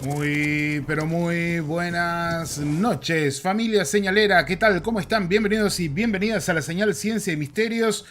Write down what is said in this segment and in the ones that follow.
Muy, pero muy buenas noches, familia señalera. ¿Qué tal? ¿Cómo están? Bienvenidos y bienvenidas a la señal Ciencia y Misterios,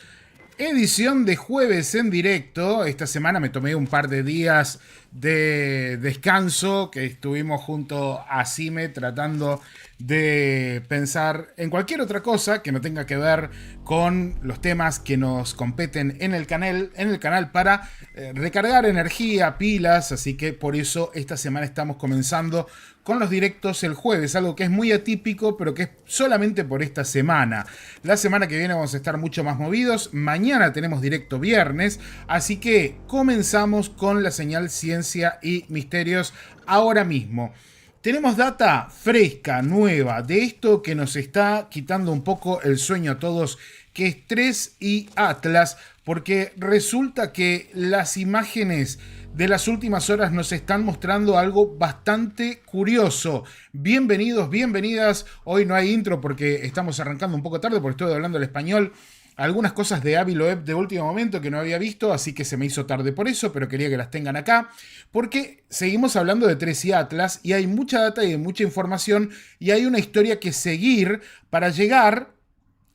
edición de jueves en directo. Esta semana me tomé un par de días de descanso que estuvimos junto a Cime tratando de pensar en cualquier otra cosa que no tenga que ver con los temas que nos competen en el canal para recargar energía, pilas, así que por eso esta semana estamos comenzando con los directos el jueves, algo que es muy atípico, pero que es solamente por esta semana. La semana que viene vamos a estar mucho más movidos. Mañana tenemos directo viernes, así que comenzamos con la señal Ciencia y Misterios ahora mismo. Tenemos data fresca, nueva, de esto que nos está quitando un poco el sueño a todos, que es 3i Atlas, porque resulta que las imágenes de las últimas horas nos están mostrando algo bastante curioso. Bienvenidos, bienvenidas. Hoy no hay intro porque estamos arrancando un poco tarde porque estoy hablando el español. Algunas cosas de Avi Loeb de último momento que no había visto, así que se me hizo tarde por eso, pero quería que las tengan acá, porque seguimos hablando de 3i Atlas y hay mucha data y mucha información y hay una historia que seguir para llegar.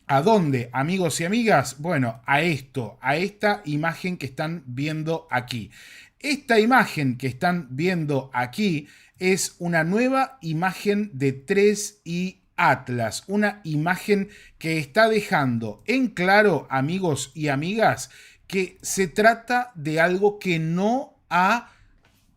¿A dónde, amigos y amigas? Bueno, a esto, a esta imagen que están viendo aquí. Esta imagen que están viendo aquí es una nueva imagen de 3i Atlas, una imagen que está dejando en claro, amigos y amigas, que se trata de algo que no ha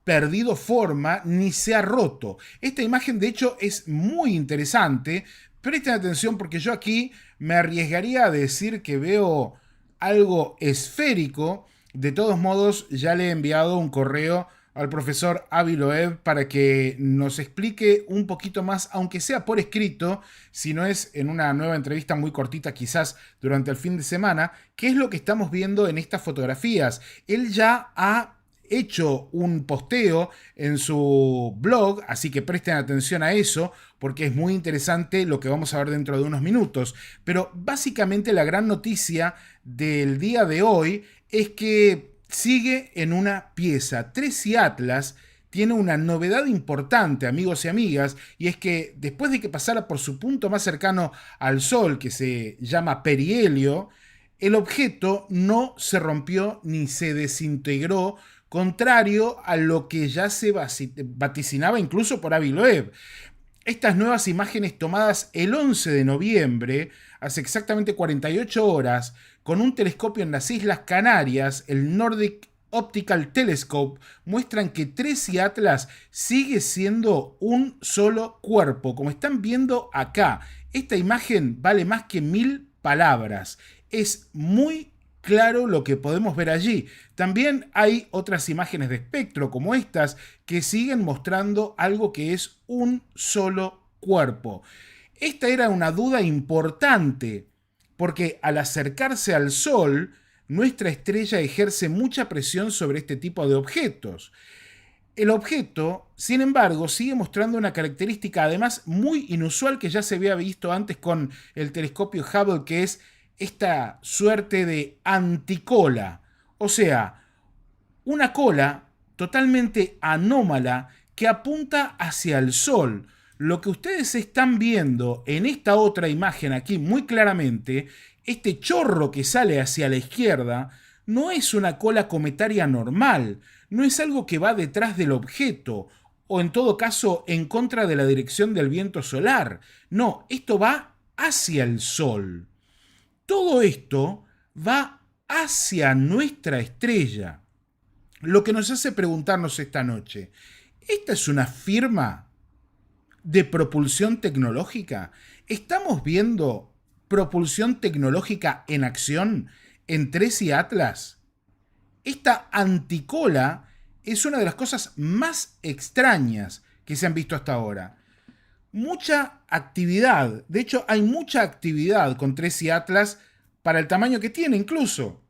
perdido forma ni se ha roto. Esta imagen de hecho es muy interesante. Presten atención porque yo aquí me arriesgaría a decir que veo algo esférico. De todos modos, ya le he enviado un correo al profesor Avi Loeb para que nos explique un poquito más, aunque sea por escrito, si no es en una nueva entrevista muy cortita quizás durante el fin de semana, qué es lo que estamos viendo en estas fotografías. Él ya ha hecho un posteo en su blog, así que presten atención a eso porque es muy interesante lo que vamos a ver dentro de unos minutos. Pero básicamente la gran noticia del día de hoy es que sigue en una pieza. 3i Atlas tiene una novedad importante, amigos y amigas, y es que después de que pasara por su punto más cercano al Sol, que se llama perihelio, el objeto no se rompió ni se desintegró, contrario a lo que ya se vaticinaba incluso por Avi Loeb. Estas nuevas imágenes tomadas el 11 de noviembre, hace exactamente 48 horas, con un telescopio en las Islas Canarias, el Nordic Optical Telescope, muestran que 3i Atlas sigue siendo un solo cuerpo. Como están viendo acá, esta imagen vale más que 1000 palabras. Es muy claro lo que podemos ver allí. También hay otras imágenes de espectro como estas que siguen mostrando algo que es un solo cuerpo. Esta era una duda importante porque al acercarse al Sol, nuestra estrella ejerce mucha presión sobre este tipo de objetos. El objeto, sin embargo, sigue mostrando una característica además muy inusual que ya se había visto antes con el telescopio Hubble, que es esta suerte de anticola, o sea, una cola totalmente anómala que apunta hacia el Sol. Lo que ustedes están viendo en esta otra imagen aquí muy claramente, este chorro que sale hacia la izquierda, no es una cola cometaria normal, no es algo que va detrás del objeto, o en todo caso en contra de la dirección del viento solar. No, esto va hacia el Sol. Todo esto va hacia nuestra estrella. Lo que nos hace preguntarnos esta noche, ¿esta es una firma de propulsión tecnológica? ¿Estamos viendo propulsión tecnológica en acción en 3i Atlas? Esta anticola es una de las cosas más extrañas que se han visto hasta ahora. Mucha actividad, de hecho hay mucha actividad con 3i Atlas para el tamaño que tiene incluso.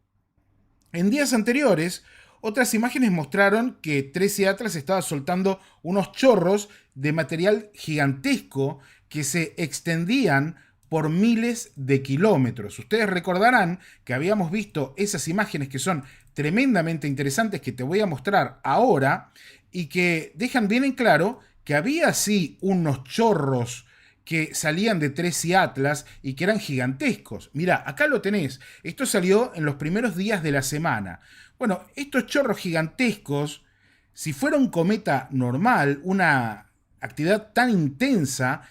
En días anteriores, otras imágenes mostraron que 3i Atlas estaba soltando unos chorros de material gigantesco que se extendían por miles de kilómetros. Ustedes recordarán que habíamos visto esas imágenes que son tremendamente interesantes que te voy a mostrar ahora y que dejan bien en claro que había sí unos chorros que salían de Tracy Atlas y que eran gigantescos. Mirá, acá lo tenés. Esto salió en los primeros días de la semana. Bueno, estos chorros gigantescos, si fuera un cometa normal, una actividad tan intensa,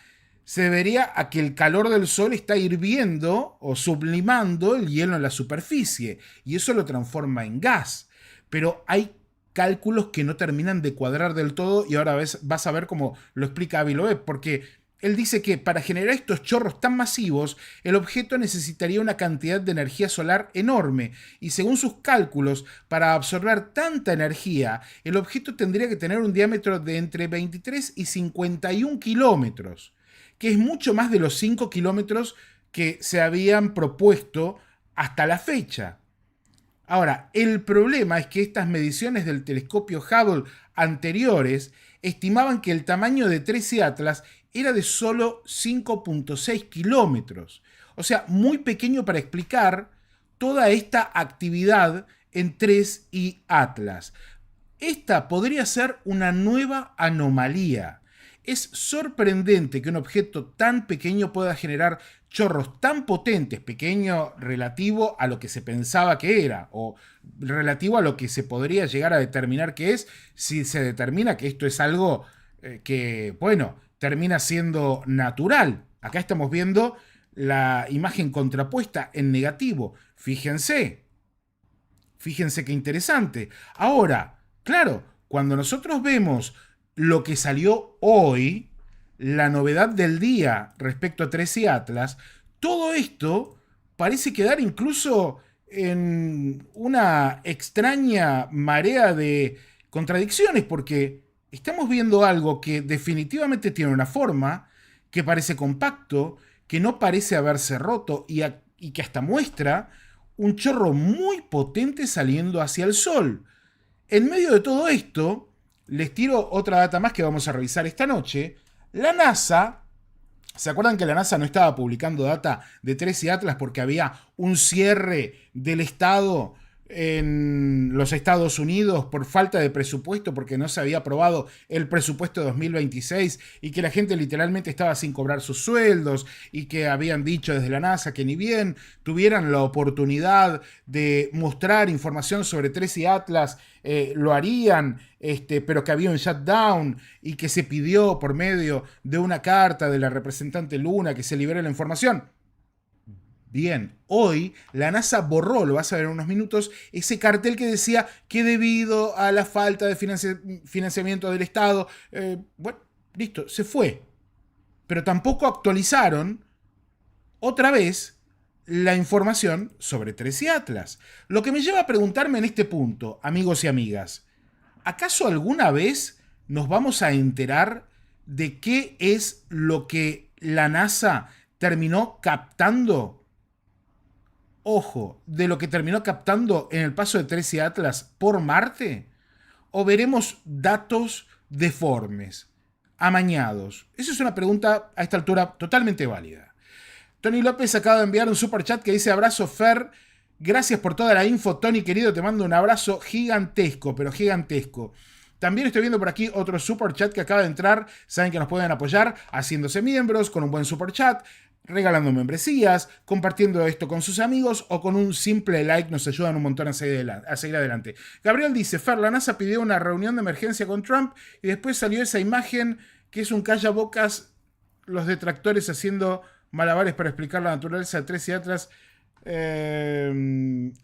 se debería a que el calor del Sol está hirviendo o sublimando el hielo en la superficie y eso lo transforma en gas. Pero hay cálculos que no terminan de cuadrar del todo y ahora vas a ver cómo lo explica Avi Loeb, porque él dice que para generar estos chorros tan masivos, el objeto necesitaría una cantidad de energía solar enorme y según sus cálculos, para absorber tanta energía, el objeto tendría que tener un diámetro de entre 23 y 51 kilómetros, que es mucho más de los 5 kilómetros que se habían propuesto hasta la fecha. Ahora, el problema es que estas mediciones del telescopio Hubble anteriores estimaban que el tamaño de Tracy Atlas era de solo 5.6 kilómetros. O sea, muy pequeño para explicar toda esta actividad en Tracy y Atlas. Esta podría ser una nueva anomalía. Es sorprendente que un objeto tan pequeño pueda generar chorros tan potentes, pequeño relativo a lo que se pensaba que era, o relativo a lo que se podría llegar a determinar que es, si se determina que esto es algo que, bueno, termina siendo natural. Acá estamos viendo la imagen contrapuesta en negativo. Fíjense qué interesante. Ahora, claro, cuando nosotros vemos lo que salió hoy, la novedad del día respecto a Tracy Atlas, todo esto parece quedar incluso en una extraña marea de contradicciones, porque estamos viendo algo que definitivamente tiene una forma, que parece compacto, que no parece haberse roto y que hasta muestra un chorro muy potente saliendo hacia el Sol. En medio de todo esto, les tiro otra data más que vamos a revisar esta noche. La NASA, ¿se acuerdan que la NASA no estaba publicando data de Tracy Atlas porque había un cierre del Estado en los Estados Unidos por falta de presupuesto, porque no se había aprobado el presupuesto de 2026 y que la gente literalmente estaba sin cobrar sus sueldos y que habían dicho desde la NASA que ni bien tuvieran la oportunidad de mostrar información sobre Tracy Atlas, lo harían, pero que había un shutdown y que se pidió por medio de una carta de la representante Luna que se libere la información? Bien, hoy la NASA borró, lo vas a ver en unos minutos, ese cartel que decía que debido a la falta de financiamiento del Estado, bueno, listo, se fue. Pero tampoco actualizaron otra vez la información sobre Tracy Atlas. Lo que me lleva a preguntarme en este punto, amigos y amigas, ¿acaso alguna vez nos vamos a enterar de qué es lo que la NASA terminó captando? Ojo, de lo que terminó captando en el paso de Tracy Atlas por Marte, o veremos datos deformes, amañados. Esa es una pregunta a esta altura totalmente válida. Tony López acaba de enviar un super chat que dice: abrazo Fer, gracias por toda la info, Tony querido, te mando un abrazo gigantesco, pero gigantesco. También estoy viendo por aquí otro super chat que acaba de entrar. Saben que nos pueden apoyar haciéndose miembros con un buen super chat, regalando membresías, compartiendo esto con sus amigos o con un simple like nos ayudan un montón a seguir adelante. Gabriel dice: Fer, la NASA pidió una reunión de emergencia con Trump y después salió esa imagen que es un callabocas, los detractores haciendo malabares para explicar la naturaleza de Tracy Atlas.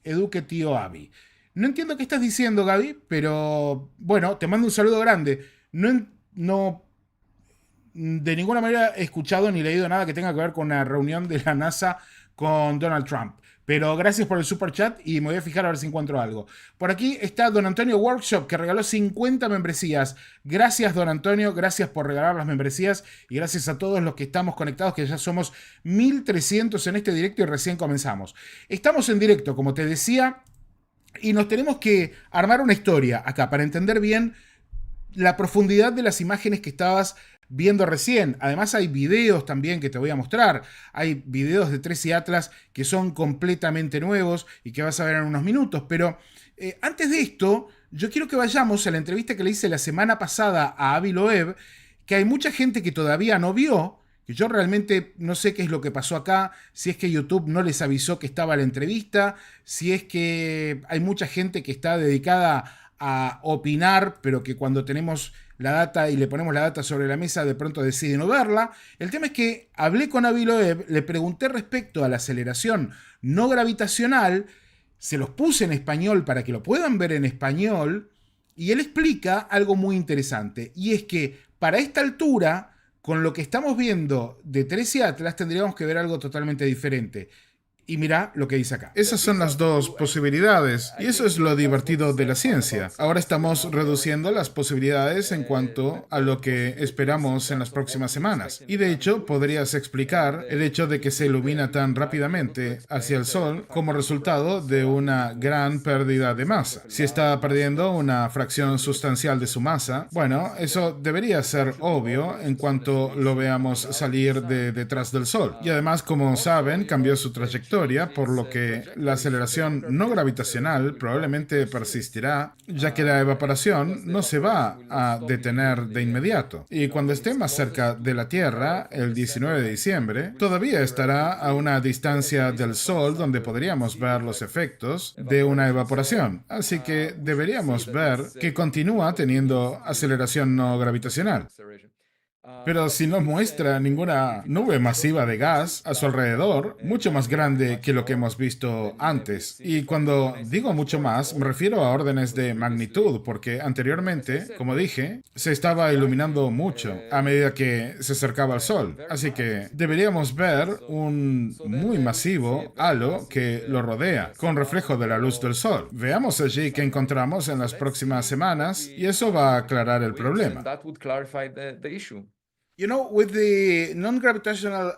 Eduque tío Avi. No entiendo qué estás diciendo, Gaby, pero bueno, te mando un saludo grande. No de ninguna manera he escuchado ni leído nada que tenga que ver con una reunión de la NASA con Donald Trump. Pero gracias por el super chat y me voy a fijar a ver si encuentro algo. Por aquí está Don Antonio Workshop, que regaló 50 membresías. Gracias, Don Antonio, gracias por regalar las membresías y gracias a todos los que estamos conectados, que ya somos 1300 en este directo y recién comenzamos. Estamos en directo, como te decía, y nos tenemos que armar una historia acá para entender bien la profundidad de las imágenes que estabas viendo recién. Además hay videos también que te voy a mostrar. Hay videos de Tracy Atlas que son completamente nuevos y que vas a ver en unos minutos. Pero antes de esto, yo quiero que vayamos a la entrevista que le hice la semana pasada a Avi Loeb, que hay mucha gente que todavía no vio, que yo realmente no sé qué es lo que pasó acá, si es que YouTube no les avisó que estaba la entrevista, si es que hay mucha gente que está dedicada a opinar, pero que cuando tenemos la data y le ponemos la data sobre la mesa, de pronto decide no verla. El tema es que hablé con Avi Loeb, le pregunté respecto a la aceleración no gravitacional, se los puse en español para que lo puedan ver en español, y él explica algo muy interesante, y es que para esta altura, con lo que estamos viendo de Tracy Atlas, tendríamos que ver algo totalmente diferente. Y mira lo que dice acá. Esas son las dos posibilidades, y eso es lo divertido de la ciencia. Ahora estamos reduciendo las posibilidades en cuanto a lo que esperamos en las próximas semanas. Y de hecho, podrías explicar el hecho de que se ilumina tan rápidamente hacia el Sol como resultado de una gran pérdida de masa. Si está perdiendo una fracción sustancial de su masa, bueno, eso debería ser obvio en cuanto lo veamos salir de detrás del Sol. Y además, como saben, cambió su trayectoria, por lo que la aceleración no gravitacional probablemente persistirá, ya que la evaporación no se va a detener de inmediato. Y cuando esté más cerca de la Tierra, el 19 de diciembre, todavía estará a una distancia del Sol donde podríamos ver los efectos de una evaporación. Así que deberíamos ver que continúa teniendo aceleración no gravitacional. Pero si no muestra ninguna nube masiva de gas a su alrededor, mucho más grande que lo que hemos visto antes. Y cuando digo mucho más, me refiero a órdenes de magnitud, porque anteriormente, como dije, se estaba iluminando mucho a medida que se acercaba al Sol. Así que deberíamos ver un muy masivo halo que lo rodea, con reflejo de la luz del Sol. Veamos allí qué encontramos en las próximas semanas y eso va a aclarar el problema. You know, with the non-gravitational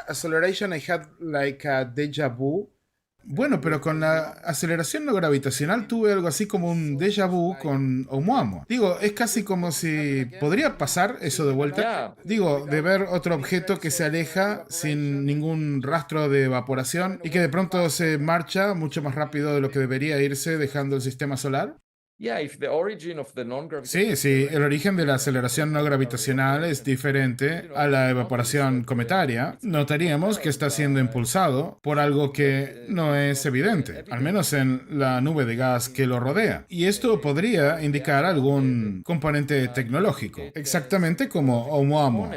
acceleration, I had like a déjà vu. Bueno, pero con la aceleración no gravitacional tuve algo así como un déjà vu con Oumuamua. Digo, es casi como si podría pasar eso de vuelta. Digo, de ver otro objeto que se aleja sin ningún rastro de evaporación y que de pronto se marcha mucho más rápido de lo que debería irse dejando el sistema solar. Sí, sí, el origen de la aceleración no gravitacional es diferente a la evaporación cometaria. Notaríamos que está siendo impulsado por algo que no es evidente, al menos en la nube de gas que lo rodea. Y esto podría indicar algún componente tecnológico, exactamente como Oumuamua.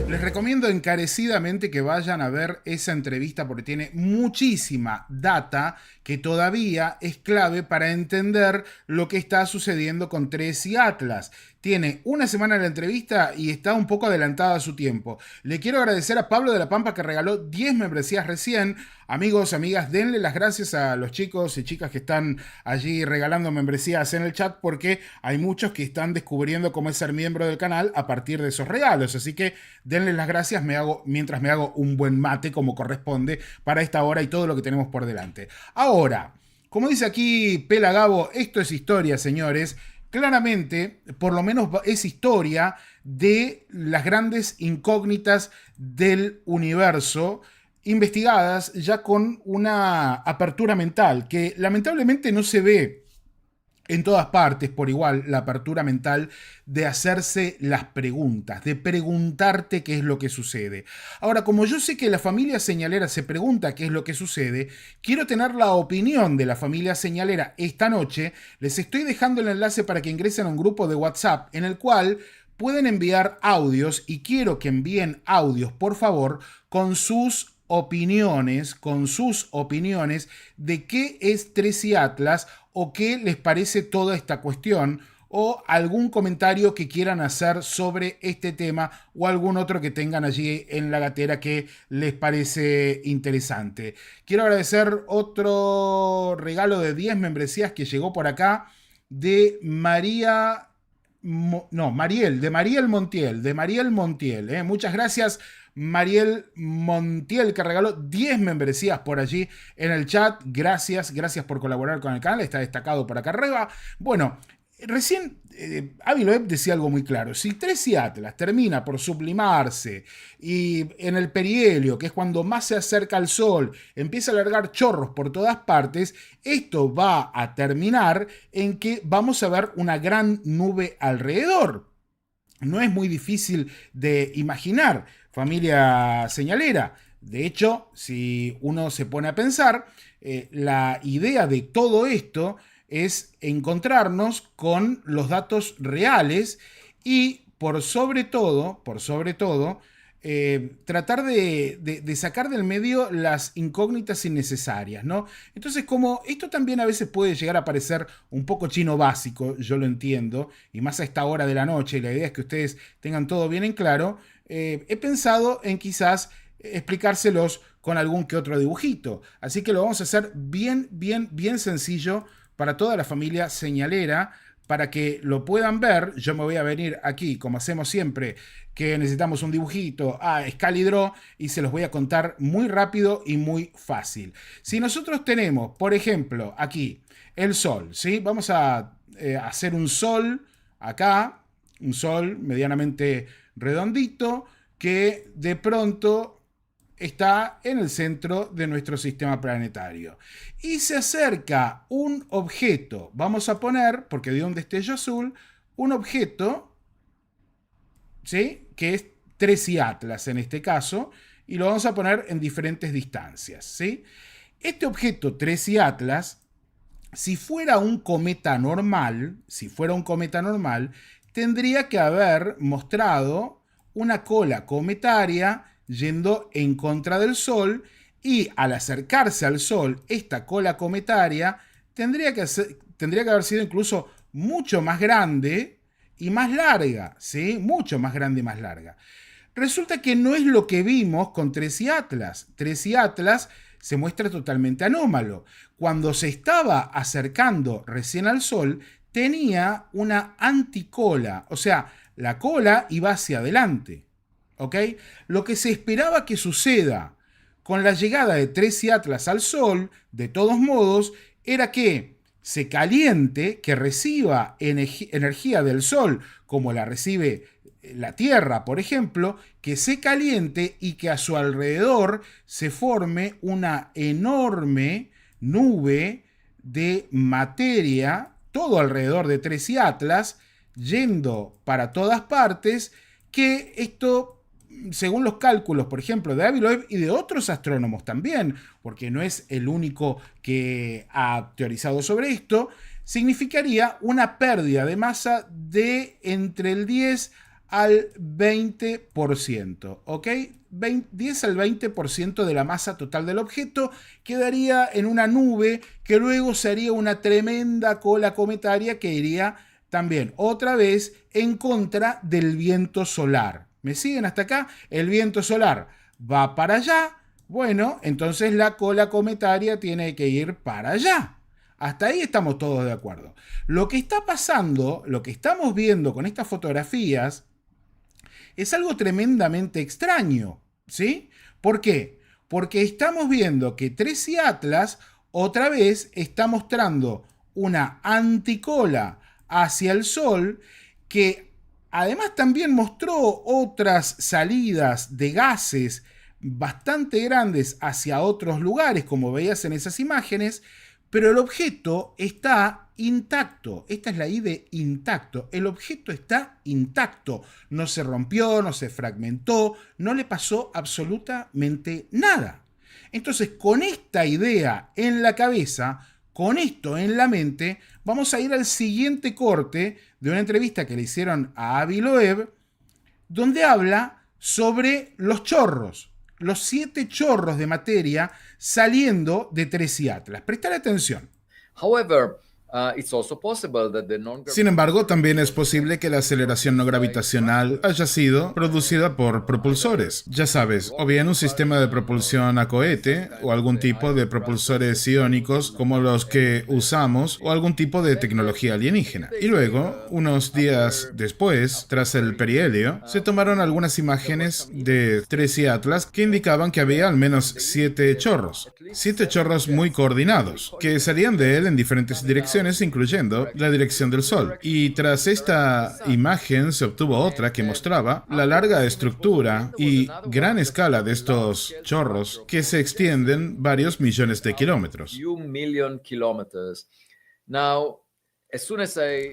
Les recomiendo encarecidamente que vayan a ver esa entrevista porque tiene muchísima data que todavía es clave para entender lo que está sucediendo con Tracy Atlas. Tiene una semana la entrevista y está un poco adelantada a su tiempo. Le quiero agradecer a Pablo de la Pampa que regaló 10 membresías recién. Amigos, amigas, denle las gracias a los chicos y chicas que están allí regalando membresías en el chat porque hay muchos que están descubriendo cómo es ser miembro del canal a partir de esos regalos. Así que denle las gracias mientras me hago un buen mate como corresponde para esta hora y todo lo que tenemos por delante. Ahora, como dice aquí Pela Gabo, esto es historia, señores. Claramente, por lo menos es historia de las grandes incógnitas del universo, investigadas ya con una apertura mental, que lamentablemente no se ve en todas partes por igual, la apertura mental de hacerse las preguntas, de preguntarte qué es lo que sucede. Ahora, como yo sé que la familia señalera se pregunta qué es lo que sucede, quiero tener la opinión de la familia señalera esta noche. Les estoy dejando el enlace para que ingresen a un grupo de WhatsApp en el cual pueden enviar audios y quiero que envíen audios, por favor, con sus opiniones de qué es Tracy Atlas o qué les parece toda esta cuestión o algún comentario que quieran hacer sobre este tema o algún otro que tengan allí en la gatera que les parece interesante. Quiero agradecer otro regalo de 10 membresías que llegó por acá de Mariel Montiel. Muchas gracias, Mariel Montiel, que regaló 10 membresías por allí en el chat. Gracias por colaborar con el canal, está destacado por acá arriba. Bueno, Recién Avi Loeb decía algo muy claro. Si Tracy Atlas termina por sublimarse y en el perihelio, que es cuando más se acerca al Sol, empieza a largar chorros por todas partes, esto va a terminar en que vamos a ver una gran nube alrededor. No es muy difícil de imaginar, familia señalera. De hecho, si uno se pone a pensar, la idea de todo esto es encontrarnos con los datos reales y por sobre todo, tratar de sacar del medio las incógnitas innecesarias, ¿no? Entonces, como esto también a veces puede llegar a parecer un poco chino básico, yo lo entiendo, y más a esta hora de la noche, y la idea es que ustedes tengan todo bien en claro, he pensado en quizás explicárselos con algún que otro dibujito. Así que lo vamos a hacer bien sencillo para toda la familia señalera, para que lo puedan ver. Yo me voy a venir aquí, como hacemos siempre, que necesitamos un dibujito a Excalidraw y se los voy a contar muy rápido y muy fácil. Si nosotros tenemos, por ejemplo, aquí el Sol, ¿sí? Vamos a hacer un Sol acá, un Sol medianamente redondito, que de pronto está en el centro de nuestro sistema planetario. Y se acerca un objeto, vamos a poner, porque dio un destello azul, un objeto, ¿sí? Que es Tracy Atlas en este caso, y lo vamos a poner en diferentes distancias, ¿sí? Este objeto Tracy Atlas, si fuera un cometa normal, tendría que haber mostrado una cola cometaria yendo en contra del Sol, y al acercarse al Sol, esta cola cometaria tendría que haber sido incluso mucho más grande y más larga, ¿sí? Mucho más grande y más larga. Resulta que no es lo que vimos con Tracy Atlas. Tracy Atlas se muestra totalmente anómalo. Cuando se estaba acercando recién al Sol, tenía una anticola, o sea, la cola iba hacia adelante. ¿Ok? Lo que se esperaba que suceda con la llegada de Tracy Atlas al Sol, de todos modos, era que se caliente, que reciba energía del Sol, como la recibe la Tierra, por ejemplo, que se caliente y que a su alrededor se forme una enorme nube de materia, todo alrededor de Tracy Atlas, yendo para todas partes, que esto, según los cálculos, por ejemplo, de Avi Loeb y de otros astrónomos también, porque no es el único que ha teorizado sobre esto, significaría una pérdida de masa de entre el 10 al 20%, ¿ok? 10 al 20% de la masa total del objeto quedaría en una nube que luego sería una tremenda cola cometaria que iría también otra vez en contra del viento solar. ¿Me siguen hasta acá? El viento solar va para allá. Bueno, entonces la cola cometaria tiene que ir para allá. Hasta ahí estamos todos de acuerdo. Lo que está pasando, lo que estamos viendo con estas fotografías, es algo tremendamente extraño, ¿sí? ¿Por qué? Porque estamos viendo que Tracy Atlas otra vez está mostrando una anticola hacia el Sol, que además también mostró otras salidas de gases bastante grandes hacia otros lugares, como veías en esas imágenes, pero el objeto está intacto. Esta es la I de intacto. El objeto está intacto. No se rompió, no se fragmentó, no le pasó absolutamente nada. Entonces, con esta idea en la cabeza, con esto en la mente, vamos a ir al siguiente corte de una entrevista que le hicieron a Avi Loeb, donde habla sobre los chorros, los 7 chorros de materia saliendo de Tracy Atlas. Prestad atención. However, Sin embargo, también es posible que la aceleración no gravitacional haya sido producida por propulsores. Ya sabes, o bien un sistema de propulsión a cohete, o algún tipo de propulsores iónicos como los que usamos, o algún tipo de tecnología alienígena. Y luego, unos días después, tras el perihelio, se tomaron algunas imágenes de Tracy Atlas que indicaban que había al menos 7 chorros. 7 chorros muy coordinados, que salían de él en diferentes direcciones direcciones, incluyendo la dirección del Sol. Y tras esta imagen se obtuvo otra que mostraba la larga estructura y gran escala de estos chorros que se extienden varios millones de kilómetros.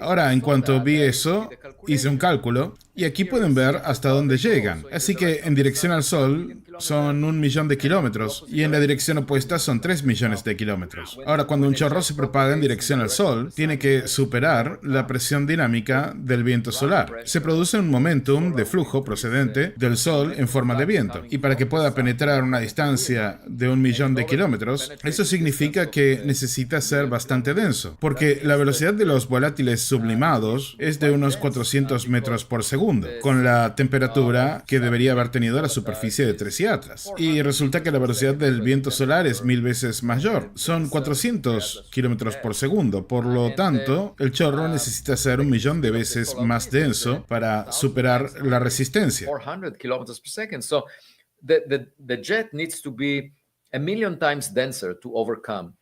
Ahora, en cuanto vi eso, hice un cálculo y aquí pueden ver hasta dónde llegan. Así que en dirección al Sol son 1 millón de kilómetros y en la dirección opuesta son 3 millones de kilómetros. Ahora, cuando un chorro se propaga en dirección al Sol, tiene que superar la presión dinámica del viento solar. Se produce un momentum de flujo procedente del Sol en forma de viento. Y para que pueda penetrar una distancia de 1 millón de kilómetros, eso significa que necesita ser bastante denso, porque la velocidad de los volátiles sublimados es de unos 400 metros por segundo, con la temperatura que debería haber tenido la superficie de 3 Atlas. Y resulta que la velocidad del viento solar es 1000 veces mayor. Son 400 kilómetros por segundo. Por lo tanto, el chorro necesita ser 1 millón de veces más denso para superar la resistencia. 400 kilometers per second. So the jet needs to be 1 million times denser to overcome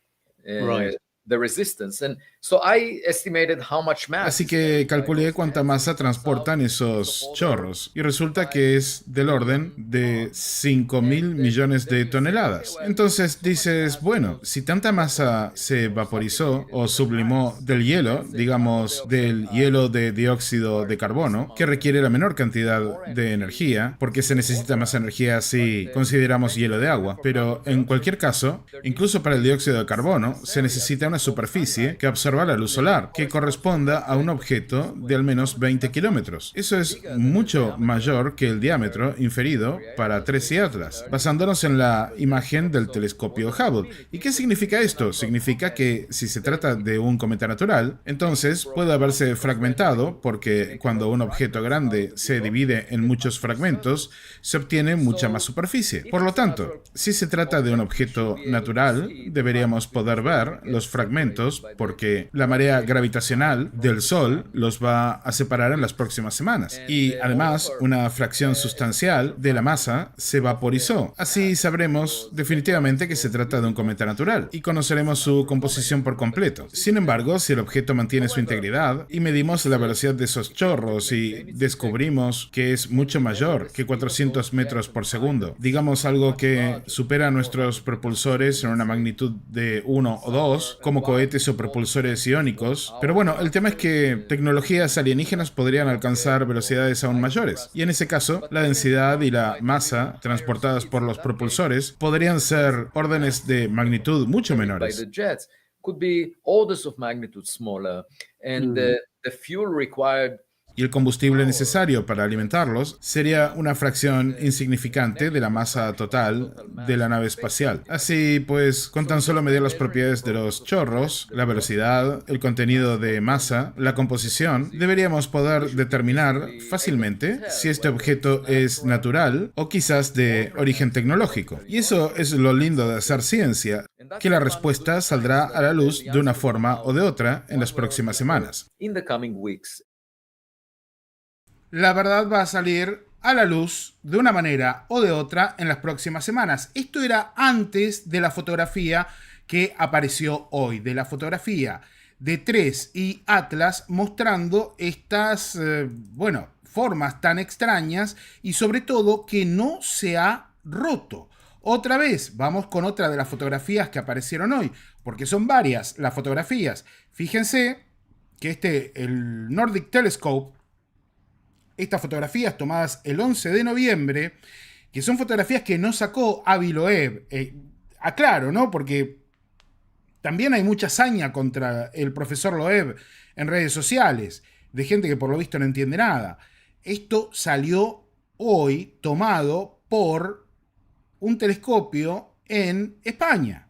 the resistance. And so I estimated how much mass. Así que calculé cuánta masa transportan esos chorros y resulta que es del orden de 5.000 millones de toneladas. Entonces dices, bueno, si tanta masa se vaporizó o sublimó del hielo, digamos del hielo de dióxido de carbono, que requiere la menor cantidad de energía, porque se necesita más energía si consideramos hielo de agua, pero en cualquier caso, incluso para el dióxido de carbono, se necesita una superficie que absorba la luz solar, que corresponda a un objeto de al menos 20 kilómetros. Eso es mucho mayor que el diámetro inferido para 13 Atlas, basándonos en la imagen del telescopio Hubble. ¿Y qué significa esto? Significa que si se trata de un cometa natural, entonces puede haberse fragmentado, porque cuando un objeto grande se divide en muchos fragmentos, se obtiene mucha más superficie. Por lo tanto, si se trata de un objeto natural, deberíamos poder ver los fragmentos, porque la marea gravitacional del Sol los va a separar en las próximas semanas. Y además, una fracción sustancial de la masa se vaporizó. Así sabremos definitivamente que se trata de un cometa natural y conoceremos su composición por completo. Sin embargo, si el objeto mantiene su integridad y medimos la velocidad de esos chorros y descubrimos que es mucho mayor que 400 metros por segundo, digamos algo que supera nuestros propulsores en una magnitud de 1 o 2, como cohetes o propulsores iónicos. Pero bueno, el tema es que tecnologías alienígenas podrían alcanzar velocidades aún mayores. Y en ese caso, la densidad y la masa transportadas por los propulsores podrían ser órdenes de magnitud mucho menores. Y el combustible necesario para alimentarlos sería una fracción insignificante de la masa total de la nave espacial. Así pues, con tan solo medir las propiedades de los chorros, la velocidad, el contenido de masa, la composición, deberíamos poder determinar fácilmente si este objeto es natural o quizás de origen tecnológico. Y eso es lo lindo de hacer ciencia, que la respuesta saldrá a la luz de una forma o de otra en las próximas semanas. La verdad va a salir a la luz de una manera o de otra en las próximas semanas. Esto era antes de la fotografía que apareció hoy, de la fotografía de 3i Atlas mostrando estas, formas tan extrañas y sobre todo que no se ha roto. Otra vez, vamos con otra de las fotografías que aparecieron hoy, porque son varias las fotografías. Fíjense que el Nordic Telescope, estas fotografías tomadas el 11 de noviembre, que son fotografías que no sacó Avi Loeb. Aclaro, ¿no? Porque también hay mucha saña contra el profesor Loeb en redes sociales, de gente que por lo visto no entiende nada. Esto salió hoy tomado por un telescopio en España.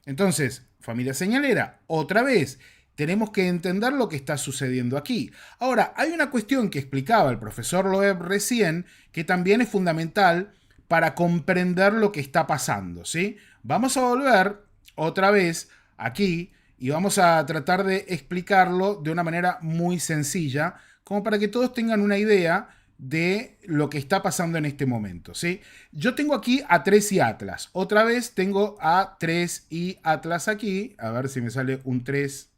Entonces, familia señalera, otra vez, tenemos que entender lo que está sucediendo aquí. Ahora, hay una cuestión que explicaba el profesor Loeb recién, que también es fundamental para comprender lo que está pasando, ¿sí? Vamos a volver otra vez aquí y vamos a tratar de explicarlo de una manera muy sencilla, como para que todos tengan una idea de lo que está pasando en este momento, ¿sí? Yo tengo aquí a 3i Atlas. Otra vez tengo a 3i Atlas aquí. A ver si me sale un 3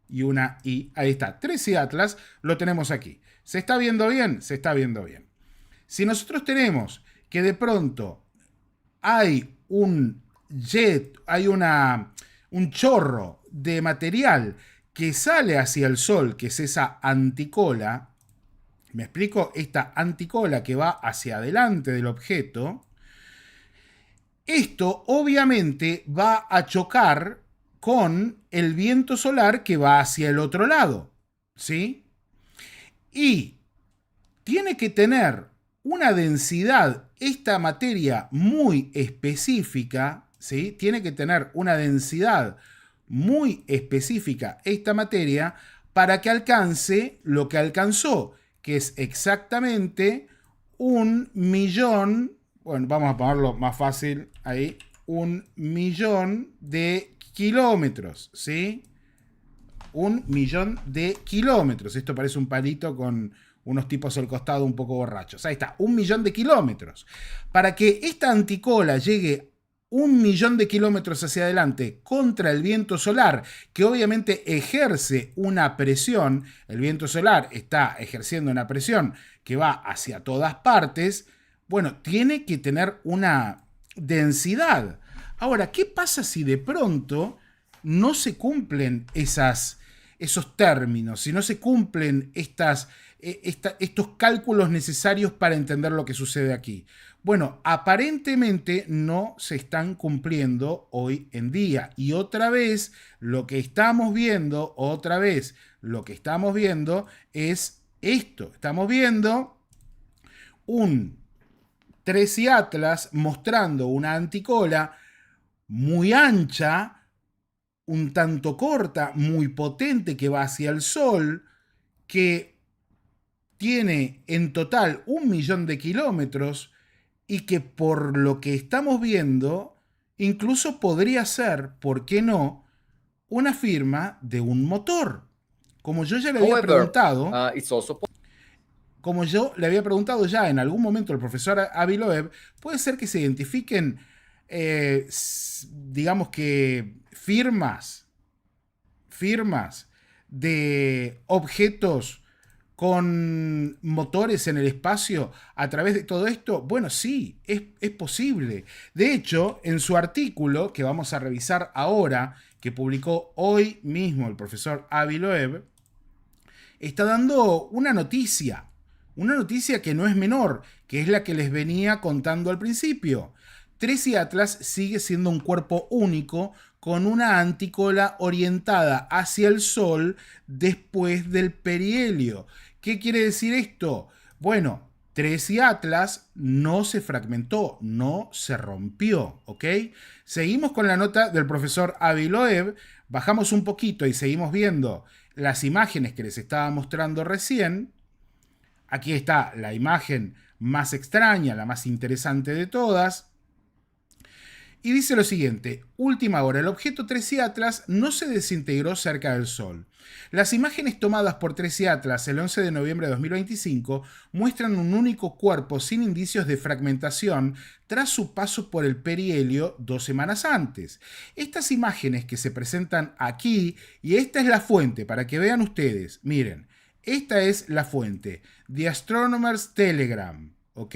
y una I. Ahí está, 13 Atlas, lo tenemos aquí. ¿Se está viendo bien? Se está viendo bien. Si nosotros tenemos que de pronto hay un jet, hay un chorro de material que sale hacia el Sol, que es esa anticola, ¿me explico? Esta anticola que va hacia adelante del objeto, esto obviamente va a chocar con el viento solar que va hacia el otro lado, ¿sí? Y tiene que tener una densidad, esta materia muy específica, ¿sí? Tiene que tener una densidad muy específica esta materia para que alcance lo que alcanzó, que es exactamente 1.000.000, bueno, vamos a ponerlo más fácil ahí, 1.000.000 de kilómetros, ¿sí? 1.000.000 de kilómetros. Esto parece un palito con unos tipos al costado un poco borrachos. Ahí está, 1.000.000 de kilómetros. Para que esta anticola llegue 1.000.000 de kilómetros hacia adelante contra el viento solar, que obviamente ejerce una presión, el viento solar está ejerciendo una presión que va hacia todas partes, bueno, tiene que tener una densidad. Ahora, ¿qué pasa si de pronto no se cumplen esos términos, si no se cumplen estos cálculos necesarios para entender lo que sucede aquí? Bueno, aparentemente no se están cumpliendo hoy en día. Y otra vez lo que estamos viendo es esto. Estamos viendo un 13 Atlas mostrando una anticola muy ancha, un tanto corta, muy potente, que va hacia el Sol, que tiene en total 1.000.000 de kilómetros y que por lo que estamos viendo, incluso podría ser, ¿por qué no?, una firma de un motor. Como yo ya le había preguntado, como yo le había preguntado ya en algún momento al profesor Avi Loeb, puede ser que se identifiquen, digamos que firmas de objetos con motores en el espacio a través de todo esto. Bueno, sí, es posible. De hecho, en su artículo, que vamos a revisar ahora, que publicó hoy mismo el profesor Avi Loeb, está dando una noticia que no es menor, que es la que les venía contando al principio. 13 Atlas sigue siendo un cuerpo único con una anticola orientada hacia el Sol después del perihelio. ¿Qué quiere decir esto? Bueno, 13 Atlas no se fragmentó, no se rompió, ¿ok? Seguimos con la nota del profesor Avi Loeb, bajamos un poquito y seguimos viendo las imágenes que les estaba mostrando recién. Aquí está la imagen más extraña, la más interesante de todas. Y dice lo siguiente: última hora, el objeto 13 Atlas no se desintegró cerca del Sol. Las imágenes tomadas por 13 Atlas el 11 de noviembre de 2025 muestran un único cuerpo sin indicios de fragmentación tras su paso por el perihelio 2 semanas antes. Estas imágenes que se presentan aquí, y esta es la fuente para que vean ustedes, miren, esta es la fuente, The Astronomer's Telegram, ¿ok?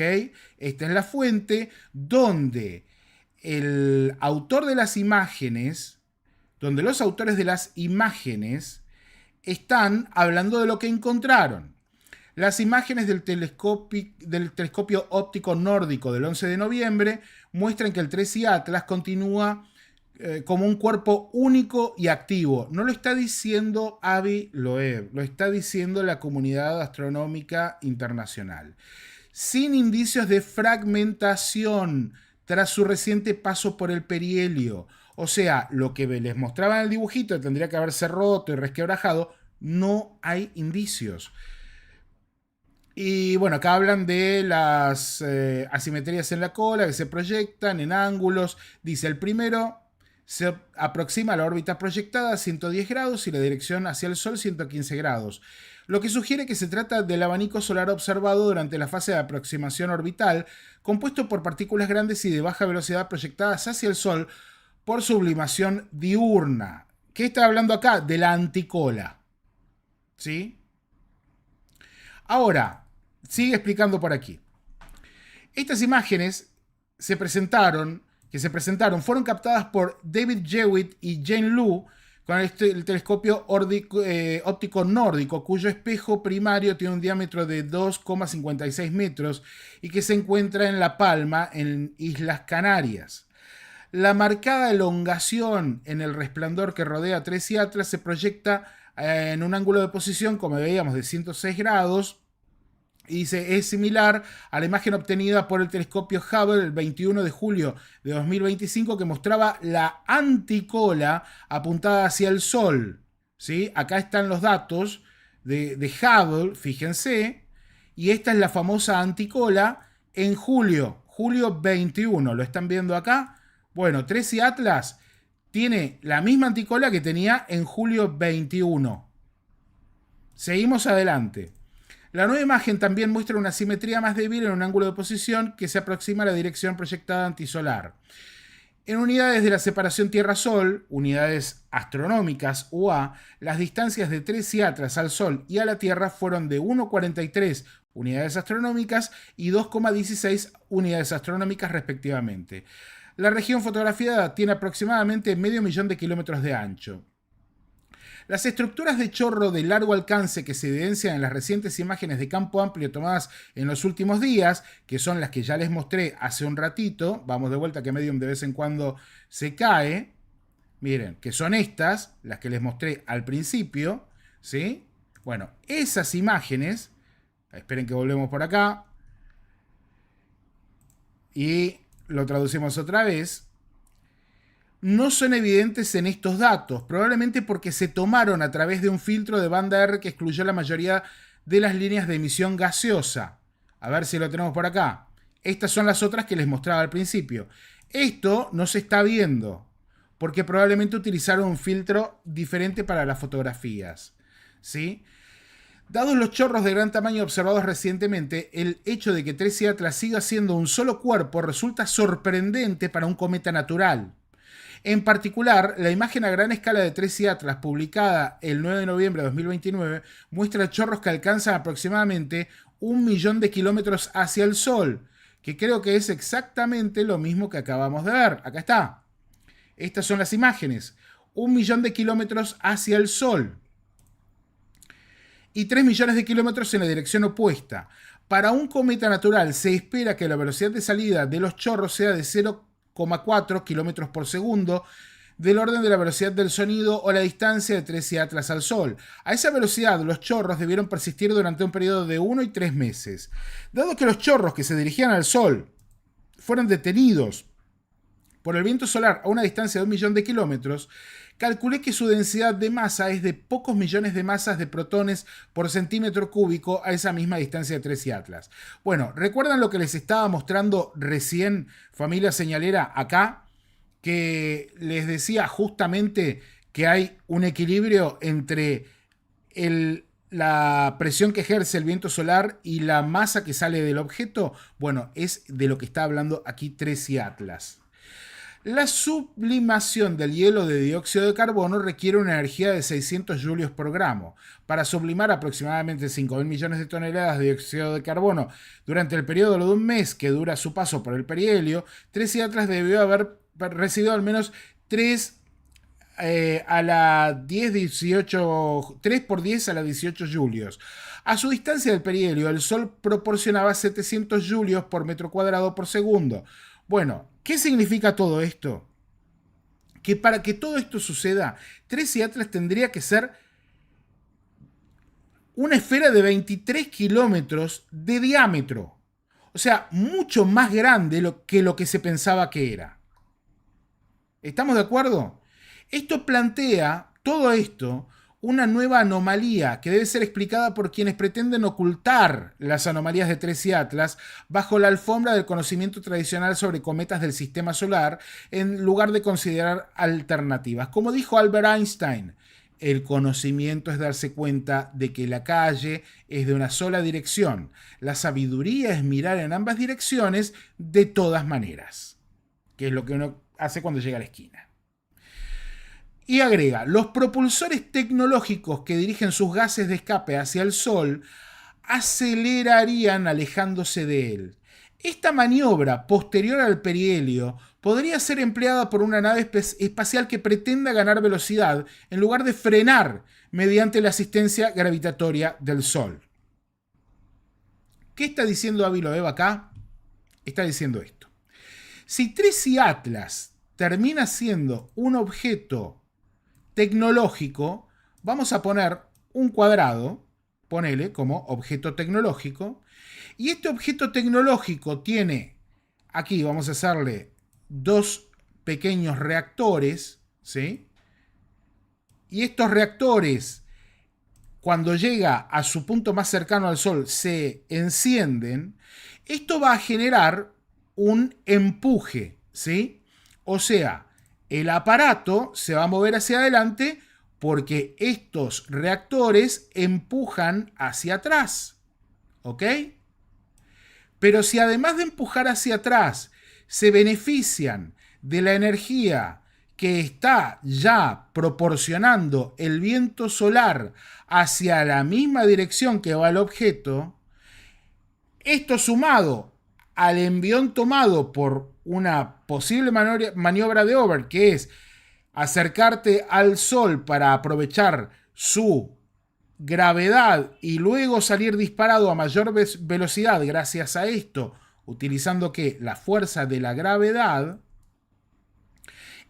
Esta es la fuente donde el autor de las imágenes, donde los autores de las imágenes están hablando de lo que encontraron. Las imágenes del telescopio óptico nórdico del 11 de noviembre muestran que el 13 Atlas continúa como un cuerpo único y activo. No lo está diciendo Avi Loeb, lo está diciendo la comunidad astronómica internacional. Sin indicios de fragmentación tras su reciente paso por el perihelio. O sea, lo que les mostraba en el dibujito tendría que haberse roto y resquebrajado. No hay indicios. Y bueno, acá hablan de las asimetrías en la cola que se proyectan en ángulos. Dice, el primero se aproxima a la órbita proyectada a 110 grados y la dirección hacia el Sol 115 grados. Lo que sugiere que se trata del abanico solar observado durante la fase de aproximación orbital, compuesto por partículas grandes y de baja velocidad proyectadas hacia el Sol por sublimación diurna. ¿Qué está hablando acá? De la anticola. ¿Sí? Ahora, sigue explicando por aquí. Estas imágenes fueron captadas por David Jewitt y Jane Lu con el telescopio óptico nórdico, cuyo espejo primario tiene un diámetro de 2,56 metros y que se encuentra en La Palma, en Islas Canarias. La marcada elongación en el resplandor que rodea a Tracy Atlas se proyecta en un ángulo de posición, como veíamos, de 106 grados. Y dice, es similar a la imagen obtenida por el telescopio Hubble el 21 de julio de 2025 que mostraba la anticola apuntada hacia el Sol. ¿Sí? Acá están los datos de Hubble, fíjense. Y esta es la famosa anticola en julio 21. ¿Lo están viendo acá? Bueno, Tracy Atlas tiene la misma anticola que tenía en julio 21. Seguimos adelante. La nueva imagen también muestra una simetría más débil en un ángulo de posición que se aproxima a la dirección proyectada antisolar. En unidades de la separación Tierra-Sol, unidades astronómicas UA, las distancias de Tracy Atlas al Sol y a la Tierra fueron de 1,43 unidades astronómicas y 2,16 unidades astronómicas respectivamente. La región fotografiada tiene aproximadamente 500.000 de kilómetros de ancho. Las estructuras de chorro de largo alcance que se evidencian en las recientes imágenes de campo amplio tomadas en los últimos días, que son las que ya les mostré hace un ratito, vamos de vuelta que Medium de vez en cuando se cae, miren, que son estas, las que les mostré al principio, ¿sí? Bueno, esas imágenes, esperen que volvemos por acá, y lo traducimos otra vez, no son evidentes en estos datos, probablemente porque se tomaron a través de un filtro de banda R que excluyó la mayoría de las líneas de emisión gaseosa. A ver si lo tenemos por acá. Estas son las otras que les mostraba al principio. Esto no se está viendo, porque probablemente utilizaron un filtro diferente para las fotografías. ¿Sí? Dados los chorros de gran tamaño observados recientemente, el hecho de que Tracy Atlas siga siendo un solo cuerpo resulta sorprendente para un cometa natural. En particular, la imagen a gran escala de Tracy Atlas, publicada el 9 de noviembre de 2029, muestra chorros que alcanzan aproximadamente 1.000.000 de kilómetros hacia el Sol, que creo que es exactamente lo mismo que acabamos de ver. Acá está. Estas son las imágenes. 1.000.000 de kilómetros hacia el Sol. Y 3 millones de kilómetros en la dirección opuesta. Para un cometa natural se espera que la velocidad de salida de los chorros sea de 0,4 kilómetros por segundo, del orden de la velocidad del sonido o la distancia de Tracy Atlas al Sol. A esa velocidad, los chorros debieron persistir durante un periodo de 1 y 3 meses. Dado que los chorros que se dirigían al Sol fueron detenidos por el viento solar a una distancia de 1.000.000 de kilómetros, calculé que su densidad de masa es de pocos millones de masas de protones por centímetro cúbico a esa misma distancia de Tracy Atlas. Bueno, ¿recuerdan lo que les estaba mostrando recién, familia señalera, acá? Que les decía justamente que hay un equilibrio entre la presión que ejerce el viento solar y la masa que sale del objeto. Bueno, es de lo que está hablando aquí Tracy Atlas. La sublimación del hielo de dióxido de carbono requiere una energía de 600 julios por gramo. Para sublimar aproximadamente 5.000 millones de toneladas de dióxido de carbono durante el periodo de un mes que dura su paso por el perihelio, Tracy Atlas debió haber recibido al menos 3 a la 10-18, 3 por 10 a la 18 julios. A su distancia del perihelio, el Sol proporcionaba 700 julios por metro cuadrado por segundo. Bueno, ¿qué significa todo esto? Que para que todo esto suceda, Tracy Atlas tendría que ser una esfera de 23 kilómetros de diámetro. O sea, mucho más grande que lo que se pensaba que era. ¿Estamos de acuerdo? Esto plantea, todo esto, una nueva anomalía que debe ser explicada por quienes pretenden ocultar las anomalías de Tracy Atlas bajo la alfombra del conocimiento tradicional sobre cometas del sistema solar, en lugar de considerar alternativas. Como dijo Albert Einstein, el conocimiento es darse cuenta de que la calle es de una sola dirección. La sabiduría es mirar en ambas direcciones de todas maneras, que es lo que uno hace cuando llega a la esquina. Y agrega, los propulsores tecnológicos que dirigen sus gases de escape hacia el Sol acelerarían alejándose de él. Esta maniobra, posterior al perihelio, podría ser empleada por una nave espacial que pretenda ganar velocidad en lugar de frenar mediante la asistencia gravitatoria del Sol. ¿Qué está diciendo Avi Loeb acá? Está diciendo esto. Si Tracy Atlas termina siendo un objeto tecnológico, vamos a poner un cuadrado, ponele como objeto tecnológico, y este objeto tecnológico tiene, aquí vamos a hacerle 2 pequeños reactores, ¿sí? Y estos reactores, cuando llega a su punto más cercano al Sol, se encienden. Esto va a generar un empuje, ¿sí? O sea, el aparato se va a mover hacia adelante porque estos reactores empujan hacia atrás, ¿ok? Pero si además de empujar hacia atrás se benefician de la energía que está ya proporcionando el viento solar hacia la misma dirección que va el objeto, esto sumado al envión tomado por una posible maniobra de Hover, que es acercarte al Sol para aprovechar su gravedad y luego salir disparado a mayor velocidad gracias a esto, utilizando ¿qué? La fuerza de la gravedad,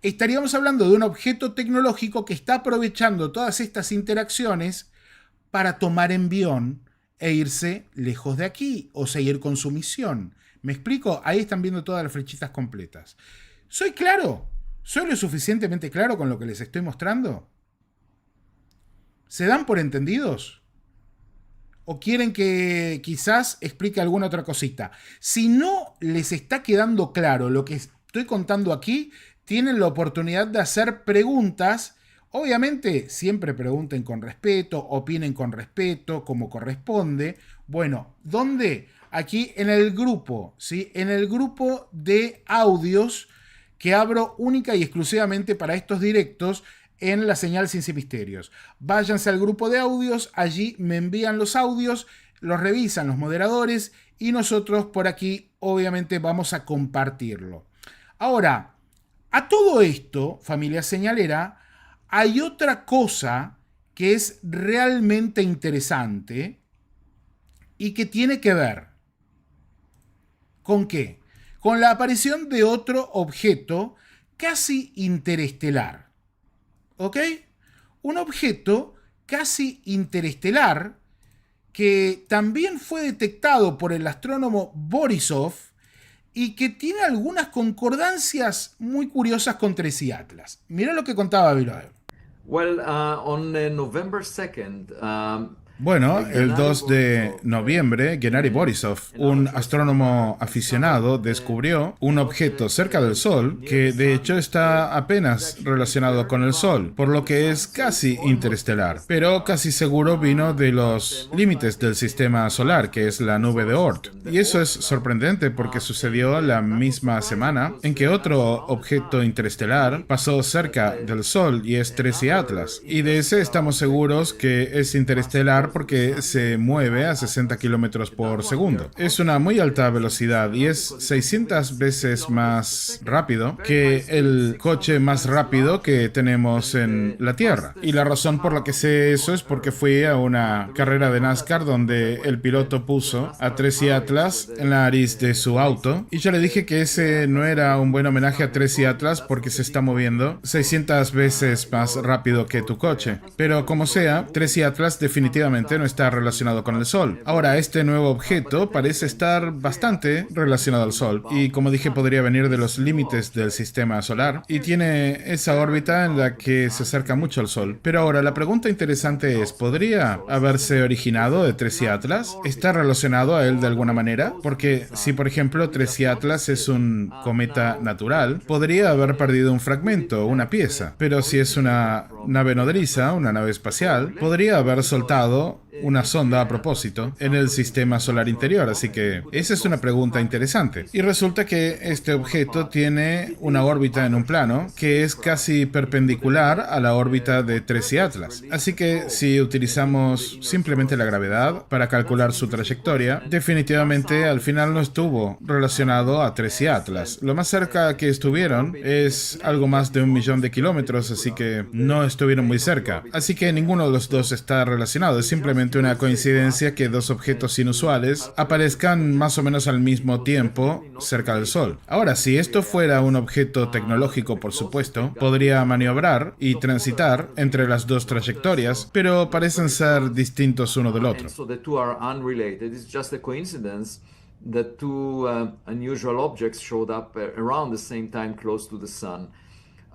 estaríamos hablando de un objeto tecnológico que está aprovechando todas estas interacciones para tomar envión e irse lejos de aquí o seguir con su misión. ¿Me explico? Ahí están viendo todas las flechitas completas. ¿Soy claro? ¿Soy lo suficientemente claro con lo que les estoy mostrando? ¿Se dan por entendidos? ¿O quieren que quizás explique alguna otra cosita? Si no les está quedando claro lo que estoy contando aquí, tienen la oportunidad de hacer preguntas. Obviamente, siempre pregunten con respeto, opinen con respeto, como corresponde. Bueno, ¿dónde? Aquí en el grupo, ¿sí? En el grupo de audios que abro única y exclusivamente para estos directos en la señal Ciencia y Misterios. Váyanse al grupo de audios, allí me envían los audios, los revisan los moderadores y nosotros por aquí obviamente vamos a compartirlo. Ahora, a todo esto, familia señalera, hay otra cosa que es realmente interesante y que tiene que ver ¿con qué? Con la aparición de otro objeto casi interestelar. ¿Ok? Un objeto casi interestelar que también fue detectado por el astrónomo Borisov y que tiene algunas concordancias muy curiosas con Tracy Atlas. Mira lo que contaba Biloev. Well, on November 2nd, Bueno, el 2 de noviembre, Gennady Borisov, un astrónomo aficionado, descubrió un objeto cerca del Sol que de hecho está apenas relacionado con el Sol, por lo que es casi interestelar, pero casi seguro vino de los límites del sistema solar, que es la nube de Oort. Y eso es sorprendente porque sucedió la misma semana en que otro objeto interestelar pasó cerca del Sol y es Tracy Atlas. Y de ese estamos seguros que es interestelar porque se mueve a 60 kilómetros por segundo. Es una muy alta velocidad y es 600 veces más rápido que el coche más rápido que tenemos en la Tierra. Y la razón por la que sé eso es porque fui a una carrera de NASCAR donde el piloto puso a Tracy Atlas en la nariz de su auto y yo le dije que ese no era un buen homenaje a Tracy Atlas porque se está moviendo 600 veces más rápido que tu coche. Pero como sea, Tracy Atlas definitivamente no está relacionado con el Sol. Ahora, este nuevo objeto parece estar bastante relacionado al Sol y, como dije, podría venir de los límites del sistema solar y tiene esa órbita en la que se acerca mucho al Sol. Pero ahora, la pregunta interesante es, ¿podría haberse originado de Tracy Atlas? ¿Está relacionado a él de alguna manera? Porque si, por ejemplo, Tracy Atlas es un cometa natural, podría haber perdido un fragmento, una pieza. Pero si es una nave nodriza, una nave espacial, podría haber soltado una sonda a propósito en el sistema solar interior, así que esa es una pregunta interesante. Y resulta que este objeto tiene una órbita en un plano que es casi perpendicular a la órbita de Tracy Atlas. Así que si utilizamos simplemente la gravedad para calcular su trayectoria, definitivamente al final no estuvo relacionado a Tracy Atlas. Lo más cerca que estuvieron es algo más de 1 millón de kilómetros, así que no estuvieron muy cerca. Así que ninguno de los dos está relacionado, es simplemente una coincidencia que dos objetos inusuales aparezcan más o menos al mismo tiempo cerca del Sol. Ahora, si esto fuera un objeto tecnológico, por supuesto, podría maniobrar y transitar entre las dos trayectorias, pero parecen ser distintos uno del otro. The two unusual objects showed up around the same time close to the sun.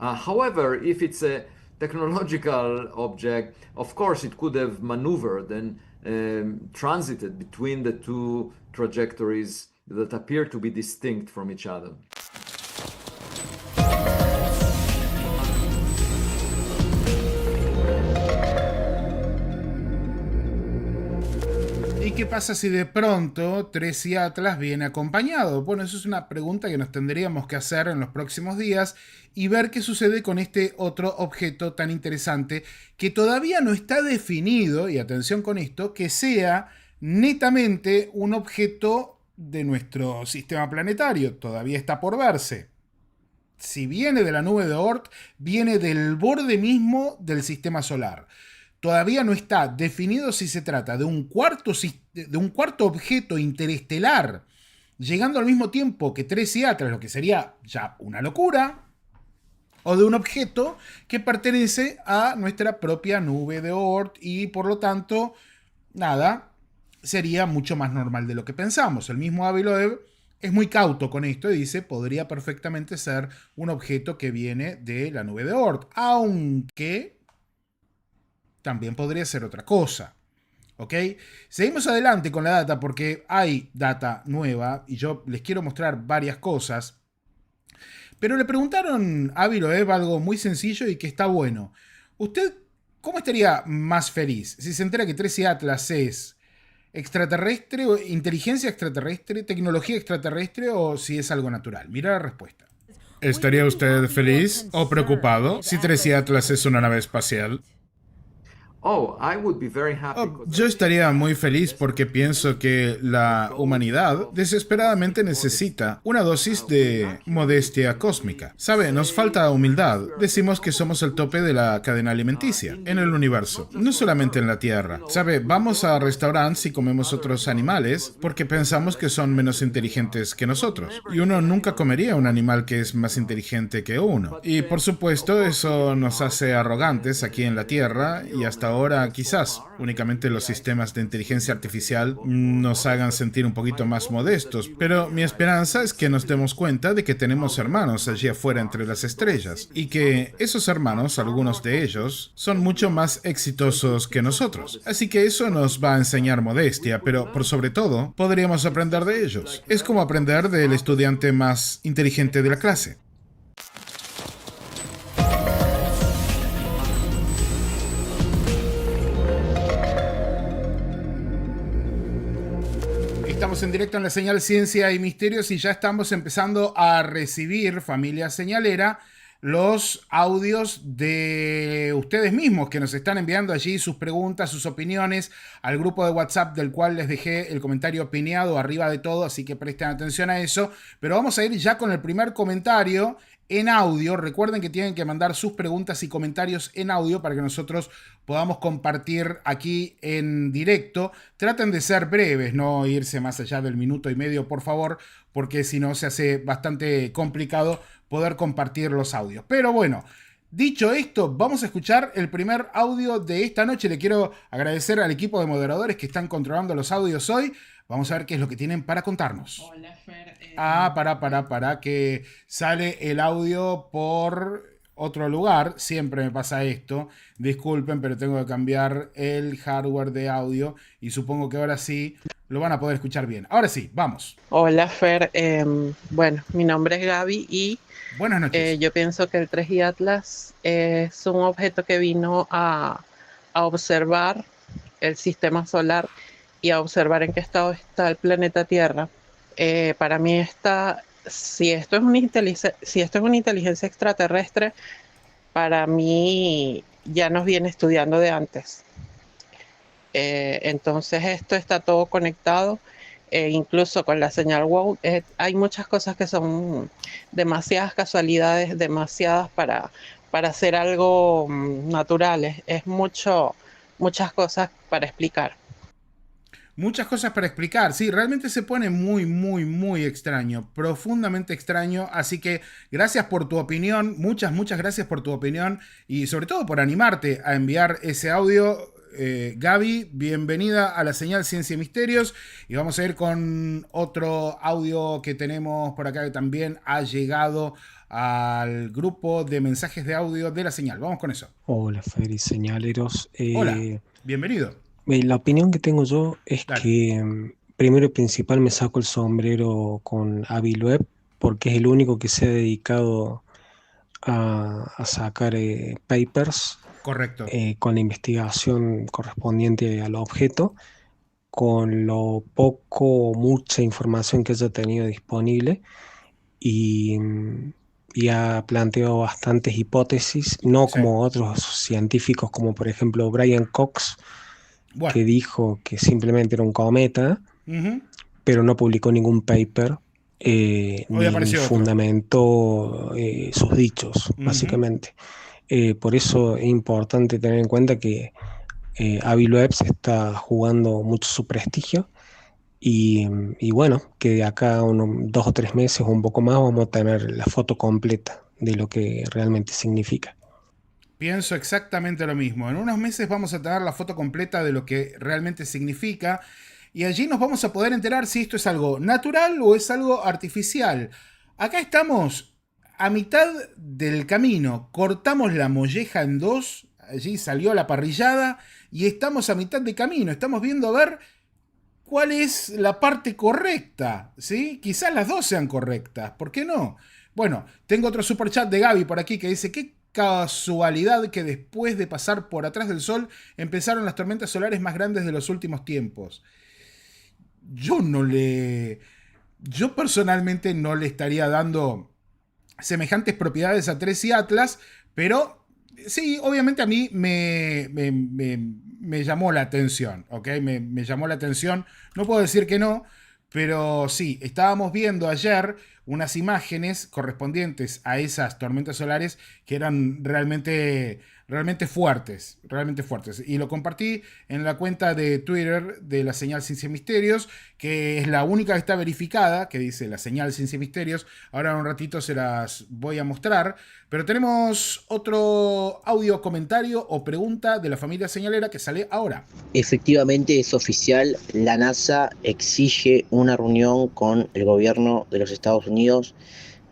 However, if it's a technological object, of course it could have maneuvered and transited between the two trajectories that appear to be distinct from each other. ¿Y qué pasa si de pronto Tracy Atlas viene acompañado? Bueno, eso es una pregunta que nos tendríamos que hacer en los próximos días y ver qué sucede con este otro objeto tan interesante que todavía no está definido, y atención con esto, que sea netamente un objeto de nuestro sistema planetario. Todavía está por verse. Si viene de la nube de Oort, viene del borde mismo del sistema solar. Todavía no está definido si se trata de un cuarto objeto interestelar llegando al mismo tiempo que Tracy Atlas, lo que sería ya una locura, o de un objeto que pertenece a nuestra propia nube de Oort y por lo tanto, nada, sería mucho más normal de lo que pensamos. El mismo Avi Loeb es muy cauto con esto y dice podría perfectamente ser un objeto que viene de la nube de Oort, aunque también podría ser otra cosa. ¿Ok? Seguimos adelante con la data porque hay data nueva y yo les quiero mostrar varias cosas. Pero le preguntaron a Avi Loeb algo muy sencillo y que está bueno. ¿Usted cómo estaría más feliz si se entera que Tracy Atlas es extraterrestre, o inteligencia extraterrestre, tecnología extraterrestre o si es algo natural? Mira la respuesta. ¿Estaría usted feliz o preocupado si Tracy Atlas es una nave espacial? Yo estaría muy feliz porque pienso que la humanidad desesperadamente necesita una dosis de modestia cósmica. ¿Sabe? Nos falta humildad. Decimos que somos el tope de la cadena alimenticia en el universo, no solamente en la Tierra. ¿Sabe? Vamos a restaurantes y comemos otros animales porque pensamos que son menos inteligentes que nosotros. Y uno nunca comería un animal que es más inteligente que uno. Y por supuesto, eso nos hace arrogantes aquí en la Tierra y hasta ahora quizás únicamente los sistemas de inteligencia artificial nos hagan sentir un poquito más modestos, pero mi esperanza es que nos demos cuenta de que tenemos hermanos allí afuera entre las estrellas y que esos hermanos, algunos de ellos, son mucho más exitosos que nosotros. Así que eso nos va a enseñar modestia, pero por sobre todo podríamos aprender de ellos. Es como aprender del estudiante más inteligente de la clase. Estamos en directo en la señal Ciencia y Misterios y ya estamos empezando a recibir, familia señalera, los audios de ustedes mismos que nos están enviando allí sus preguntas, sus opiniones al grupo de WhatsApp del cual les dejé el comentario pineado arriba de todo, así que presten atención a eso. Pero vamos a ir ya con el primer comentario en audio. Recuerden que tienen que mandar sus preguntas y comentarios en audio para que nosotros podamos compartir aquí en directo. Traten de ser breves, no irse más allá del minuto y medio, por favor, porque si no se hace bastante complicado poder compartir los audios. Pero bueno, dicho esto, vamos a escuchar el primer audio de esta noche. Le quiero agradecer al equipo de moderadores que están controlando los audios hoy. Vamos a ver qué es lo que tienen para contarnos. Hola, Fer. Para, que sale el audio por otro lugar. Siempre me pasa esto. Disculpen, pero tengo que cambiar el hardware de audio y supongo que ahora sí lo van a poder escuchar bien. Ahora sí, vamos. Hola, Fer. Bueno, mi nombre es Gaby y buenas noches. Yo pienso que el Tracy Atlas es un objeto que vino a observar el sistema solar y a observar en qué estado está el planeta Tierra. Para mí si esto es una inteligencia extraterrestre, para mí ya nos viene estudiando de antes. Entonces esto está todo conectado, incluso con la señal WOW. Hay muchas cosas que son demasiadas casualidades, demasiadas para hacer algo natural. Es muchas cosas para explicar. Muchas cosas para explicar, sí, realmente se pone muy, muy, muy extraño, profundamente extraño, así que gracias por tu opinión, muchas gracias por tu opinión y sobre todo por animarte a enviar ese audio. Gaby, bienvenida a la señal Ciencia y Misterios y vamos a ir con otro audio que tenemos por acá que también ha llegado al grupo de mensajes de audio de la señal. Vamos con eso. Hola, Feri, señaleros. Hola, bienvenido. La opinión que tengo yo es Dale. que primero y principal me saco el sombrero con Avi Loeb porque es el único que se ha dedicado a sacar papers Correcto. con la investigación correspondiente al objeto, con lo poco o mucha información que haya tenido disponible y, y ha planteado bastantes hipótesis, no Sí. como otros científicos como por ejemplo Brian Cox, Bueno. que dijo que simplemente era un cometa, pero no publicó ningún paper ni fundamentó sus dichos, básicamente. Por eso es importante tener en cuenta que Avi Loeb se está jugando mucho su prestigio y bueno, que de acá a unos 2 o 3 meses o un poco más vamos a tener la foto completa de lo que realmente significa. Pienso exactamente lo mismo. En unos meses vamos a tener la foto completa de lo que realmente significa y allí nos vamos a poder enterar si esto es algo natural o es algo artificial. Acá estamos a mitad del camino, cortamos la molleja en dos, allí salió la parrillada y estamos a mitad de camino, estamos viendo a ver cuál es la parte correcta, ¿sí? Quizás las dos sean correctas, ¿por qué no? Bueno, tengo otro superchat de Gaby por aquí que dice, ¿qué casualidad que después de pasar por atrás del Sol empezaron las tormentas solares más grandes de los últimos tiempos? Yo personalmente no le estaría dando semejantes propiedades a Tres y Atlas, pero sí, obviamente a mí me llamó la atención, ¿ok? Me llamó la atención, no puedo decir que no, pero sí, estábamos viendo ayer unas imágenes correspondientes a esas tormentas solares que eran realmente fuertes, y lo compartí en la cuenta de Twitter de la señal Ciencia y Misterios, que es la única que está verificada, que dice la señal Ciencia y Misterios. Ahora en un ratito se las voy a mostrar, pero tenemos otro audio comentario o pregunta de la familia señalera que sale ahora. Efectivamente es oficial, la NASA exige una reunión con el gobierno de los Estados Unidos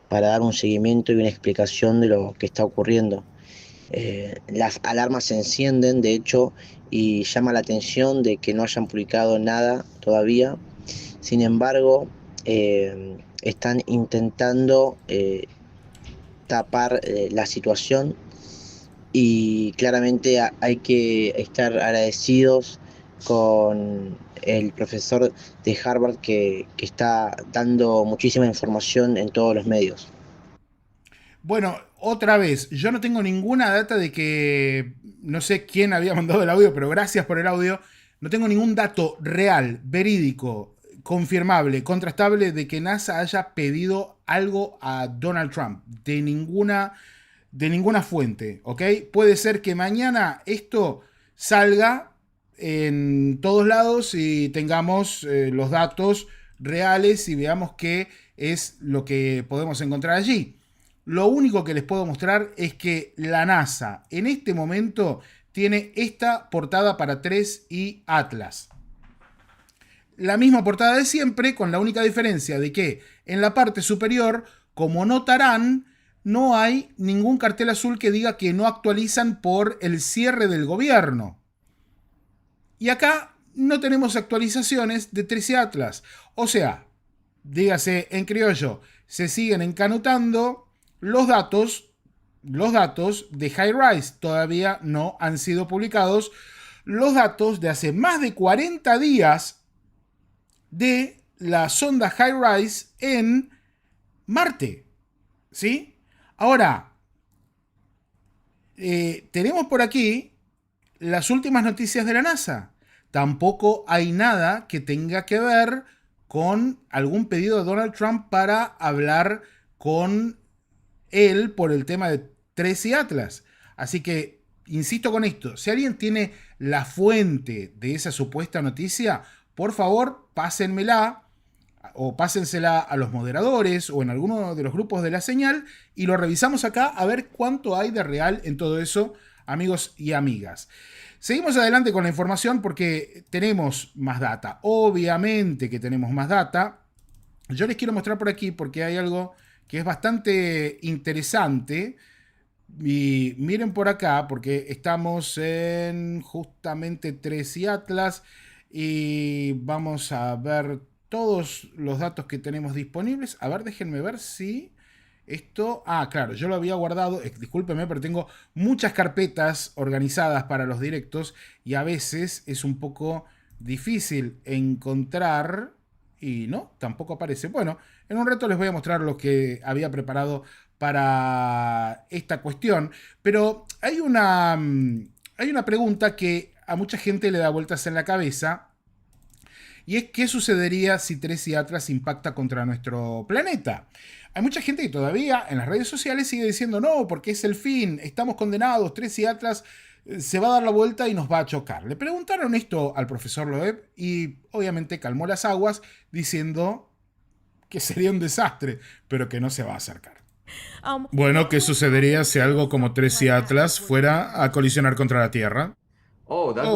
para dar un seguimiento y una explicación de lo que está ocurriendo. Las alarmas se encienden, de hecho, y llama la atención de que no hayan publicado nada todavía. Sin embargo, están intentando tapar la situación y claramente hay que estar agradecidos con el profesor de Harvard que está dando muchísima información en todos los medios. Bueno, otra vez, yo no tengo ninguna data de que, no sé quién había mandado el audio, pero gracias por el audio. No tengo ningún dato real, verídico, confirmable, contrastable de que NASA haya pedido algo a Donald Trump. De ninguna fuente, ¿ok? Puede ser que mañana esto salga en todos lados y tengamos los datos reales y veamos qué es lo que podemos encontrar allí. Lo único que les puedo mostrar es que la NASA en este momento tiene esta portada para 3 y Atlas. La misma portada de siempre, con la única diferencia de que en la parte superior, como notarán, no hay ningún cartel azul que diga que no actualizan por el cierre del gobierno. Y acá no tenemos actualizaciones de 3 y Atlas. O sea, dígase en criollo, se siguen encanutando. Los datos de High Rise todavía no han sido publicados, los datos de hace más de 40 días de la sonda HiRISE en Marte. ¿Sí? Ahora, tenemos por aquí las últimas noticias de la NASA. Tampoco hay nada que tenga que ver con algún pedido de Donald Trump para hablar con él por el tema de Tracy Atlas. Así que, insisto con esto, si alguien tiene la fuente de esa supuesta noticia, por favor, pásenmela o pásensela a los moderadores o en alguno de los grupos de la señal y lo revisamos acá a ver cuánto hay de real en todo eso, amigos y amigas. Seguimos adelante con la información porque tenemos más data. Obviamente que tenemos más data. Yo les quiero mostrar por aquí porque hay algo que es bastante interesante. Y miren por acá porque estamos en justamente Tracy Atlas y vamos a ver todos los datos que tenemos disponibles. A ver, déjenme ver si esto... Ah, claro, yo lo había guardado. Discúlpenme, pero tengo muchas carpetas organizadas para los directos y a veces es un poco difícil encontrar... Y no, tampoco aparece. Bueno, en un rato les voy a mostrar lo que había preparado para esta cuestión. Pero hay una pregunta que a mucha gente le da vueltas en la cabeza. Y es, ¿qué sucedería si Tracy Atlas impacta contra nuestro planeta? Hay mucha gente que todavía en las redes sociales sigue diciendo no, porque es el fin, estamos condenados, Tracy Atlas se va a dar la vuelta y nos va a chocar. Le preguntaron esto al profesor Loeb y obviamente calmó las aguas diciendo que sería un desastre, pero que no se va a acercar. Bueno, ¿qué sucedería si algo como Tracy Atlas fuera a colisionar contra la Tierra?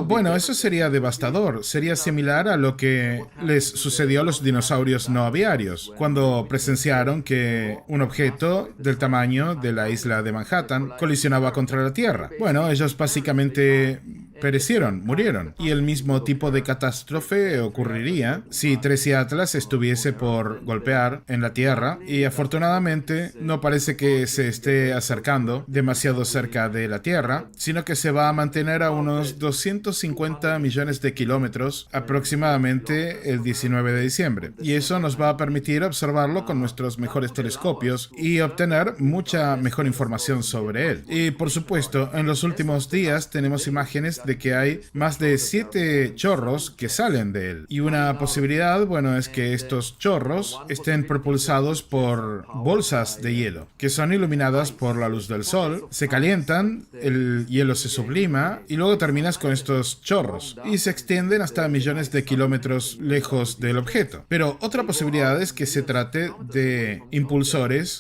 Bueno, eso sería devastador. Sería similar a lo que les sucedió a los dinosaurios no aviarios, cuando presenciaron que un objeto del tamaño de la isla de Manhattan colisionaba contra la Tierra. Bueno, ellos básicamente perecieron, murieron. Y el mismo tipo de catástrofe ocurriría si Tracy Atlas estuviese por golpear en la Tierra, y afortunadamente no parece que se esté acercando demasiado cerca de la Tierra, sino que se va a mantener a unos 250 millones de kilómetros aproximadamente el 19 de diciembre. Y eso nos va a permitir observarlo con nuestros mejores telescopios y obtener mucha mejor información sobre él. Y por supuesto, en los últimos días tenemos imágenes de que hay más de 7 chorros que salen de él. Y una posibilidad, bueno, es que estos chorros estén propulsados por bolsas de hielo, que son iluminadas por la luz del sol, se calientan, el hielo se sublima y luego terminas con estos chorros y se extienden hasta millones de kilómetros lejos del objeto. Pero otra posibilidad es que se trate de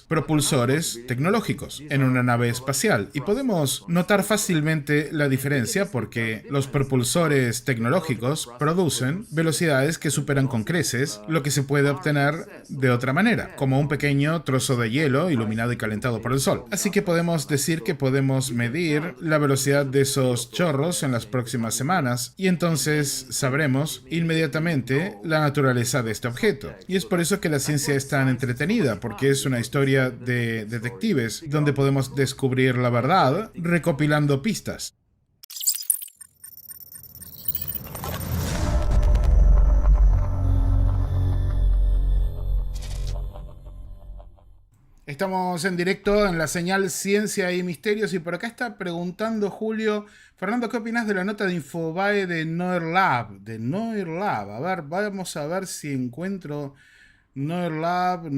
propulsores tecnológicos en una nave espacial, y podemos notar fácilmente la diferencia porque los propulsores tecnológicos producen velocidades que superan con creces lo que se puede obtener de otra manera, como un pequeño trozo de hielo iluminado y calentado por el sol. Así que podemos decir que podemos medir la velocidad de esos chorros en las próximas semanas y entonces sabremos inmediatamente la naturaleza de este objeto. Y es por eso que la ciencia es tan entretenida, porque es una historia de detectives donde podemos descubrir la verdad recopilando pistas. Estamos en directo en la señal Ciencia y Misterios y por acá está preguntando Julio: Fernando, ¿qué opinas de la nota de Infobae de NOIRLab? A ver, vamos a ver si encuentro NOIRLab,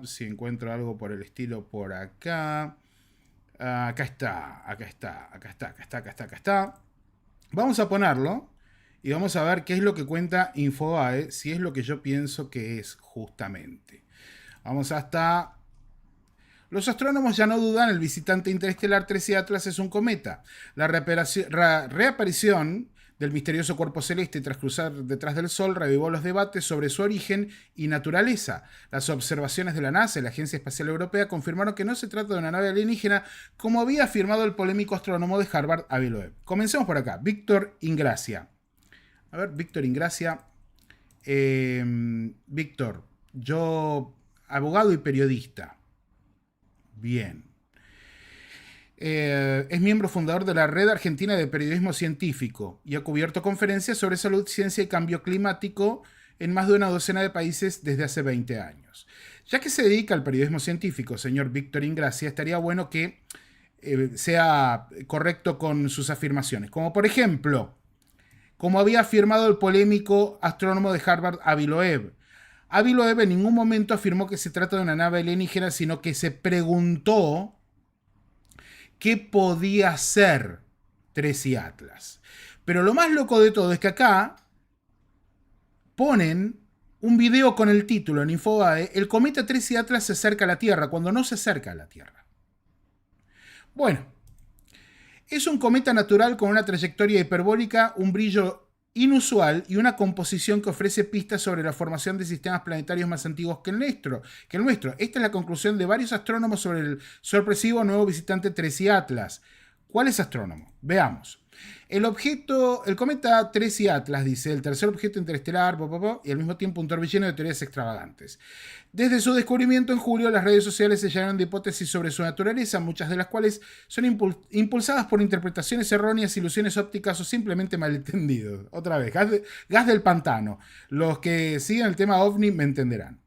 si encuentro algo por el estilo por acá. Acá está. Vamos a ponerlo. Y vamos a ver qué es lo que cuenta Infobae, si es lo que yo pienso que es justamente. Vamos hasta... Los astrónomos ya no dudan, el visitante interestelar Tracy Atlas es un cometa. La reaparición del misterioso cuerpo celeste tras cruzar detrás del Sol revivó los debates sobre su origen y naturaleza. Las observaciones de la NASA y la Agencia Espacial Europea confirmaron que no se trata de una nave alienígena, como había afirmado el polémico astrónomo de Harvard, Avi Loeb. Comencemos por acá. Víctor Ingracia. A ver, Víctor Ingracia. Víctor, yo, abogado y periodista. Bien. Es miembro fundador de la Red Argentina de Periodismo Científico y ha cubierto conferencias sobre salud, ciencia y cambio climático en más de una docena de países desde hace 20 años. Ya que se dedica al periodismo científico, señor Víctor Ingracia, estaría bueno que sea correcto con sus afirmaciones. Como por ejemplo, como había afirmado el polémico astrónomo de Harvard, Avi Loeb. Avi Loeb en ningún momento afirmó que se trata de una nave alienígena, sino que se preguntó qué podía ser Tracy Atlas. Pero lo más loco de todo es que acá ponen un video con el título en Infobae: el cometa Tracy Atlas se acerca a la Tierra, cuando no se acerca a la Tierra. Bueno, es un cometa natural con una trayectoria hiperbólica, un brillo inusual y una composición que ofrece pistas sobre la formación de sistemas planetarios más antiguos que el nuestro. Esta es la conclusión de varios astrónomos sobre el sorpresivo nuevo visitante Tracy Atlas. ¿Cuál es astrónomo? Veamos. El cometa Tracy Atlas, dice, el tercer objeto interestelar, y al mismo tiempo un torbellino de teorías extravagantes. Desde su descubrimiento en julio, las redes sociales se llenaron de hipótesis sobre su naturaleza, muchas de las cuales son impulsadas por interpretaciones erróneas, ilusiones ópticas o simplemente malentendidos. Otra vez, gas del pantano. Los que siguen el tema OVNI me entenderán.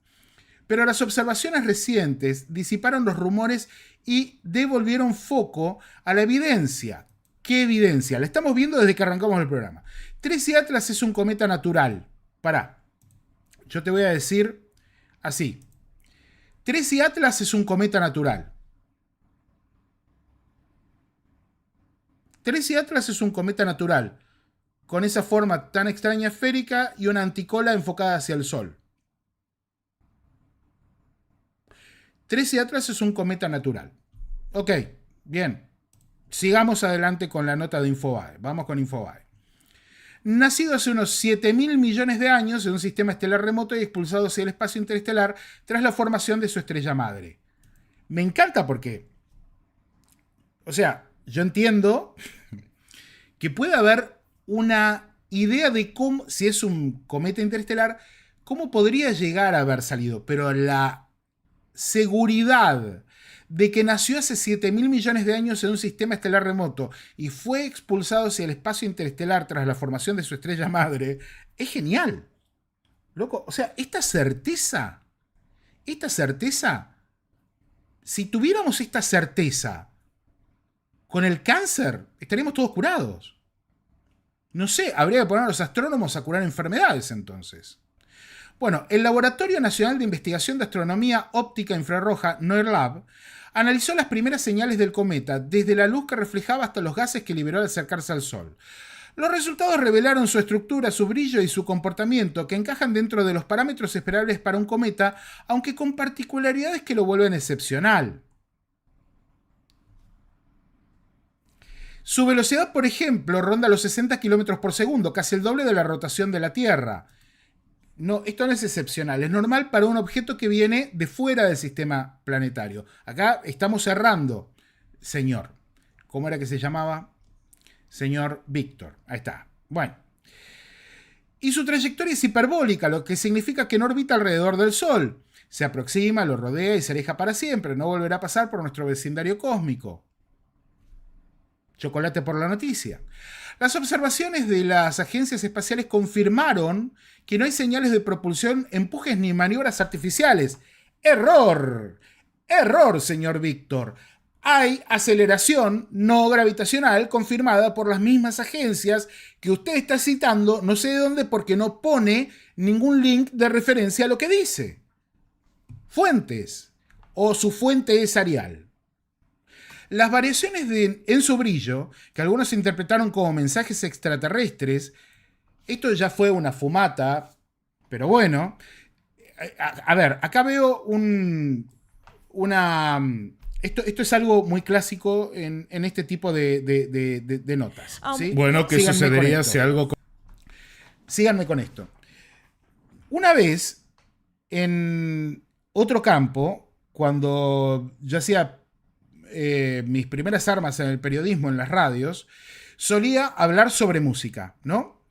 Pero las observaciones recientes disiparon los rumores y devolvieron foco a la evidencia. ¿Qué evidencia? La estamos viendo desde que arrancamos el programa. Tracy Atlas es un cometa natural. Pará. Yo te voy a decir así. Tracy Atlas es un cometa natural. Tracy Atlas es un cometa natural, con esa forma tan extraña esférica y una anticola enfocada hacia el Sol. Tracy Atlas es un cometa natural. Ok, bien. Sigamos adelante con la nota de Infobae. Vamos con Infobae. Nacido hace unos 7.000 millones de años en un sistema estelar remoto y expulsado hacia el espacio interestelar tras la formación de su estrella madre. Me encanta porque, o sea, yo entiendo que puede haber una idea de cómo, si es un cometa interestelar, cómo podría llegar a haber salido, pero la seguridad de que nació hace 7.000 millones de años en un sistema estelar remoto y fue expulsado hacia el espacio interestelar tras la formación de su estrella madre, es genial. Loco, o sea, esta certeza, si tuviéramos esta certeza con el cáncer, estaríamos todos curados. No sé, habría que poner a los astrónomos a curar enfermedades entonces. Bueno, el Laboratorio Nacional de Investigación de Astronomía Óptica Infrarroja, NOIRLab, analizó las primeras señales del cometa, desde la luz que reflejaba hasta los gases que liberó al acercarse al Sol. Los resultados revelaron su estructura, su brillo y su comportamiento, que encajan dentro de los parámetros esperables para un cometa, aunque con particularidades que lo vuelven excepcional. Su velocidad, por ejemplo, ronda los 60 km por segundo, casi el doble de la rotación de la Tierra. No, esto no es excepcional, es normal para un objeto que viene de fuera del sistema planetario. Acá estamos cerrando, señor. ¿Cómo era que se llamaba? Señor Víctor. Ahí está. Bueno. Y su trayectoria es hiperbólica, lo que significa que no orbita alrededor del Sol. Se aproxima, lo rodea y se aleja para siempre. No volverá a pasar por nuestro vecindario cósmico. Chocolate por la noticia. Las observaciones de las agencias espaciales confirmaron que no hay señales de propulsión, empujes ni maniobras artificiales. ¡Error! ¡Error, señor Víctor! Hay aceleración no gravitacional confirmada por las mismas agencias que usted está citando, no sé de dónde, porque no pone ningún link de referencia a lo que dice. Fuentes. O su fuente es Arial. Las variaciones en su brillo, que algunos interpretaron como mensajes extraterrestres, esto ya fue una fumata, pero bueno. A ver, acá veo Esto es algo muy clásico en este tipo de notas. ¿Sí? Bueno, ¿qué sucedería si algo... Síganme con esto. Una vez, en otro campo, cuando yo hacía mis primeras armas en el periodismo, en las radios, solía hablar sobre música, ¿no?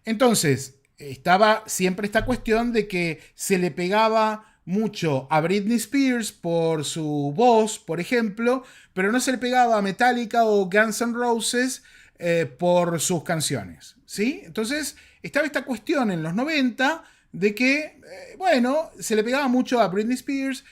Entonces, estaba siempre esta cuestión de que se le pegaba mucho a Britney Spears por su voz, por ejemplo, pero no se le pegaba a Metallica o Guns N' Roses por sus canciones, ¿sí? Entonces estaba esta cuestión en los 90 de que, bueno, se le pegaba mucho a Britney Spears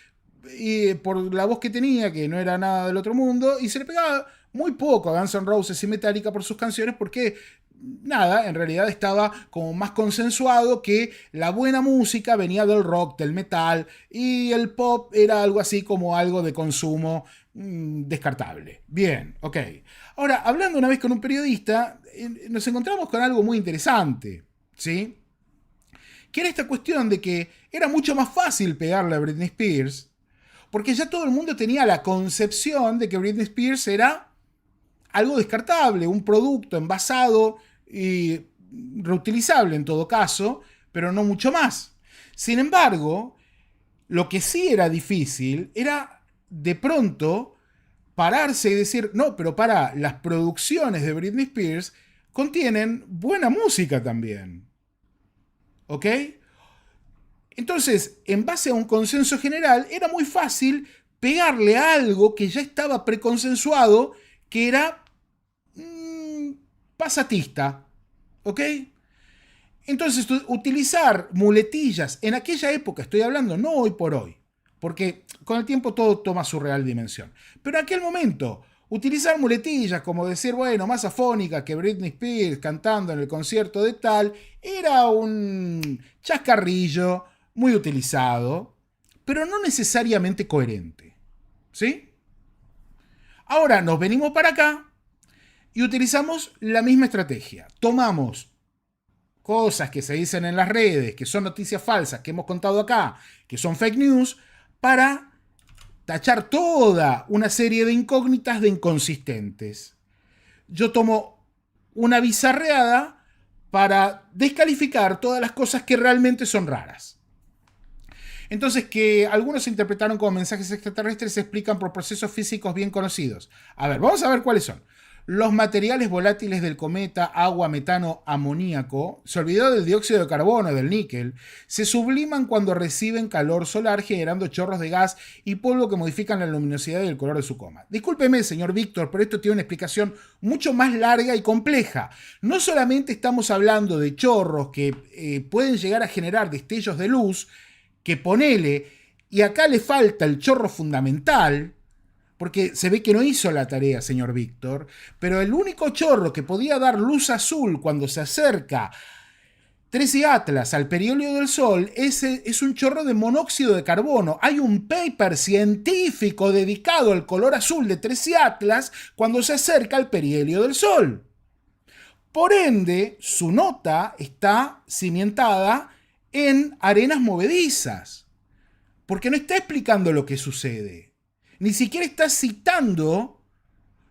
y por la voz que tenía, que no era nada del otro mundo, y se le pegaba muy poco a Guns N' Roses y Metallica por sus canciones porque, nada, en realidad estaba como más consensuado que la buena música venía del rock, del metal, y el pop era algo así como algo de consumo descartable. Bien, ok. Ahora, hablando una vez con un periodista, nos encontramos con algo muy interesante, ¿sí? Que era esta cuestión de que era mucho más fácil pegarle a Britney Spears, porque ya todo el mundo tenía la concepción de que Britney Spears era algo descartable, un producto envasado y reutilizable en todo caso, pero no mucho más. Sin embargo, lo que sí era difícil era de pronto pararse y decir, no, pero para, las producciones de Britney Spears contienen buena música también. ¿Ok? Entonces, en base a un consenso general, era muy fácil pegarle a algo que ya estaba preconsensuado, que era pasatista. ¿Ok? Entonces, utilizar muletillas en aquella época, estoy hablando no hoy por hoy, porque con el tiempo todo toma su real dimensión, pero en aquel momento, utilizar muletillas como decir, bueno, más afónica que Britney Spears cantando en el concierto de tal, era un chascarrillo muy utilizado, pero no necesariamente coherente. ¿Sí? Ahora nos venimos para acá y utilizamos la misma estrategia. Tomamos cosas que se dicen en las redes, que son noticias falsas, que hemos contado acá, que son fake news, para tachar toda una serie de incógnitas de inconsistentes. Yo tomo una bizarreada para descalificar todas las cosas que realmente son raras. Entonces, que algunos interpretaron como mensajes extraterrestres se explican por procesos físicos bien conocidos. A ver, vamos a ver cuáles son. Los materiales volátiles del cometa, agua, metano, amoníaco, se olvidó del dióxido de carbono, del níquel, se subliman cuando reciben calor solar generando chorros de gas y polvo que modifican la luminosidad y el color de su coma. Discúlpeme, señor Víctor, pero esto tiene una explicación mucho más larga y compleja. No solamente estamos hablando de chorros que pueden llegar a generar destellos de luz, que ponele, y acá le falta el chorro fundamental, porque se ve que no hizo la tarea, señor Víctor, pero el único chorro que podía dar luz azul cuando se acerca 13 Atlas al perihelio del Sol es un chorro de monóxido de carbono. Hay un paper científico dedicado al color azul de 13 Atlas cuando se acerca al perihelio del Sol. Por ende, su nota está cimentada en arenas movedizas, porque no está explicando lo que sucede. Ni siquiera está citando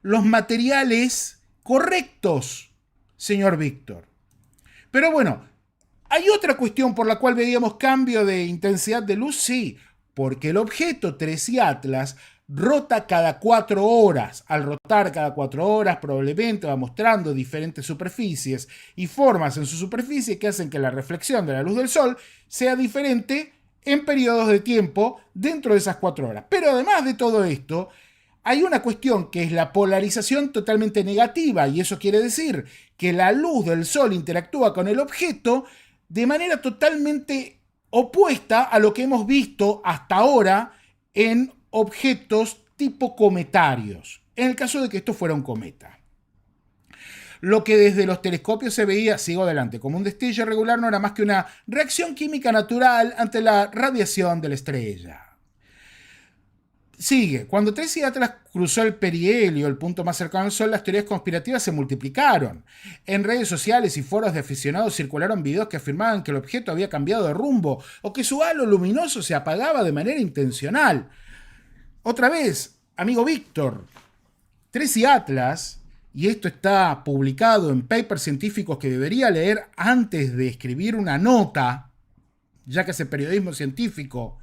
los materiales correctos, señor Víctor. Pero bueno, ¿hay otra cuestión por la cual veíamos cambio de intensidad de luz? Sí, porque el objeto 13 Atlas rota cada 4 horas. Al rotar cada 4 horas probablemente va mostrando diferentes superficies y formas en su superficie que hacen que la reflexión de la luz del Sol sea diferente en periodos de tiempo dentro de esas 4 horas. Pero además de todo esto, hay una cuestión que es la polarización totalmente negativa, y eso quiere decir que la luz del Sol interactúa con el objeto de manera totalmente opuesta a lo que hemos visto hasta ahora en objetos tipo cometarios, en el caso de que esto fuera un cometa. Lo que desde los telescopios se veía, sigo adelante, como un destello regular no era más que una reacción química natural ante la radiación de la estrella. Sigue, cuando 13 Atlas cruzó el perihelio, el punto más cercano al Sol, las teorías conspirativas se multiplicaron. En redes sociales y foros de aficionados circularon videos que afirmaban que el objeto había cambiado de rumbo o que su halo luminoso se apagaba de manera intencional. Otra vez, amigo Víctor, 13 Atlas, y esto está publicado en papers científicos que debería leer antes de escribir una nota, ya que hace periodismo científico,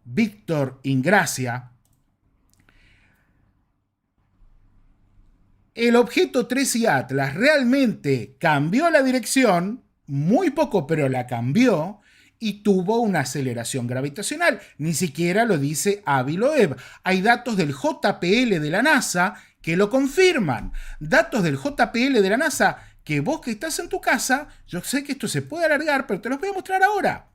Víctor Ingracia. El objeto 13 Atlas realmente cambió la dirección, muy poco, pero la cambió, y tuvo una aceleración gravitacional. Ni siquiera lo dice Avi Loeb. Hay datos del JPL de la NASA que lo confirman. Datos del JPL de la NASA que vos que estás en tu casa, yo sé que esto se puede alargar, pero te los voy a mostrar ahora.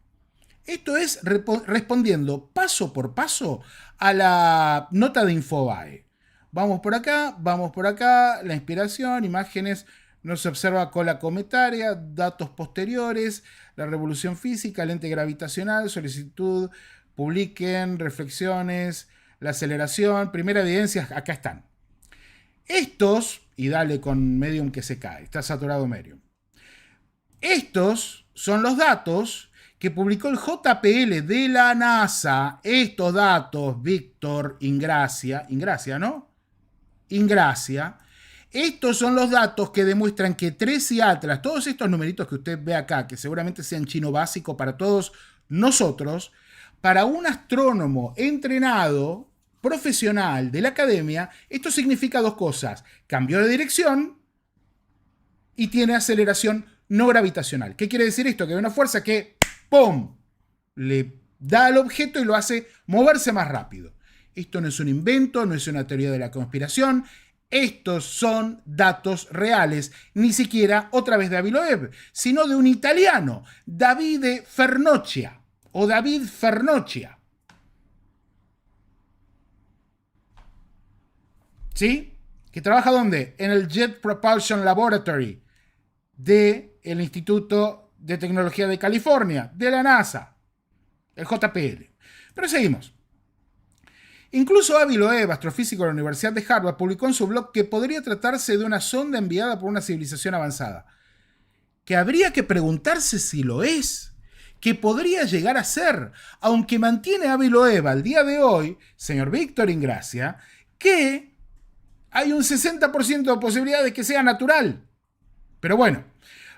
Esto es respondiendo paso por paso a la nota de Infobae. Vamos por acá, la inspiración, imágenes, no se observa cola cometaria, datos posteriores, la revolución física, lente gravitacional, solicitud, publiquen, reflexiones, la aceleración, primera evidencia, acá están. Estos, y dale con Medium que se cae, está saturado Medium. Estos son los datos que publicó el JPL de la NASA. Estos datos, Víctor Ingracia, ¿no? Ingracia. Estos son los datos que demuestran que 3 y Atlas, todos estos numeritos que usted ve acá, que seguramente sean chino básico para todos nosotros, para un astrónomo entrenado, profesional de la academia, esto significa 2 cosas. Cambio de dirección y tiene aceleración no gravitacional. ¿Qué quiere decir esto? Que hay una fuerza que ¡pum! Le da al objeto y lo hace moverse más rápido. Esto no es un invento, no es una teoría de la conspiración. Estos son datos reales, ni siquiera otra vez de Avi Loeb, sino de un italiano, Davide Fernocchia, o David Fernocchia. ¿Sí? ¿Que trabaja dónde? En el Jet Propulsion Laboratory del Instituto de Tecnología de California, de la NASA, el JPL. Pero seguimos. Incluso Avi Loeb, astrofísico de la Universidad de Harvard, publicó en su blog que podría tratarse de una sonda enviada por una civilización avanzada. Que habría que preguntarse si lo es. Que podría llegar a ser. Aunque mantiene Avi Loeb al día de hoy, señor Víctor Ingracia, que hay un 60% de posibilidad de que sea natural. Pero bueno,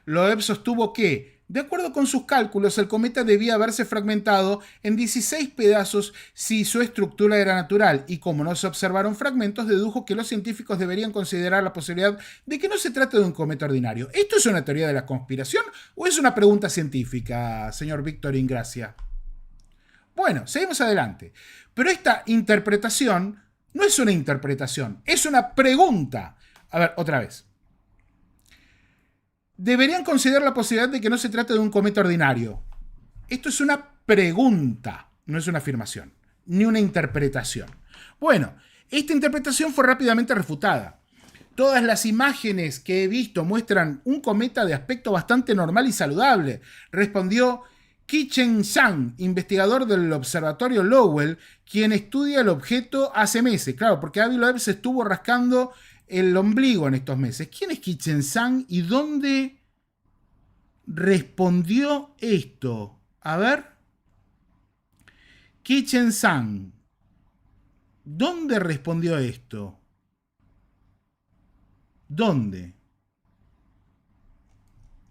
Loeb sostuvo que, de acuerdo con sus cálculos, el cometa debía haberse fragmentado en 16 pedazos si su estructura era natural, y como no se observaron fragmentos, dedujo que los científicos deberían considerar la posibilidad de que no se trate de un cometa ordinario. ¿Esto es una teoría de la conspiración o es una pregunta científica, señor Víctor Ingracia? Bueno, seguimos adelante. Pero esta interpretación no es una interpretación, es una pregunta. A ver, otra vez. Deberían considerar la posibilidad de que no se trate de un cometa ordinario. Esto es una pregunta, no es una afirmación, ni una interpretación. Bueno, esta interpretación fue rápidamente refutada. Todas las imágenes que he visto muestran un cometa de aspecto bastante normal y saludable, respondió Qichen Zhang, investigador del observatorio Lowell, quien estudia el objeto hace meses. Claro, porque Avi Loeb se estuvo rascando el ombligo en estos meses. ¿Quién es Qichen Zhang y dónde respondió esto? A ver. Qichen Zhang. ¿Dónde respondió esto? ¿Dónde?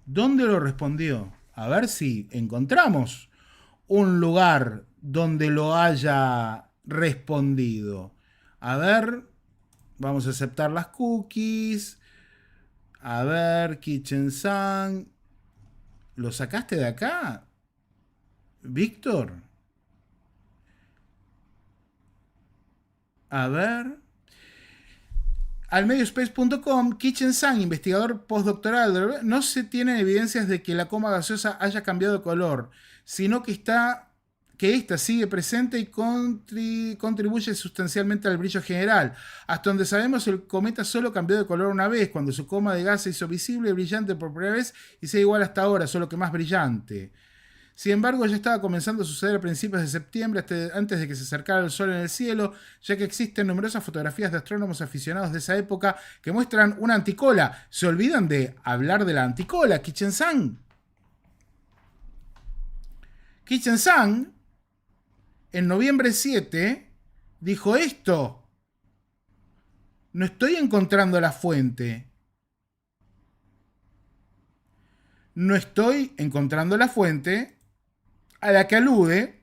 ¿Dónde lo respondió? A ver si encontramos un lugar donde lo haya respondido. A ver. Vamos a aceptar las cookies. A ver, Qichen Zhang. ¿Lo sacaste de acá, Víctor? A ver. Al mediospace.com, Qichen Zhang, investigador postdoctoral, no se tienen evidencias de que la coma gaseosa haya cambiado de color, sino que esta sigue presente y contribuye sustancialmente al brillo general. Hasta donde sabemos, el cometa solo cambió de color una vez, cuando su coma de gas se hizo visible y brillante por primera vez, y sigue igual hasta ahora, solo que más brillante. Sin embargo, ya estaba comenzando a suceder a principios de septiembre, antes de que se acercara el sol en el cielo, ya que existen numerosas fotografías de astrónomos aficionados de esa época que muestran una anticola. ¿Se olvidan de hablar de la anticola, Qichen Zhang? Qichen Zhang, en noviembre 7, dijo esto. No estoy encontrando la fuente. No estoy encontrando la fuente a la que alude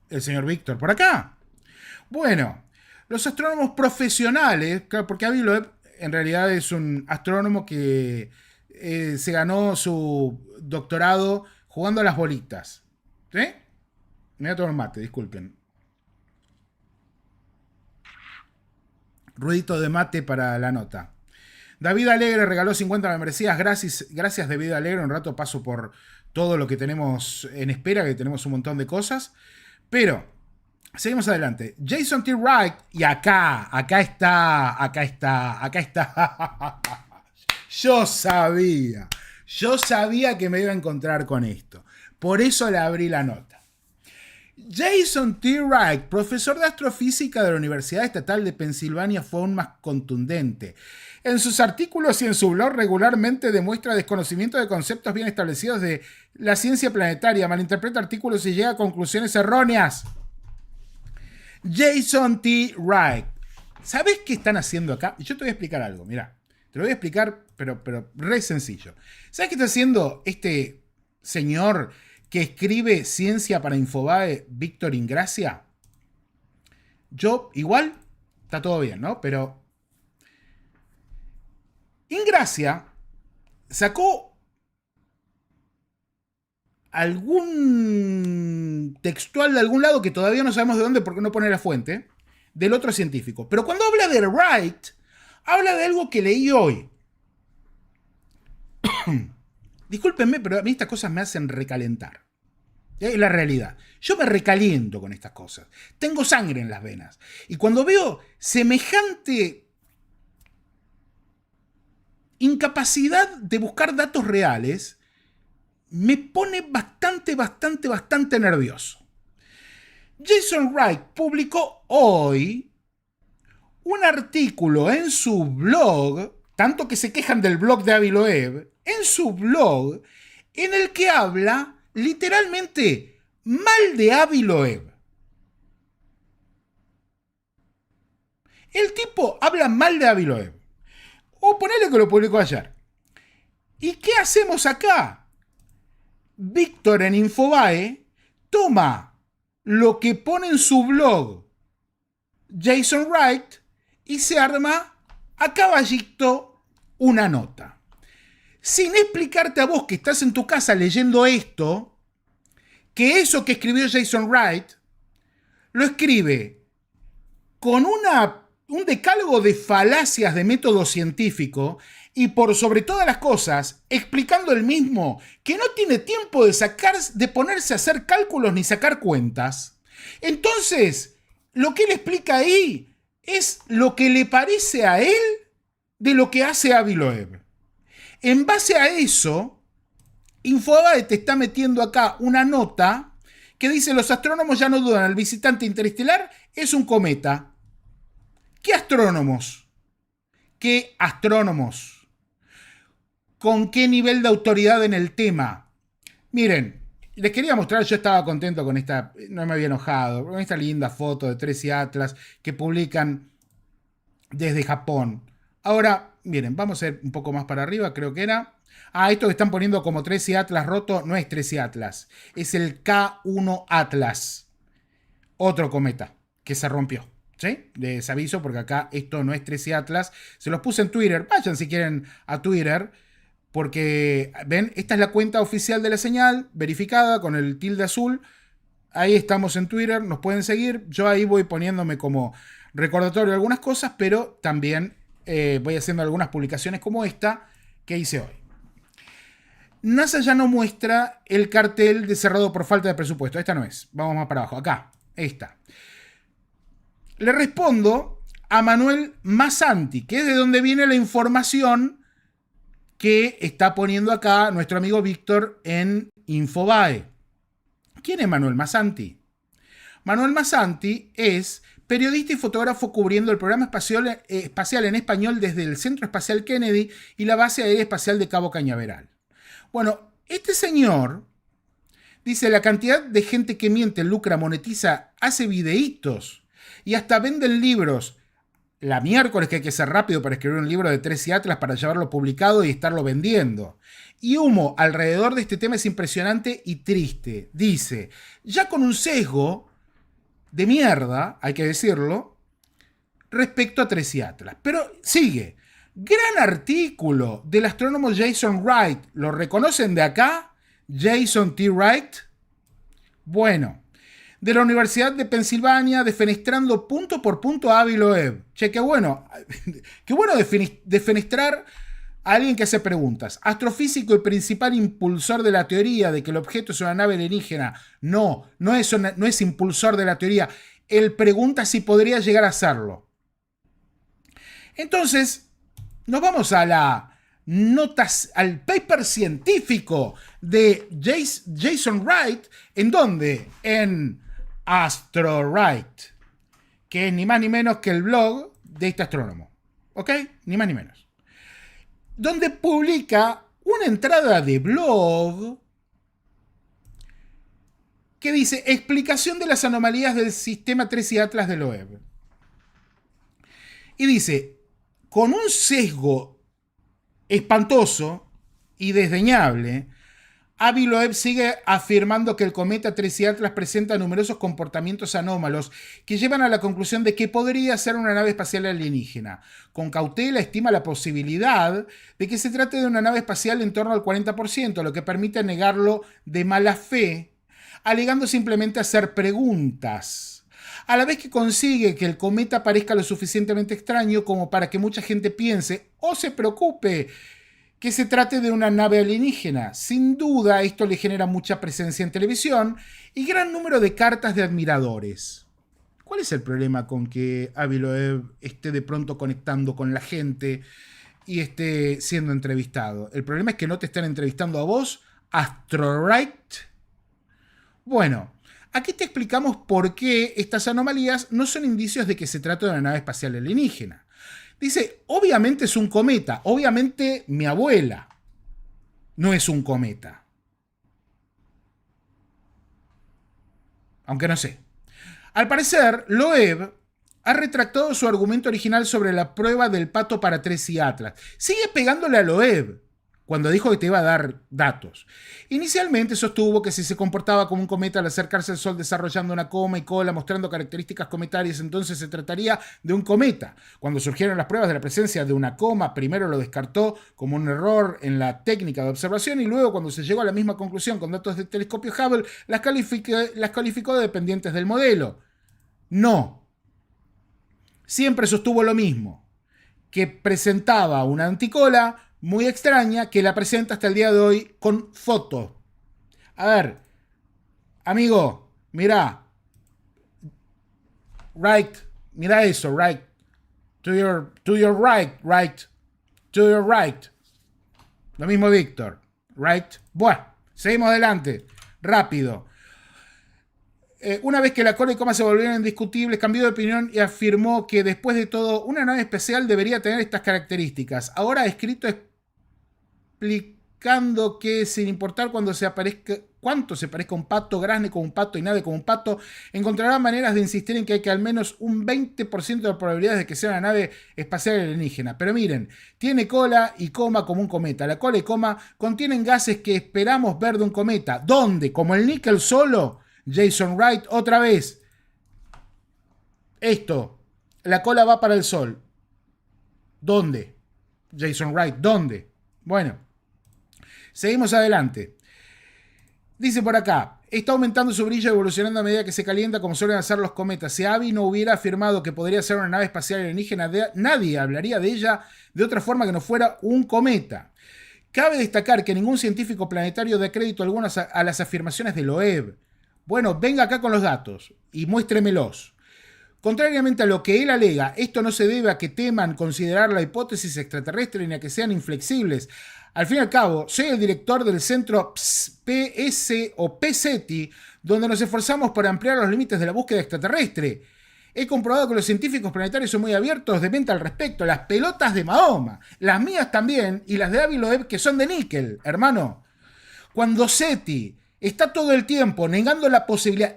el señor Víctor por acá. Bueno, los astrónomos profesionales, porque Avi Loeb en realidad es un astrónomo que se ganó su doctorado jugando a las bolitas. ¿Sí? Me voy a tomar un mate, disculpen. Ruidito de mate para la nota. David Alegre regaló 50 membresías. Gracias David Alegre. Un rato paso por todo lo que tenemos en espera, que tenemos un montón de cosas. Pero seguimos adelante. Jason T. Wright. Y acá está. Yo sabía que me iba a encontrar con esto. Por eso le abrí la nota. Jason T. Wright, profesor de astrofísica de la Universidad Estatal de Pensilvania, fue aún más contundente. En sus artículos y en su blog regularmente demuestra desconocimiento de conceptos bien establecidos de la ciencia planetaria, malinterpreta artículos y llega a conclusiones erróneas. Jason T. Wright. ¿Sabes qué están haciendo acá? Yo te voy a explicar algo, mira. Te lo voy a explicar, pero re sencillo. ¿Sabes qué está haciendo este señor que escribe Ciencia para Infobae, Víctor Ingracia? Yo, igual, está todo bien, ¿no? Pero Ingracia sacó algún textual de algún lado que todavía no sabemos de dónde porque no pone la fuente, del otro científico. Pero cuando habla de Wright, habla de algo que leí hoy. Discúlpenme, pero a mí estas cosas me hacen recalentar. Es la realidad. Yo me recaliento con estas cosas. Tengo sangre en las venas. Y cuando veo semejante incapacidad de buscar datos reales, me pone bastante nervioso. Jason Wright publicó hoy un artículo en su blog, tanto que se quejan del blog de Avi Loeb, en su blog, en el que habla literalmente mal de Avi Loeb. El tipo habla mal de Avi Loeb. O ponele que lo publicó ayer. ¿Y qué hacemos acá? Víctor en Infobae toma lo que pone en su blog Jason Wright y se arma a caballito una nota. Sin explicarte a vos que estás en tu casa leyendo esto, que eso que escribió Jason Wright lo escribe con un decálogo de falacias de método científico y por sobre todas las cosas explicando el mismo que no tiene tiempo de ponerse a hacer cálculos ni sacar cuentas. Entonces, lo que él explica ahí es lo que le parece a él de lo que hace Avi Loeb. En base a eso, Infobae te está metiendo acá una nota que dice: los astrónomos ya no dudan, el visitante interestelar es un cometa. ¿Qué astrónomos? ¿Qué astrónomos? ¿Con qué nivel de autoridad en el tema? Miren, les quería mostrar, yo estaba contento con esta, no me había enojado, con esta linda foto de Tracy Atlas que publican desde Japón. Ahora, miren, vamos a ir un poco más para arriba, creo que era. Esto que están poniendo como Tracy Atlas roto no es Tracy Atlas, es el K1 Atlas, otro cometa que se rompió. ¿Sí? Les aviso porque acá esto no es Tracy Atlas. Se los puse en Twitter. Vayan si quieren a Twitter. Porque, ven, esta es la cuenta oficial de la señal, verificada con el tilde azul. Ahí estamos en Twitter, nos pueden seguir. Yo ahí voy poniéndome como recordatorio de algunas cosas, pero también voy haciendo algunas publicaciones como esta que hice hoy. NASA ya no muestra el cartel de cerrado por falta de presupuesto. Esta no es. Vamos más para abajo. Acá, esta. Le respondo a Manuel Massanti, que es de donde viene la información que está poniendo acá nuestro amigo Víctor en Infobae. ¿Quién es Manuel Massanti? Manuel Massanti es periodista y fotógrafo cubriendo el programa espacial en español desde el Centro Espacial Kennedy y la Base Aérea Espacial de Cabo Cañaveral. Bueno, este señor dice: la cantidad de gente que miente, lucra, monetiza, hace videitos y hasta venden libros. La miércoles que hay que ser rápido para escribir un libro de Tracy Atlas para llevarlo publicado y estarlo vendiendo. Y humo alrededor de este tema es impresionante y triste. Dice, ya con un sesgo de mierda, hay que decirlo, respecto a Tracy Atlas. Pero sigue. Gran artículo del astrónomo Jason Wright. ¿Lo reconocen de acá? Jason T. Wright. Bueno, de la Universidad de Pensilvania, defenestrando punto por punto a Avi Loeb. Che, qué bueno defenestrar a alguien que hace preguntas. Astrofísico y principal impulsor de la teoría de que el objeto es una nave alienígena. No es impulsor de la teoría. Él pregunta si podría llegar a serlo. Entonces, nos vamos a al paper científico de Jason Wright. ¿En dónde? En AstroWright, que es ni más ni menos que el blog de este astrónomo. ¿Ok? Ni más ni menos. Donde publica una entrada de blog que dice: explicación de las anomalías del sistema 3i Atlas de Loeb. Y dice, con un sesgo espantoso y desdeñable, Avi Loeb sigue afirmando que el cometa 3i Atlas presenta numerosos comportamientos anómalos que llevan a la conclusión de que podría ser una nave espacial alienígena. Con cautela estima la posibilidad de que se trate de una nave espacial en torno al 40%, lo que permite negarlo de mala fe, alegando simplemente hacer preguntas. A la vez que consigue que el cometa parezca lo suficientemente extraño como para que mucha gente piense o se preocupe que se trate de una nave alienígena. Sin duda, esto le genera mucha presencia en televisión y gran número de cartas de admiradores. ¿Cuál es el problema con que Avi Loeb esté de pronto conectando con la gente y esté siendo entrevistado? El problema es que no te están entrevistando a vos, AstroWright. Bueno, aquí te explicamos por qué estas anomalías no son indicios de que se trata de una nave espacial alienígena. Dice, obviamente es un cometa. Obviamente mi abuela no es un cometa. Aunque no sé. Al parecer, Loeb ha retractado su argumento original sobre la prueba del pato para 3i Atlas. Sigue pegándole a Loeb cuando dijo que te iba a dar datos. Inicialmente sostuvo que si se comportaba como un cometa al acercarse al Sol desarrollando una coma y cola mostrando características cometarias, entonces se trataría de un cometa. Cuando surgieron las pruebas de la presencia de una coma, primero lo descartó como un error en la técnica de observación y luego, cuando se llegó a la misma conclusión con datos del telescopio Hubble, las calificó de dependientes del modelo. No. Siempre sostuvo lo mismo, que presentaba una anticola muy extraña, que la presenta hasta el día de hoy con fotos. A ver, amigo, mira, right, mira eso, right, to your right, to your right. Lo mismo Víctor, right. Bueno, seguimos adelante, rápido. Una vez que la cola y coma se volvieron indiscutibles, cambió de opinión y afirmó que después de todo, una nave especial debería tener estas características. Ahora ha escrito explicando que sin importar cuánto se parezca un pato, grazne como un pato y nave como un pato, encontrará maneras de insistir en que hay que al menos un 20% de probabilidades de que sea una nave espacial alienígena. Pero miren, tiene cola y coma como un cometa. La cola y coma contienen gases que esperamos ver de un cometa. ¿Dónde? ¿Como el níquel solo? Jason Wright, otra vez. Esto, la cola va para el Sol. ¿Dónde? Jason Wright, ¿dónde? Bueno, seguimos adelante. Dice por acá, está aumentando su brillo evolucionando a medida que se calienta como suelen hacer los cometas. Si Avi no hubiera afirmado que podría ser una nave espacial alienígena, nadie hablaría de ella de otra forma que no fuera un cometa. Cabe destacar que ningún científico planetario da crédito alguno a las afirmaciones de Loeb. Bueno, venga acá con los datos y muéstremelos. Contrariamente a lo que él alega, esto no se debe a que teman considerar la hipótesis extraterrestre ni a que sean inflexibles. Al fin y al cabo, soy el director del centro PS o PSETI, donde nos esforzamos por ampliar los límites de la búsqueda extraterrestre. He comprobado que los científicos planetarios son muy abiertos de mente al respecto. Las pelotas de Mahoma, las mías también, y las de Avi Loeb, que son de níquel, hermano. Cuando SETI está todo el tiempo negando la posibilidad.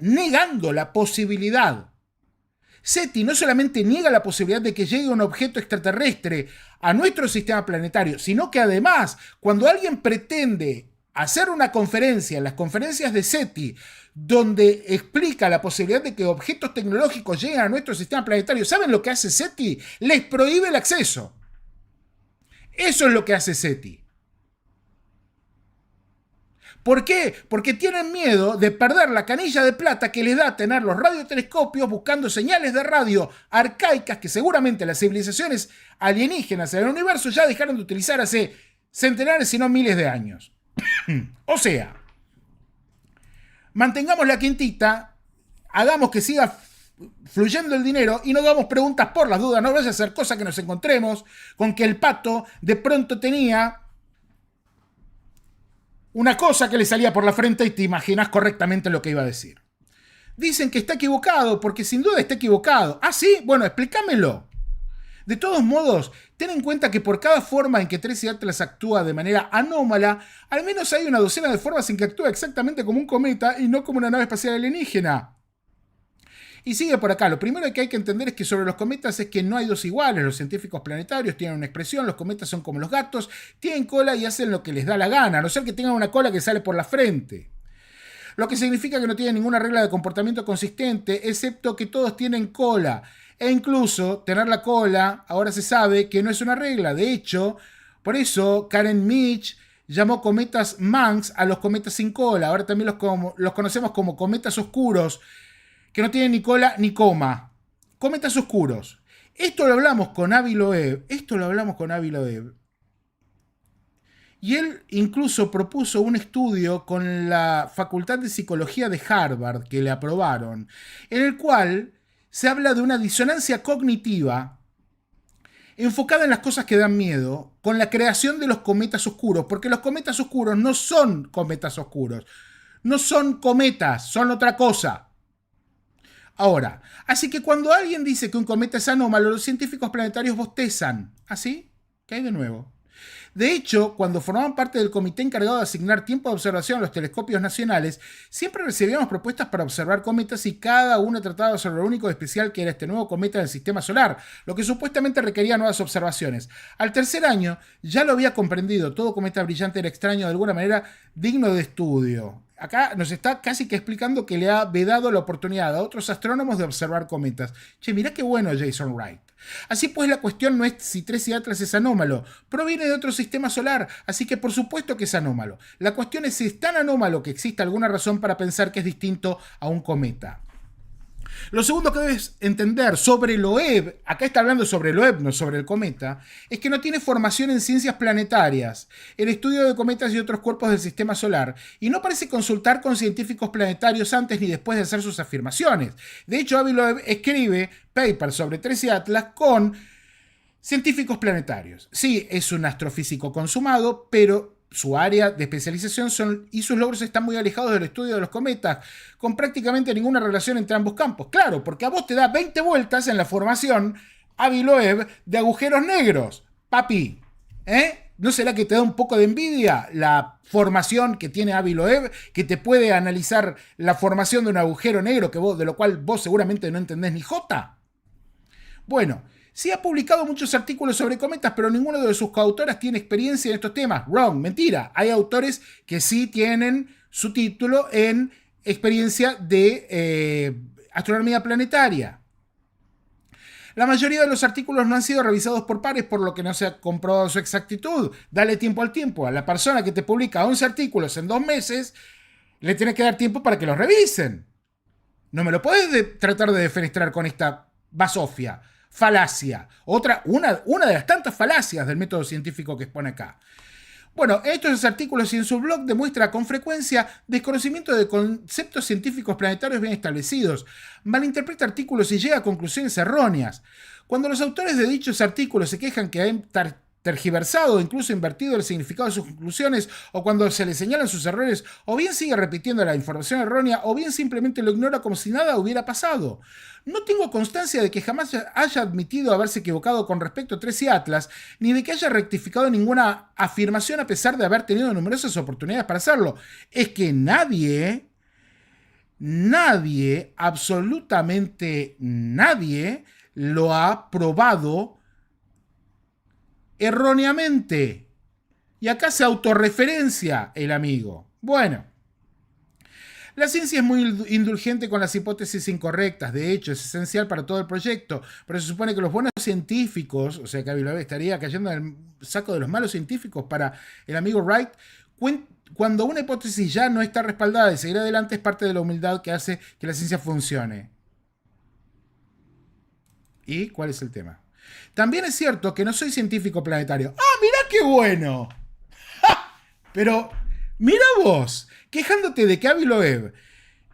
SETI no solamente niega la posibilidad de que llegue un objeto extraterrestre a nuestro sistema planetario, sino que además, cuando alguien pretende hacer una conferencia, las conferencias de SETI, donde explica la posibilidad de que objetos tecnológicos lleguen a nuestro sistema planetario, ¿saben lo que hace SETI? Les prohíbe el acceso. Eso es lo que hace SETI. ¿Por qué? Porque tienen miedo de perder la canilla de plata que les da tener los radiotelescopios buscando señales de radio arcaicas que seguramente las civilizaciones alienígenas en el universo ya dejaron de utilizar hace centenares, si no miles de años. O sea, mantengamos la quintita, hagamos que siga fluyendo el dinero y no hagamos preguntas por las dudas. No vaya a ser cosa que nos encontremos con que el pato de pronto tenía una cosa que le salía por la frente y te imaginas correctamente lo que iba a decir. Dicen que está equivocado, porque sin duda está equivocado. ¿Ah, sí? Bueno, explícamelo. De todos modos, ten en cuenta que por cada forma en que Tracy Atlas actúa de manera anómala, al menos hay una docena de formas en que actúa exactamente como un cometa y no como una nave espacial alienígena. Y sigue por acá. Lo primero que hay que entender es que sobre los cometas es que no hay dos iguales. Los científicos planetarios tienen una expresión, los cometas son como los gatos, tienen cola y hacen lo que les da la gana, a no ser que tengan una cola que sale por la frente. Lo que significa que no tienen ninguna regla de comportamiento consistente, excepto que todos tienen cola. E incluso tener la cola, ahora se sabe que no es una regla. De hecho, por eso Karen Mitch llamó cometas Manx a los cometas sin cola. Ahora también los conocemos como cometas oscuros, que no tienen ni cola ni coma. Cometas oscuros. Esto lo hablamos con Avi Loeb. Y él incluso propuso un estudio con la Facultad de Psicología de Harvard, que le aprobaron, en el cual se habla de una disonancia cognitiva enfocada en las cosas que dan miedo, con la creación de los cometas oscuros, porque los cometas oscuros no son cometas oscuros. No son cometas, son otra cosa. Ahora, así que cuando alguien dice que un cometa es anómalo, los científicos planetarios bostezan. ¿Así? ¿Qué hay de nuevo? De hecho, cuando formaban parte del comité encargado de asignar tiempo de observación a los telescopios nacionales, siempre recibíamos propuestas para observar cometas y cada uno trataba sobre lo único de especial que era este nuevo cometa del sistema solar, lo que supuestamente requería nuevas observaciones. Al tercer año ya lo había comprendido, todo cometa brillante era extraño, de alguna manera digno de estudio. Acá nos está casi que explicando que le ha vedado la oportunidad a otros astrónomos de observar cometas. Che, mirá qué bueno Jason Wright. Así pues, la cuestión no es si Tracy Atlas es anómalo. Proviene de otro sistema solar, así que por supuesto que es anómalo. La cuestión es si es tan anómalo que existe alguna razón para pensar que es distinto a un cometa. Lo segundo que debes entender sobre Loeb, acá está hablando sobre Loeb, no sobre el cometa, es que no tiene formación en ciencias planetarias, el estudio de cometas y otros cuerpos del sistema solar, y no parece consultar con científicos planetarios antes ni después de hacer sus afirmaciones. De hecho, Avi Loeb escribe papers sobre Tracy Atlas con científicos planetarios. Sí, es un astrofísico consumado, pero su área de especialización y sus logros están muy alejados del estudio de los cometas, con prácticamente ninguna relación entre ambos campos. Claro, porque a vos te da 20 vueltas en la formación Avi Loeb de agujeros negros. Papi, ¿no será que te da un poco de envidia la formación que tiene Avi Loeb, que te puede analizar la formación de un agujero negro de lo cual vos seguramente no entendés ni jota? Bueno, sí ha publicado muchos artículos sobre cometas, pero ninguno de sus coautoras tiene experiencia en estos temas. Wrong, mentira. Hay autores que sí tienen su título en experiencia de astronomía planetaria. La mayoría de los artículos no han sido revisados por pares, por lo que no se ha comprobado su exactitud. Dale tiempo al tiempo. A la persona que te publica 11 artículos en 2 meses, le tienes que dar tiempo para que los revisen. No me lo puedes tratar de defenestrar con esta basofia. Falacia. Una de las tantas falacias del método científico que expone acá. Bueno, en estos artículos y en su blog demuestra con frecuencia desconocimiento de conceptos científicos planetarios bien establecidos, malinterpreta artículos y llega a conclusiones erróneas. Cuando los autores de dichos artículos se quejan que han tergiversado o incluso invertido el significado de sus conclusiones, o cuando se le señalan sus errores, o bien sigue repitiendo la información errónea, o bien simplemente lo ignora como si nada hubiera pasado. No tengo constancia de que jamás haya admitido haberse equivocado con respecto a Tracy Atlas, ni de que haya rectificado ninguna afirmación a pesar de haber tenido numerosas oportunidades para hacerlo. Es que nadie, absolutamente nadie, lo ha probado erróneamente. Y acá se autorreferencia el amigo. Bueno, la ciencia es muy indulgente con las hipótesis incorrectas. De hecho, es esencial para todo el proyecto. Pero se supone que los buenos científicos, o sea que Avi Loeb estaría cayendo en el saco de los malos científicos para el amigo Wright, cuando una hipótesis ya no está respaldada y seguir adelante es parte de la humildad que hace que la ciencia funcione. ¿Y cuál es el tema? También es cierto que no soy científico planetario. ¡Ah, mirá qué bueno! ¡Ja! Pero, mira vos, quejándote de que Avi Loeb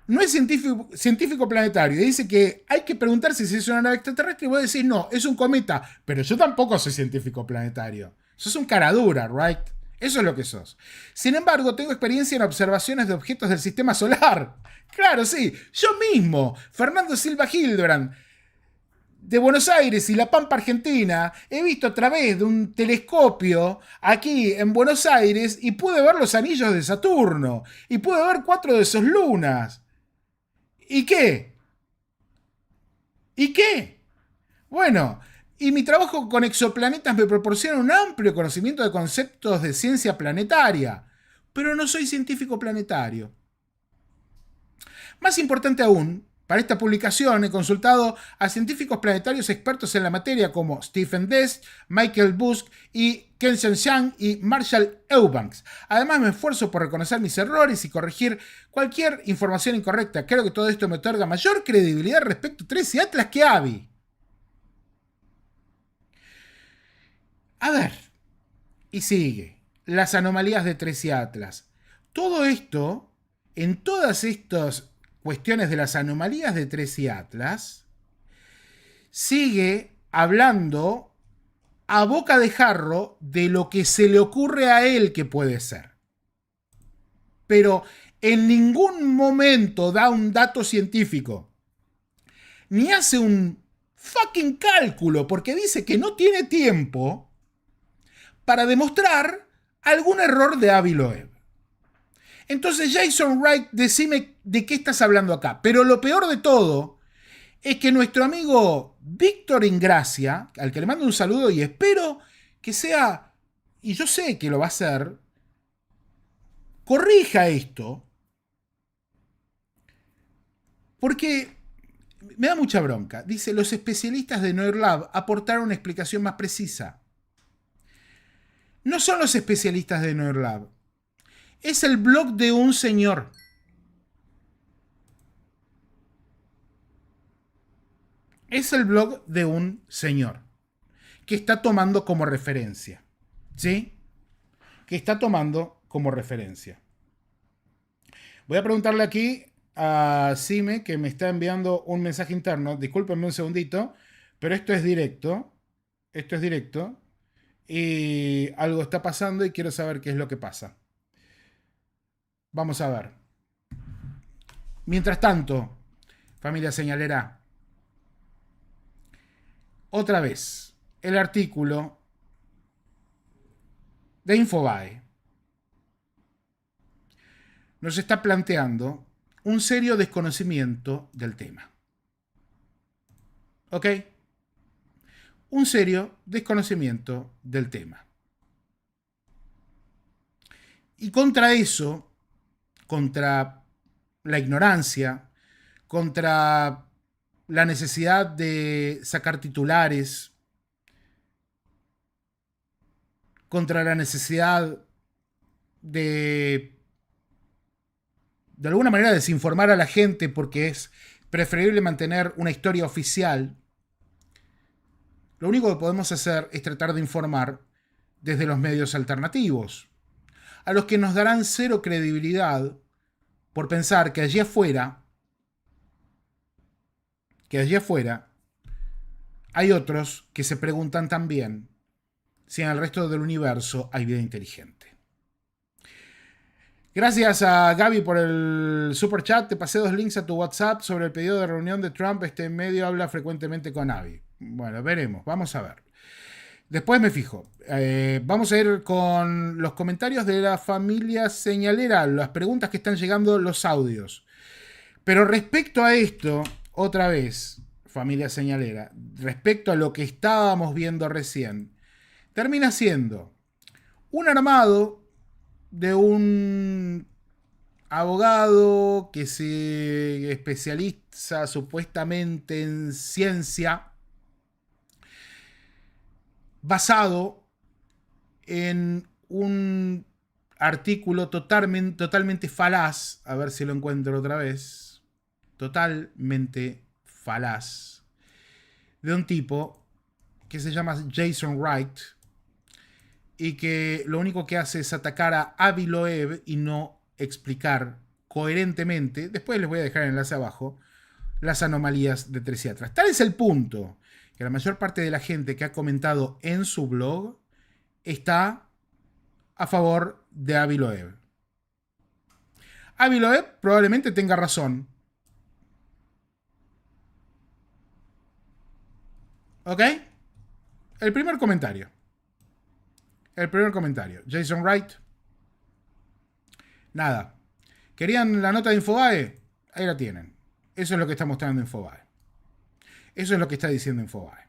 no es científico planetario y dice que hay que preguntarse si es una nave extraterrestre y vos decís, no, es un cometa. Pero yo tampoco soy científico planetario. Sos un cara dura, ¿right? Eso es lo que sos. Sin embargo, tengo experiencia en observaciones de objetos del sistema solar. Claro, sí, yo mismo, Fernando Silva Hildebrand, de Buenos Aires y La Pampa, Argentina, he visto a través de un telescopio aquí en Buenos Aires y pude ver los anillos de Saturno y pude ver 4 de sus lunas. ¿Y qué? ¿Y qué? Bueno, y mi trabajo con exoplanetas me proporciona un amplio conocimiento de conceptos de ciencia planetaria, pero no soy científico planetario. Más importante aún, para esta publicación he consultado a científicos planetarios expertos en la materia como Stephen Dest, Michael Busk y Ken-Hsen Chang y Marshall Eubanks. Además me esfuerzo por reconocer mis errores y corregir cualquier información incorrecta. Creo que todo esto me otorga mayor credibilidad respecto a Tracy Atlas que Avi. A ver, y sigue, las anomalías de Tracy Atlas. Todo esto, en todas estas cuestiones de las anomalías de Tracy Atlas, sigue hablando a boca de jarro de lo que se le ocurre a él que puede ser. Pero en ningún momento da un dato científico, ni hace un fucking cálculo, porque dice que no tiene tiempo para demostrar algún error de Avi Loeb. Entonces, Jason Wright, decime de qué estás hablando acá. Pero lo peor de todo es que nuestro amigo Víctor Ingracia, al que le mando un saludo y espero que sea, y yo sé que lo va a hacer, corrija esto, porque me da mucha bronca. Dice, los especialistas de NerdLab aportaron una explicación más precisa. No son los especialistas de NerdLab. Es el blog de un señor. Es el blog de un señor que está tomando como referencia. ¿Sí? Que está tomando como referencia. Voy a preguntarle aquí a Sime, que me está enviando un mensaje interno. Discúlpenme un segundito, pero esto es directo. Esto es directo. Y algo está pasando y quiero saber qué es lo que pasa. Vamos a ver. Mientras tanto, familia señalera, otra vez, el artículo de Infobae nos está planteando un serio desconocimiento del tema. ¿Ok? Un serio desconocimiento del tema. Y contra eso, contra la ignorancia, contra la necesidad de sacar titulares, contra la necesidad de alguna manera desinformar a la gente porque es preferible mantener una historia oficial, lo único que podemos hacer es tratar de informar desde los medios alternativos, a los que nos darán cero credibilidad por pensar que allí afuera hay otros que se preguntan también si en el resto del universo hay vida inteligente. Gracias a Gaby por el super chat. Te pasé 2 links a tu WhatsApp sobre el pedido de reunión de Trump. Este medio habla frecuentemente con Avi. Bueno, veremos, vamos a ver. Después me fijo. Vamos a ir con los comentarios de la familia señalera, las preguntas que están llegando, los audios. Pero respecto a esto, otra vez, familia señalera, respecto a lo que estábamos viendo recién, termina siendo un armado de un abogado que se especializa supuestamente en ciencia, basado en un artículo totalmente falaz, a ver si lo encuentro otra vez, totalmente falaz, de un tipo que se llama Jason Wright y que lo único que hace es atacar a Avi Loeb y no explicar coherentemente, después les voy a dejar el enlace abajo, las anomalías de tres psiquiatras. Tal es el punto que la mayor parte de la gente que ha comentado en su blog está a favor de Avi Loeb. Avi Loeb probablemente tenga razón. ¿Ok? El primer comentario. Jason Wright. Nada. ¿Querían la nota de Infobae? Ahí la tienen. Eso es lo que está mostrando Infobae. Eso es lo que está diciendo Infobae.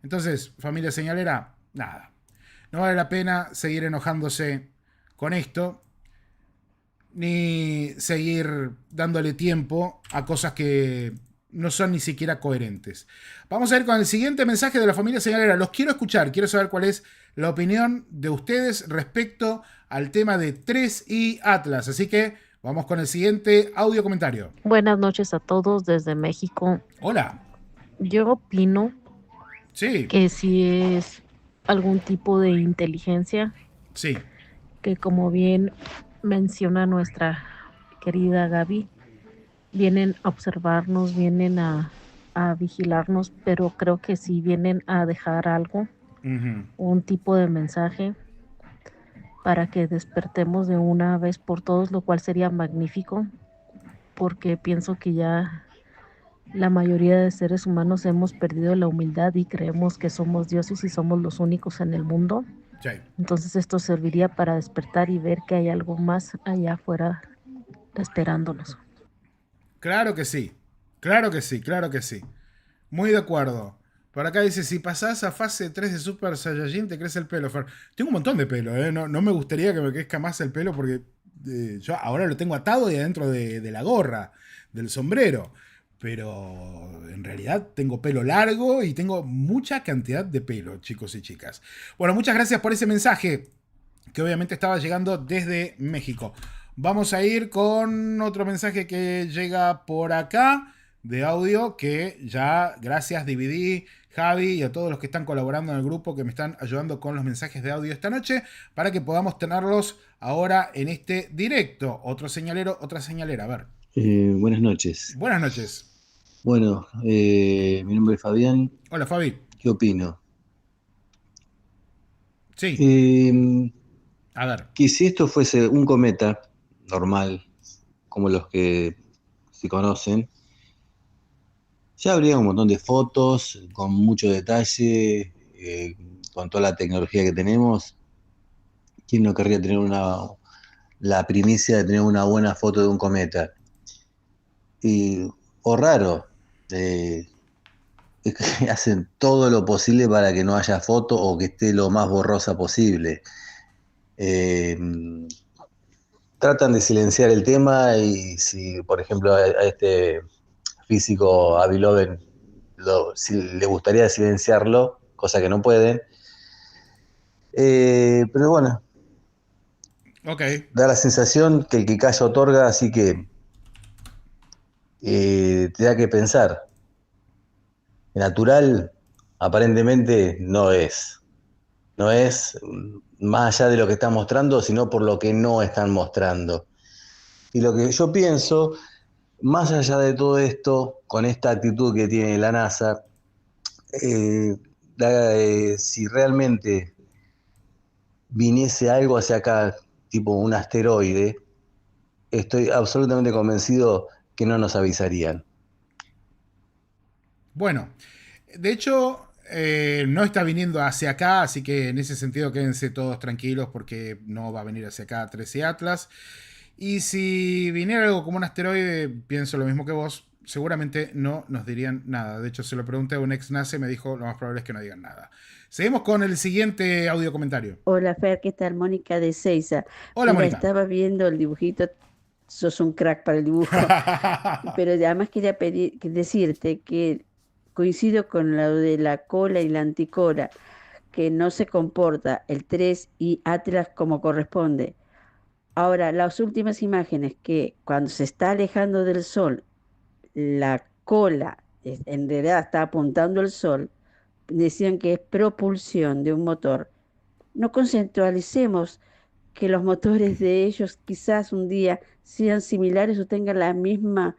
Entonces, familia señalera, nada. No vale la pena seguir enojándose con esto, ni seguir dándole tiempo a cosas que no son ni siquiera coherentes. Vamos a ir con el siguiente mensaje de la familia señalera. Los quiero escuchar, quiero saber cuál es la opinión de ustedes respecto al tema de 3i Atlas. Así que vamos con el siguiente audio comentario. Buenas noches a todos desde México. Hola. Yo opino que si es algún tipo de inteligencia, que como bien menciona nuestra querida Gaby, vienen a observarnos, vienen a vigilarnos, pero creo que si vienen a dejar algo, un tipo de mensaje para que despertemos de una vez por todos, lo cual sería magnífico, porque pienso que ya la mayoría de seres humanos hemos perdido la humildad y creemos que somos dioses y somos los únicos en el mundo. Entonces esto serviría para despertar y ver que hay algo más allá afuera esperándonos. Claro que sí, claro que sí, claro que sí. Muy de acuerdo. Por acá dice, si pasás a fase 3 de Super Saiyajin te crece el pelo, Fer. Tengo un montón de pelo, ¿eh? No me gustaría que me crezca más el pelo porque yo ahora lo tengo atado y adentro de la gorra, del sombrero. Pero en realidad tengo pelo largo y tengo mucha cantidad de pelo, chicos y chicas. Bueno, muchas gracias por ese mensaje que obviamente estaba llegando desde México. Vamos a ir con otro mensaje que llega por acá de audio que ya, gracias DVD, Javi y a todos los que están colaborando en el grupo que me están ayudando con los mensajes de audio esta noche para que podamos tenerlos ahora en este directo. Otro señalero, otra señalera, a ver. Buenas noches. Buenas noches. Bueno, mi nombre es Fabián. Hola, Fabi. ¿Qué opino? Sí. A ver. Que si esto fuese un cometa normal, como los que se conocen, ya habría un montón de fotos con mucho detalle, con toda la tecnología que tenemos. ¿Quién no querría tener la primicia de tener una buena foto de un cometa? O raro, es que hacen todo lo posible para que no haya foto o que esté lo más borrosa posible. Tratan de silenciar el tema y si, por ejemplo, a este físico Avi Loeb si le gustaría silenciarlo, cosa que no pueden. Pero bueno, da la sensación que el que calla otorga, así que te da que pensar. Natural, aparentemente, no es. No es más allá de lo que están mostrando, sino por lo que no están mostrando. Y lo que yo pienso, más allá de todo esto, con esta actitud que tiene la NASA, si realmente viniese algo hacia acá, tipo un asteroide, estoy absolutamente convencido que no nos avisarían. Bueno, de hecho, no está viniendo hacia acá, así que en ese sentido quédense todos tranquilos porque no va a venir hacia acá 13 Atlas. Y si viniera algo como un asteroide, pienso lo mismo que vos, seguramente no nos dirían nada. De hecho, se lo pregunté a un ex NASA y me dijo, lo más probable es que no digan nada. Seguimos con el siguiente audio comentario. Hola Fer, ¿qué tal? Mónica de Seiza. Hola, Mira, Mónica. estaba viendo el dibujito, sos un crack para el dibujo, pero además quería decirte que coincido con lo de la cola y la anticola, que no se comporta el 3i Atlas como corresponde. Ahora, las últimas imágenes que cuando se está alejando del Sol, la cola en realidad está apuntando al Sol, decían que es propulsión de un motor. No conceptualicemos que los motores de ellos quizás un día sean similares o tengan la misma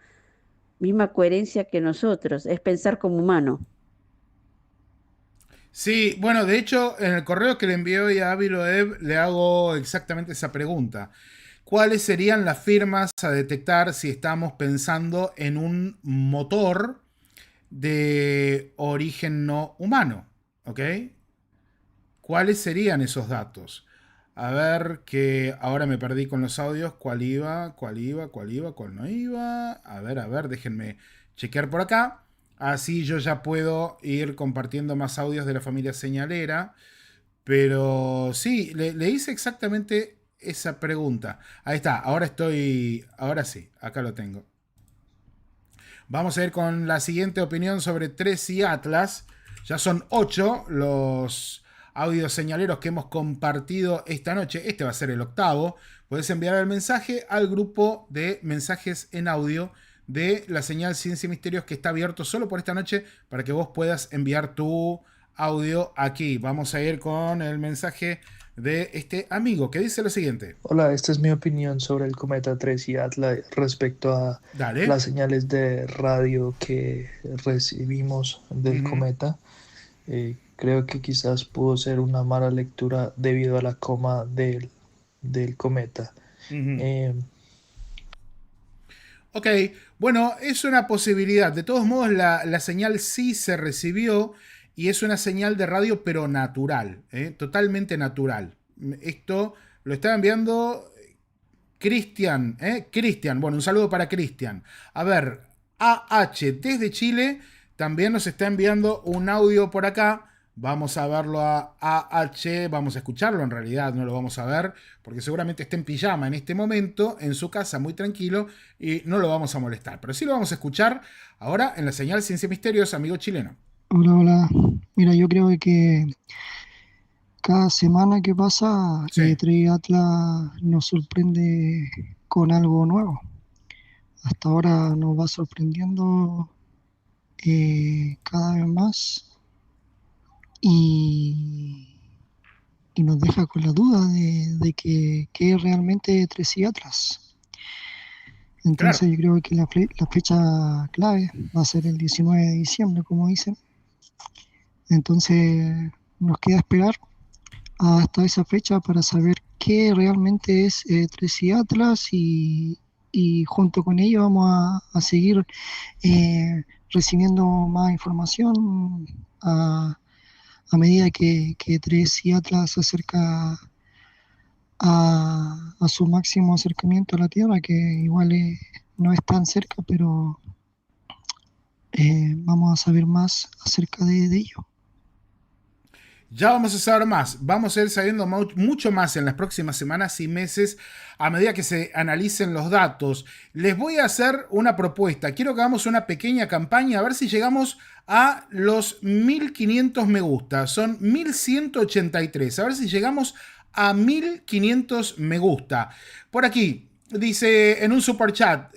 coherencia que nosotros, es pensar como humano. Sí, bueno, de hecho, en el correo que le envié hoy a Aviloev le hago exactamente esa pregunta. ¿Cuáles serían las firmas a detectar si estamos pensando en un motor de origen no humano? ¿Ok? ¿Cuáles serían esos datos? A ver, que ahora me perdí con los audios. ¿Cuál iba? ¿Cuál iba? ¿Cuál iba? ¿Cuál no iba? A ver, déjenme chequear por acá. Así yo ya puedo ir compartiendo más audios de la familia señalera. Pero sí, le hice exactamente esa pregunta. Ahí está, ahora sí, acá lo tengo. Vamos a ir con la siguiente opinión sobre Tracy Atlas. Ya son 8 los audios señaleros que hemos compartido esta noche. Este va a ser el 8º. Puedes enviar el mensaje al grupo de mensajes en audio de la señal Ciencia y Misterios, que está abierto solo por esta noche para que vos puedas enviar tu audio aquí. Vamos a ir con el mensaje de este amigo que dice lo siguiente. Hola, esta es mi opinión sobre el cometa Tracy Atlas respecto a las señales de radio que recibimos del cometa. Creo que quizás pudo ser una mala lectura debido a la coma del cometa. Ok, bueno, es una posibilidad. De todos modos, la señal sí se recibió y es una señal de radio, pero natural, totalmente natural. Esto lo está enviando Cristian. Cristian, bueno, un saludo para Cristian. A ver, AH desde Chile también nos está enviando un audio por acá. Vamos a verlo a AH, vamos a escucharlo en realidad, no lo vamos a ver, porque seguramente está en pijama en este momento, en su casa, muy tranquilo, y no lo vamos a molestar. Pero sí lo vamos a escuchar ahora en la señal Ciencia y Misterios, amigo chileno. Hola. Mira, yo creo que cada semana que pasa, Tracy Atlas nos sorprende con algo nuevo. Hasta ahora nos va sorprendiendo cada vez más y nos deja con la duda de que es realmente Tracy Atlas. Entonces yo creo que la fecha clave va a ser el 19 de diciembre, como dicen. Entonces nos queda esperar hasta esa fecha para saber qué realmente es Tracy Atlas y junto con ello vamos a seguir recibiendo más información a medida que Tracy Atlas se acerca a su máximo acercamiento a la Tierra, que igual no es tan cerca, pero vamos a saber más acerca de ello. Ya vamos a saber más, vamos a ir sabiendo mucho más en las próximas semanas y meses a medida que se analicen los datos. Les voy a hacer una propuesta, quiero que hagamos una pequeña campaña a ver si llegamos a los 1500 me gusta, son 1183, a ver si llegamos a 1500 me gusta. Por aquí dice en un super chat,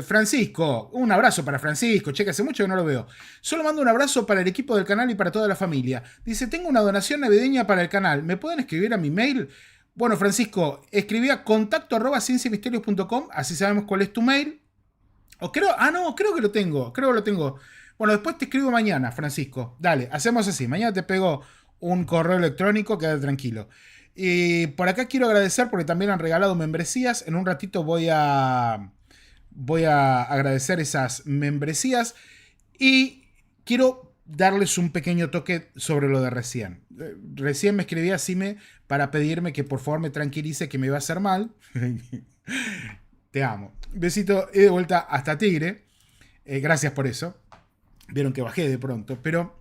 Francisco, un abrazo para Francisco, cheque, hace mucho que no lo veo. Solo mando un abrazo para el equipo del canal y para toda la familia. Dice, tengo una donación navideña para el canal, ¿me pueden escribir a mi mail? Bueno, Francisco, escribí a contacto@cienciamisterios.com, así sabemos cuál es tu mail. O creo que lo tengo, Bueno, después te escribo mañana, Francisco. Dale, hacemos así, mañana te pego un correo electrónico, quédate tranquilo. Y por acá quiero agradecer porque también han regalado membresías. En un ratito voy a agradecer esas membresías. Y quiero darles un pequeño toque sobre lo de recién. Recién me escribía Sime para pedirme que por favor me tranquilice que me iba a hacer mal. Te amo. Besito y de vuelta hasta Tigre. Gracias por eso. Vieron que bajé de pronto. Pero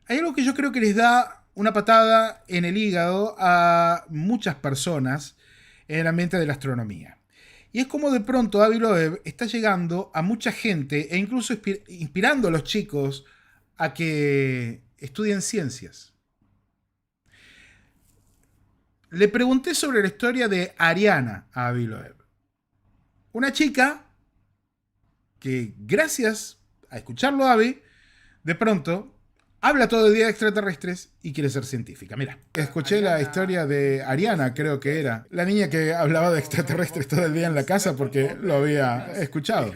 hay algo que yo creo que les da una patada en el hígado a muchas personas en el ambiente de la astronomía. Y es como de pronto Aviloev está llegando a mucha gente e incluso inspirando a los chicos a que estudien ciencias. le pregunté sobre la historia de Ariana a Avi Loeb. Una chica que, gracias a escucharlo a Avi, de pronto habla todo el día de extraterrestres y quiere ser científica. Mira, escuché la historia de Ariana, creo que era. La niña que hablaba de extraterrestres todo el día en la casa porque lo había escuchado.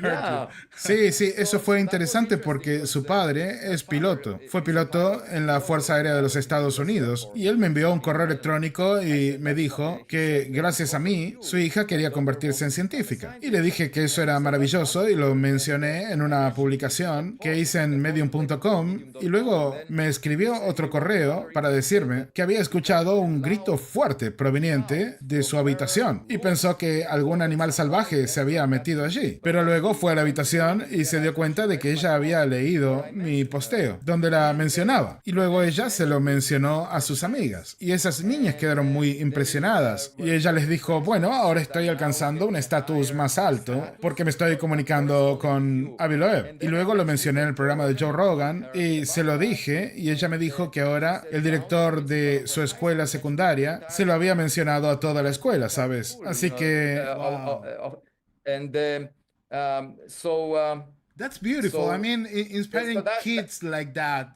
Sí, eso fue interesante porque su padre es piloto. Fue piloto en la Fuerza Aérea de los Estados Unidos. Y él me envió un correo electrónico y me dijo que gracias a mí, su hija quería convertirse en científica. Y le dije que eso era maravilloso y lo mencioné en una publicación que hice en medium.com. Y luego me escribió otro correo para decirme que había escuchado un grito fuerte proveniente de su habitación y pensó que algún animal salvaje se había metido allí. Pero luego fue a la habitación y se dio cuenta de que ella había leído mi posteo, donde la mencionaba. Y luego ella se lo mencionó a sus amigas. Y esas niñas quedaron muy impresionadas. Y ella les dijo, bueno, ahora estoy alcanzando un estatus más alto porque me estoy comunicando con Avi Loeb. Y luego lo mencioné en el programa de Joe Rogan y se lo dije y ella me dijo que ahora el director de su escuela secundaria se lo había mencionado a toda la escuela, ¿sabes? Así que... That's beautiful. I mean, inspiring kids like that.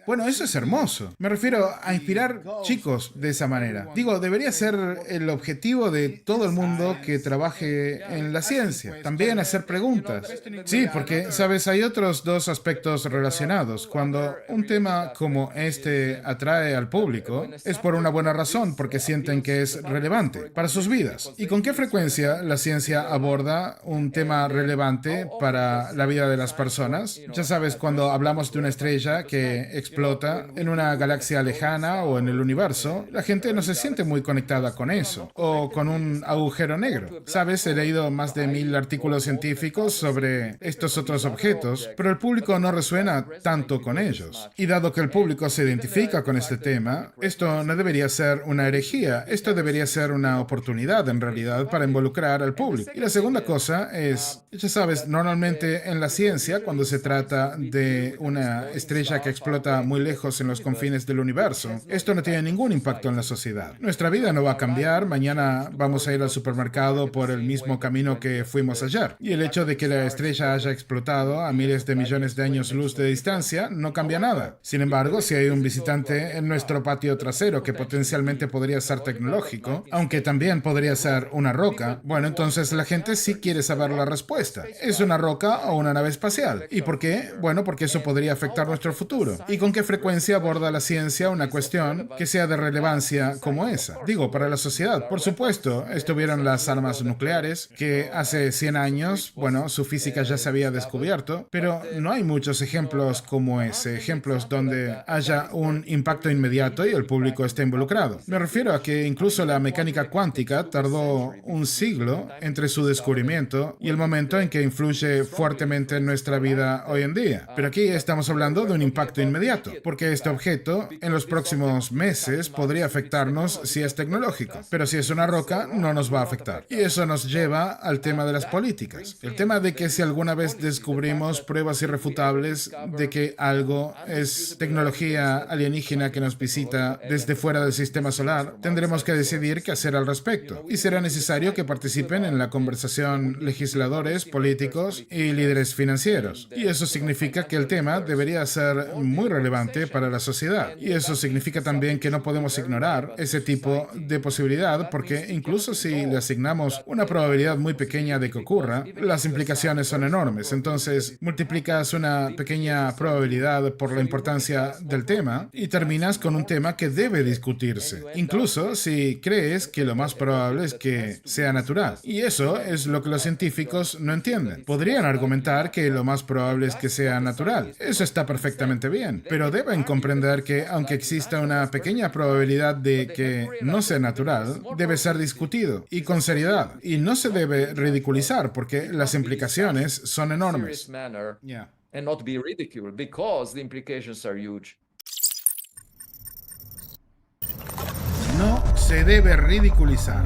Bueno, eso es hermoso. Me refiero a inspirar chicos de esa manera. Digo, debería ser el objetivo de todo el mundo que trabaje en la ciencia. También hacer preguntas. Sí, porque, sabes, hay otros dos aspectos relacionados. Cuando un tema como este atrae al público, es por una buena razón, porque sienten que es relevante para sus vidas. ¿Y con qué frecuencia la ciencia aborda un tema relevante para la vida de las personas? Ya sabes, cuando hablamos de una estrella que explota en una galaxia lejana o en el universo, la gente no se siente muy conectada con eso, o con un agujero negro. Sabes, he leído más de 1000 artículos científicos sobre estos otros objetos, pero el público no resuena tanto con ellos. Y dado que el público se identifica con este tema, esto no debería ser una herejía, esto debería ser una oportunidad en realidad para involucrar al público. Y la segunda cosa es, ya sabes, normalmente en la ciencia, cuando se trata de una estrella que explota muy lejos en los confines del universo, esto no tiene ningún impacto en la sociedad. Nuestra vida no va a cambiar, mañana vamos a ir al supermercado por el mismo camino que fuimos ayer. Y el hecho de que la estrella haya explotado a miles de millones de años luz de distancia no cambia nada. Sin embargo, si hay un visitante en nuestro patio trasero que potencialmente podría ser tecnológico, aunque también podría ser una roca, bueno, entonces la gente sí quiere saber la respuesta. ¿Es una roca o una nave espacial? ¿Y por qué? Bueno, porque eso podría afectar nuestro futuro. ¿Y con qué frecuencia aborda la ciencia una cuestión que sea de relevancia como esa? Digo, para la sociedad. Por supuesto, estuvieron las armas nucleares, que hace 100 años, bueno, su física ya se había descubierto, pero no hay muchos ejemplos como ese, ejemplos donde haya un impacto inmediato y el público esté involucrado. Me refiero a que incluso la mecánica cuántica tardó un siglo entre su descubrimiento y el momento en que influye fuertemente en nuestra vida hoy en día. Pero aquí estamos hablando de un impacto inmediato, porque este objeto en los próximos meses podría afectarnos si es tecnológico, pero si es una roca no nos va a afectar. Y eso nos lleva al tema de las políticas. El tema de que si alguna vez descubrimos pruebas irrefutables de que algo es tecnología alienígena que nos visita desde fuera del sistema solar, tendremos que decidir qué hacer al respecto. Y será necesario que participen en la conversación legisladores, políticos y líderes financieros. Y eso significa que el tema debería ser muy relevante para la sociedad. Y eso significa también que no podemos ignorar ese tipo de posibilidad, porque incluso si le asignamos una probabilidad muy pequeña de que ocurra, las implicaciones son enormes. Entonces, multiplicas una pequeña probabilidad por la importancia del tema y terminas con un tema que debe discutirse, incluso si crees que lo más probable es que sea natural. Y eso es lo que los científicos no entienden. Podrían argumentar que lo más probable es que sea natural. Eso está perfectamente bien, pero deben comprender que aunque exista una pequeña probabilidad de que no sea natural, debe ser discutido y con seriedad. Y no se debe ridiculizar porque las implicaciones son enormes. No se debe ridiculizar.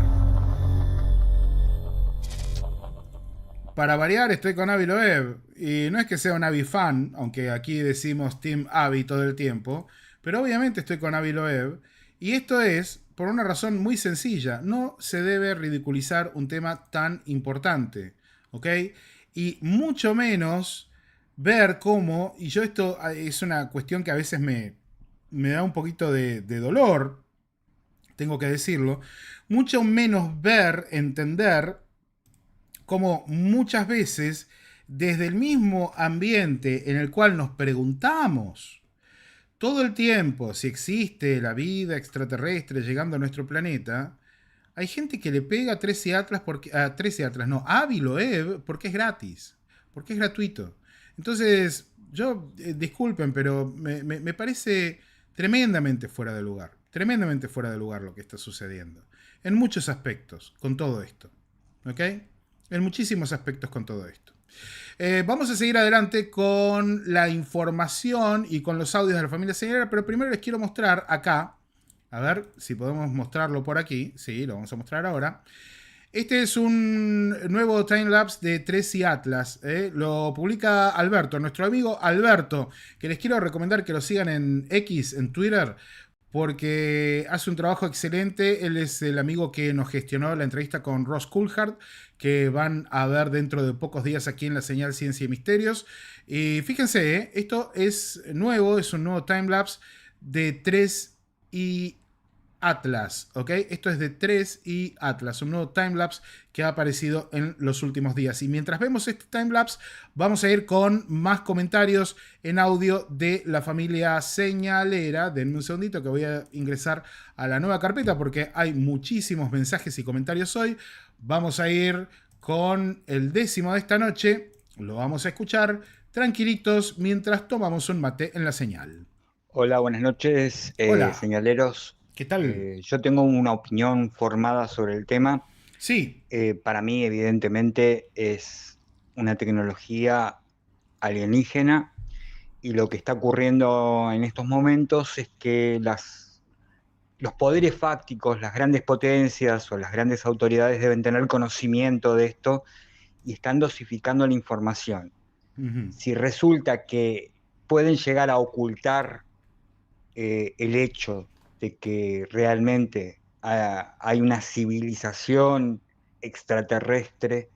Para variar, estoy con Avi Loeb, y no es que sea un Avi fan, aunque aquí decimos Team Avi todo el tiempo, pero obviamente estoy con Avi Loeb, y esto es por una razón muy sencilla. No se debe ridiculizar un tema tan importante, ¿ok? Y mucho menos ver cómo, y yo esto es una cuestión que a veces me da un poquito de dolor, tengo que decirlo, mucho menos ver, entender cómo muchas veces desde el mismo ambiente en el cual nos preguntamos todo el tiempo si existe la vida extraterrestre llegando a nuestro planeta, hay gente que le pega a 13 Atlas, a Aviloev porque es gratis, porque es gratuito. Entonces, yo, disculpen, pero me parece tremendamente fuera de lugar lo que está sucediendo. En muchos aspectos, con todo esto. ¿Ok? En muchísimos aspectos con todo esto. Vamos a seguir adelante con la información y con los audios de la familia señalera, pero primero les quiero mostrar acá, a ver si podemos mostrarlo por aquí, sí, lo vamos a mostrar ahora. Este es un nuevo timelapse de Tracy Atlas, lo publica Alberto, nuestro amigo Alberto, que les quiero recomendar que lo sigan en X, en Twitter, porque hace un trabajo excelente. Él es el amigo que nos gestionó la entrevista con Ross Coulthard, que van a ver dentro de pocos días aquí en la señal Ciencia y Misterios. Y fíjense, esto es nuevo, es un nuevo timelapse de 3 y Atlas, ¿ok? Esto es de 3 y Atlas, un nuevo timelapse que ha aparecido en los últimos días. Y mientras vemos este timelapse, vamos a ir con más comentarios en audio de la familia señalera. Denme un segundito que voy a ingresar a la nueva carpeta porque hay muchísimos mensajes y comentarios hoy. Vamos a ir con el 10º de esta noche. Lo vamos a escuchar tranquilitos mientras tomamos un mate en la señal. Hola, buenas noches, Hola. señaleros. ¿Qué tal? Yo tengo una opinión formada sobre el tema. Sí. Para mí, evidentemente, es una tecnología alienígena y lo que está ocurriendo en estos momentos es que los poderes fácticos, las grandes potencias o las grandes autoridades deben tener conocimiento de esto y están dosificando la información. Si resulta que pueden llegar a ocultar el hecho de que realmente hay una civilización extraterrestre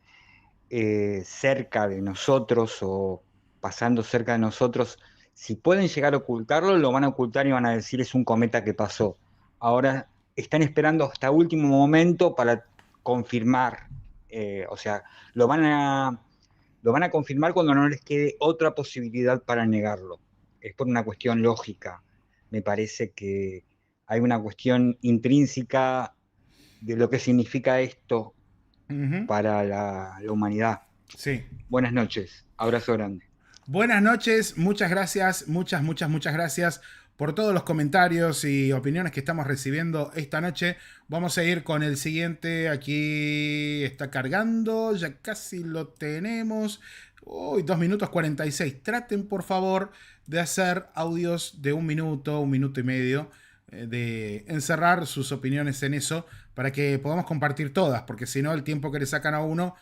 cerca de nosotros o pasando cerca de nosotros, si pueden llegar a ocultarlo, lo van a ocultar y van a decir es un cometa que pasó. Ahora están esperando hasta último momento para confirmar, o sea, lo van a confirmar cuando no les quede otra posibilidad para negarlo. Es por una cuestión lógica. Me parece que hay una cuestión intrínseca de lo que significa esto para la humanidad. Sí. Buenas noches, abrazo grande. Buenas noches, muchas gracias, muchas gracias por todos los comentarios y opiniones que estamos recibiendo esta noche. Vamos a ir con el siguiente, aquí está cargando, ya casi lo tenemos. Uy, 2 minutos 46. Traten por favor de hacer audios de 1 minuto, 1 minuto y medio, de encerrar sus opiniones en eso para que podamos compartir todas, porque si no el tiempo que le sacan a uno,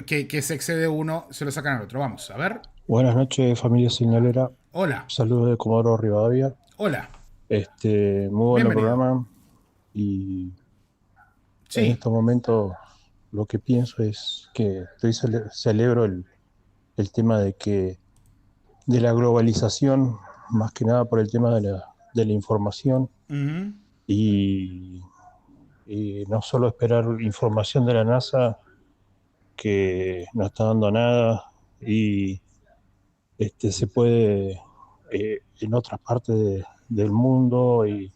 que se excede uno, se lo sacan al otro. Vamos, a ver. Buenas noches, familia señalera. Hola. Saludos de Comodoro Rivadavia. Hola. Muy buen programa. Y sí, en estos momentos lo que pienso es que celebro el tema de la globalización, más que nada por el tema de la información. Y no solo esperar información de la NASA que no está dando nada, y se puede en otras partes del mundo, y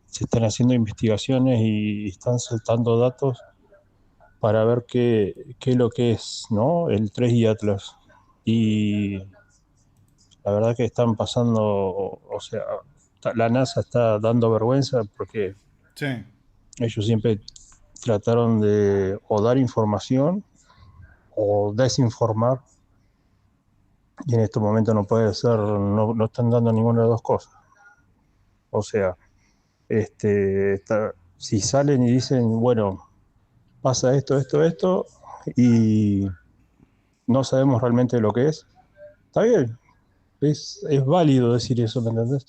se están haciendo investigaciones y están soltando datos para ver qué es lo que es, ¿no? El 3 y Atlas. Y la verdad que están pasando, o sea, la NASA está dando vergüenza porque sí, ellos siempre trataron de o dar información o desinformar, y en estos momentos no puede ser, no están dando ninguna de las dos cosas. O sea, si salen y dicen, bueno, pasa esto, y no sabemos realmente lo que es, está bien, es válido decir eso, ¿me entendés?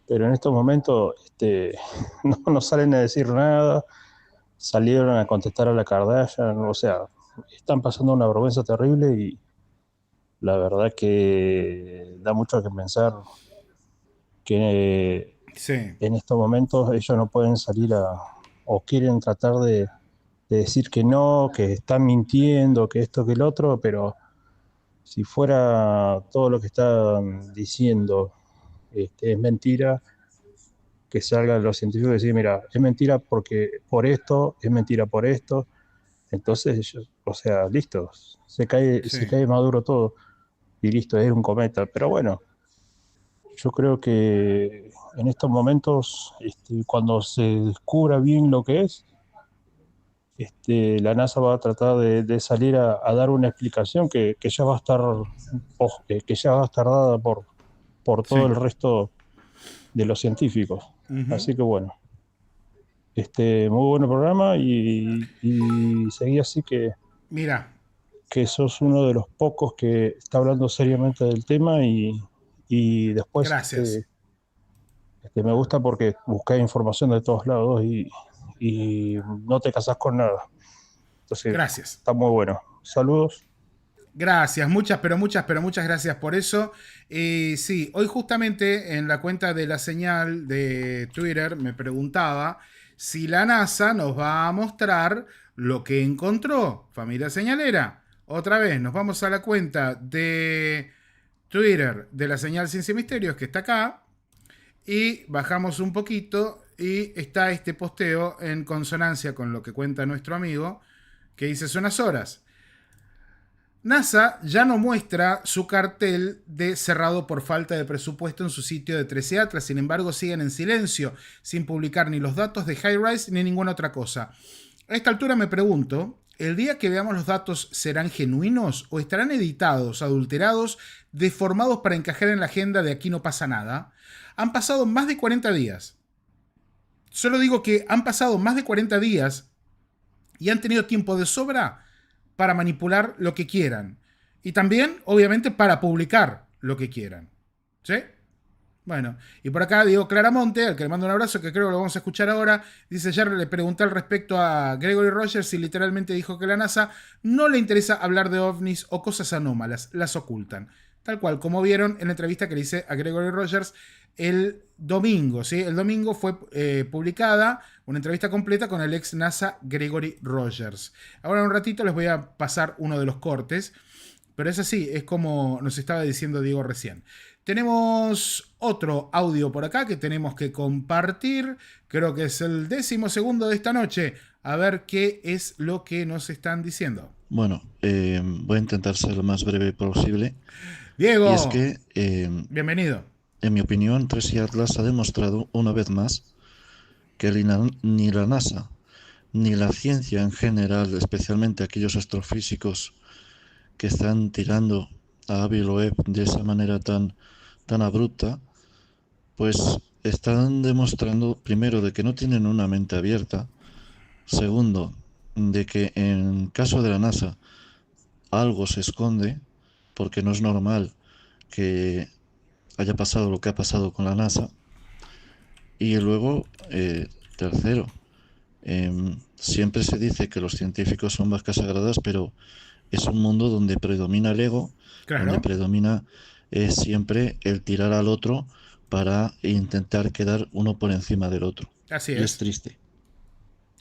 Pero en estos momentos no salen a decir nada, salieron a contestar a la Kardashian, o sea, están pasando una vergüenza terrible y la verdad que da mucho que pensar que en estos momentos ellos no pueden salir o quieren tratar de decir que no, que están mintiendo, que esto, que el otro, pero si fuera todo lo que están diciendo es mentira, que salgan los científicos y decir, mira, es mentira porque por esto, es mentira por esto. Entonces, o sea, listo, se cae maduro todo y listo, es un cometa. Pero bueno, yo creo que en estos momentos, cuando se descubra bien lo que es, la NASA va a tratar de salir a dar una explicación que ya va a estar dada por todo el resto de los científicos. Así que bueno, muy bueno programa y seguí así que mira que sos uno de los pocos que está hablando seriamente del tema y después gracias. Me gusta porque buscás información de todos lados y no te casás con nada. Entonces, gracias. Está muy bueno. Saludos. Gracias, muchas gracias por eso. Sí, hoy justamente en la cuenta de La Señal de Twitter me preguntaba si la NASA nos va a mostrar lo que encontró, familia señalera. Otra vez, nos vamos a la cuenta de Twitter de La Señal Ciencia y Misterios, que está acá, y bajamos un poquito y está este posteo en consonancia con lo que cuenta nuestro amigo, que dice: son unas horas. NASA ya no muestra su cartel de cerrado por falta de presupuesto en su sitio de 13 Atlas, sin embargo siguen en silencio, sin publicar ni los datos de HiRISE ni ninguna otra cosa. A esta altura me pregunto, ¿el día que veamos los datos serán genuinos o estarán editados, adulterados, deformados para encajar en la agenda de aquí no pasa nada? Han pasado más de 40 días. Solo digo que han pasado más de 40 días y han tenido tiempo de sobra para manipular lo que quieran. Y también, obviamente, para publicar lo que quieran. ¿Sí? Bueno, y por acá Diego Claramonte, al que le mando un abrazo, que creo que lo vamos a escuchar ahora, dice: ayer le pregunté al respecto a Gregory Rogers y literalmente dijo que la NASA no le interesa hablar de ovnis o cosas anómalas, las ocultan. Tal cual, como vieron en la entrevista que le hice a Gregory Rogers el domingo, ¿sí? El domingo fue publicada una entrevista completa con el ex NASA Gregory Rogers. Ahora en un ratito les voy a pasar uno de los cortes, pero es así, es como nos estaba diciendo Diego recién. Tenemos otro audio por acá que tenemos que compartir, creo que es el 12º de esta noche, a ver qué es lo que nos están diciendo. Bueno, voy a intentar ser lo más breve posible. Diego, y es que, bienvenido. En mi opinión, Tracy Atlas ha demostrado una vez más que ni la NASA ni la ciencia en general, especialmente aquellos astrofísicos que están tirando a Avi Loeb de esa manera tan abrupta, pues están demostrando, primero, de que no tienen una mente abierta, segundo, de que en caso de la NASA algo se esconde, porque no es normal que haya pasado lo que ha pasado con la NASA. Y luego, tercero, siempre se dice que los científicos son vacas sagradas, pero es un mundo donde predomina el ego, claro, donde predomina siempre el tirar al otro para intentar quedar uno por encima del otro. Así es. Y es triste.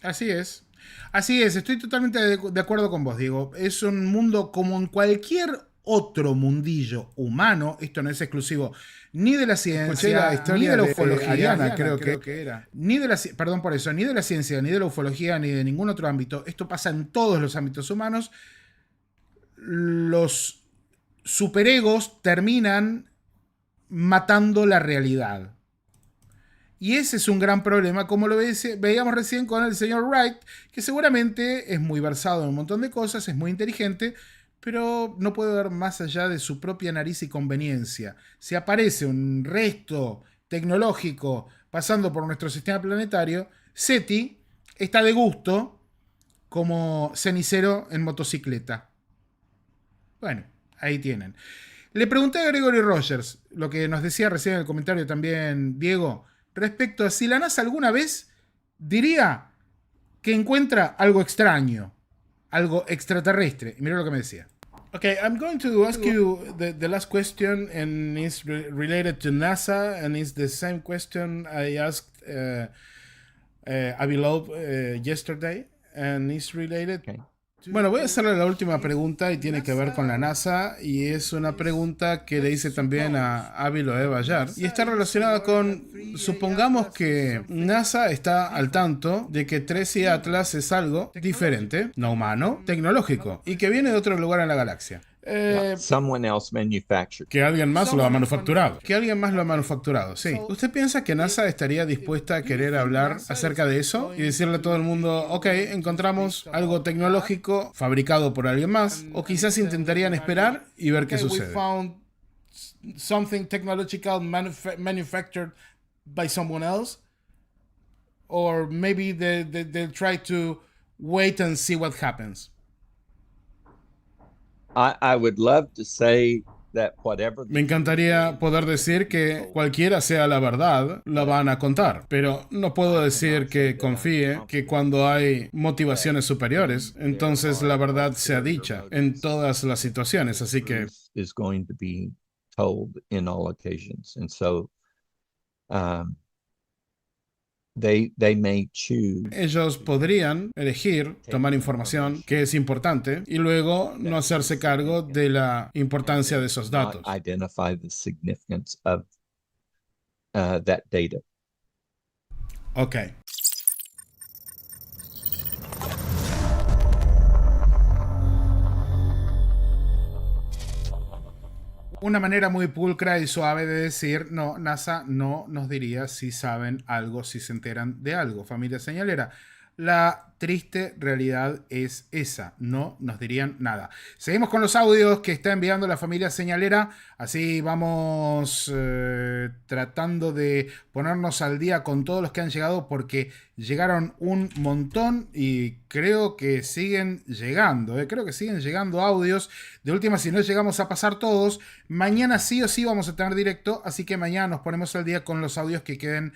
Así es. Así es, estoy totalmente de acuerdo con vos, Diego. Es un mundo como en cualquier otro mundillo humano. Esto no es exclusivo ni de la ciencia, ni de la ufología, Ariana, creo que era. Ni de la, perdón por eso, ni de la ciencia, ni de la ufología, ni de ningún otro ámbito. Esto pasa en todos los ámbitos humanos. Los superegos terminan matando la realidad. Y ese es un gran problema, como lo veíamos recién con el señor Wright, que seguramente es muy versado en un montón de cosas, es muy inteligente, pero no puede ver más allá de su propia nariz y conveniencia. Si aparece un resto tecnológico pasando por nuestro sistema planetario, SETI está de gusto como cenicero en motocicleta. Bueno, ahí tienen. Le pregunté a Gregory Rogers, lo que nos decía recién en el comentario también Diego, respecto a si la NASA alguna vez diría que encuentra algo extraño, algo extraterrestre. Y mira lo que me decía. Okay, I'm going to ask you the last question, and it's related to NASA, and it's the same question I asked Avilov yesterday, and it's related. Okay. Bueno, voy a hacerle la última pregunta y tiene que ver con la NASA, y es una pregunta que le hice también a Ávilo Bayar y está relacionada con, supongamos que NASA está al tanto de que Tracy Atlas es algo diferente, no humano, tecnológico, y que viene de otro lugar en la galaxia. Que alguien más lo ha manufacturado. Sí. ¿Usted piensa que NASA estaría dispuesta a querer hablar acerca de eso y decirle a todo el mundo, ok, encontramos algo tecnológico fabricado por alguien más? O quizás intentarían esperar y ver qué sucede. We found something technological manufactured by someone else. Or maybe they'll try to wait and see what happens. Me encantaría poder decir que cualquiera sea la verdad, la van a contar, pero no puedo decir que confíe que cuando hay motivaciones superiores, entonces la verdad sea dicha en todas las situaciones, así que ellos podrían elegir tomar información que es importante y luego no hacerse cargo de la importancia de esos datos. Ok. Una manera muy pulcra y suave de decir, no, NASA no nos diría si saben algo, si se enteran de algo, familia señalera. La triste realidad es esa, no nos dirían nada. Seguimos con los audios que está enviando la familia señalera, así vamos tratando de ponernos al día con todos los que han llegado, porque llegaron un montón y creo que siguen llegando, creo que siguen llegando audios. De última, si no llegamos a pasar todos, mañana sí o sí vamos a tener directo, así que mañana nos ponemos al día con los audios que queden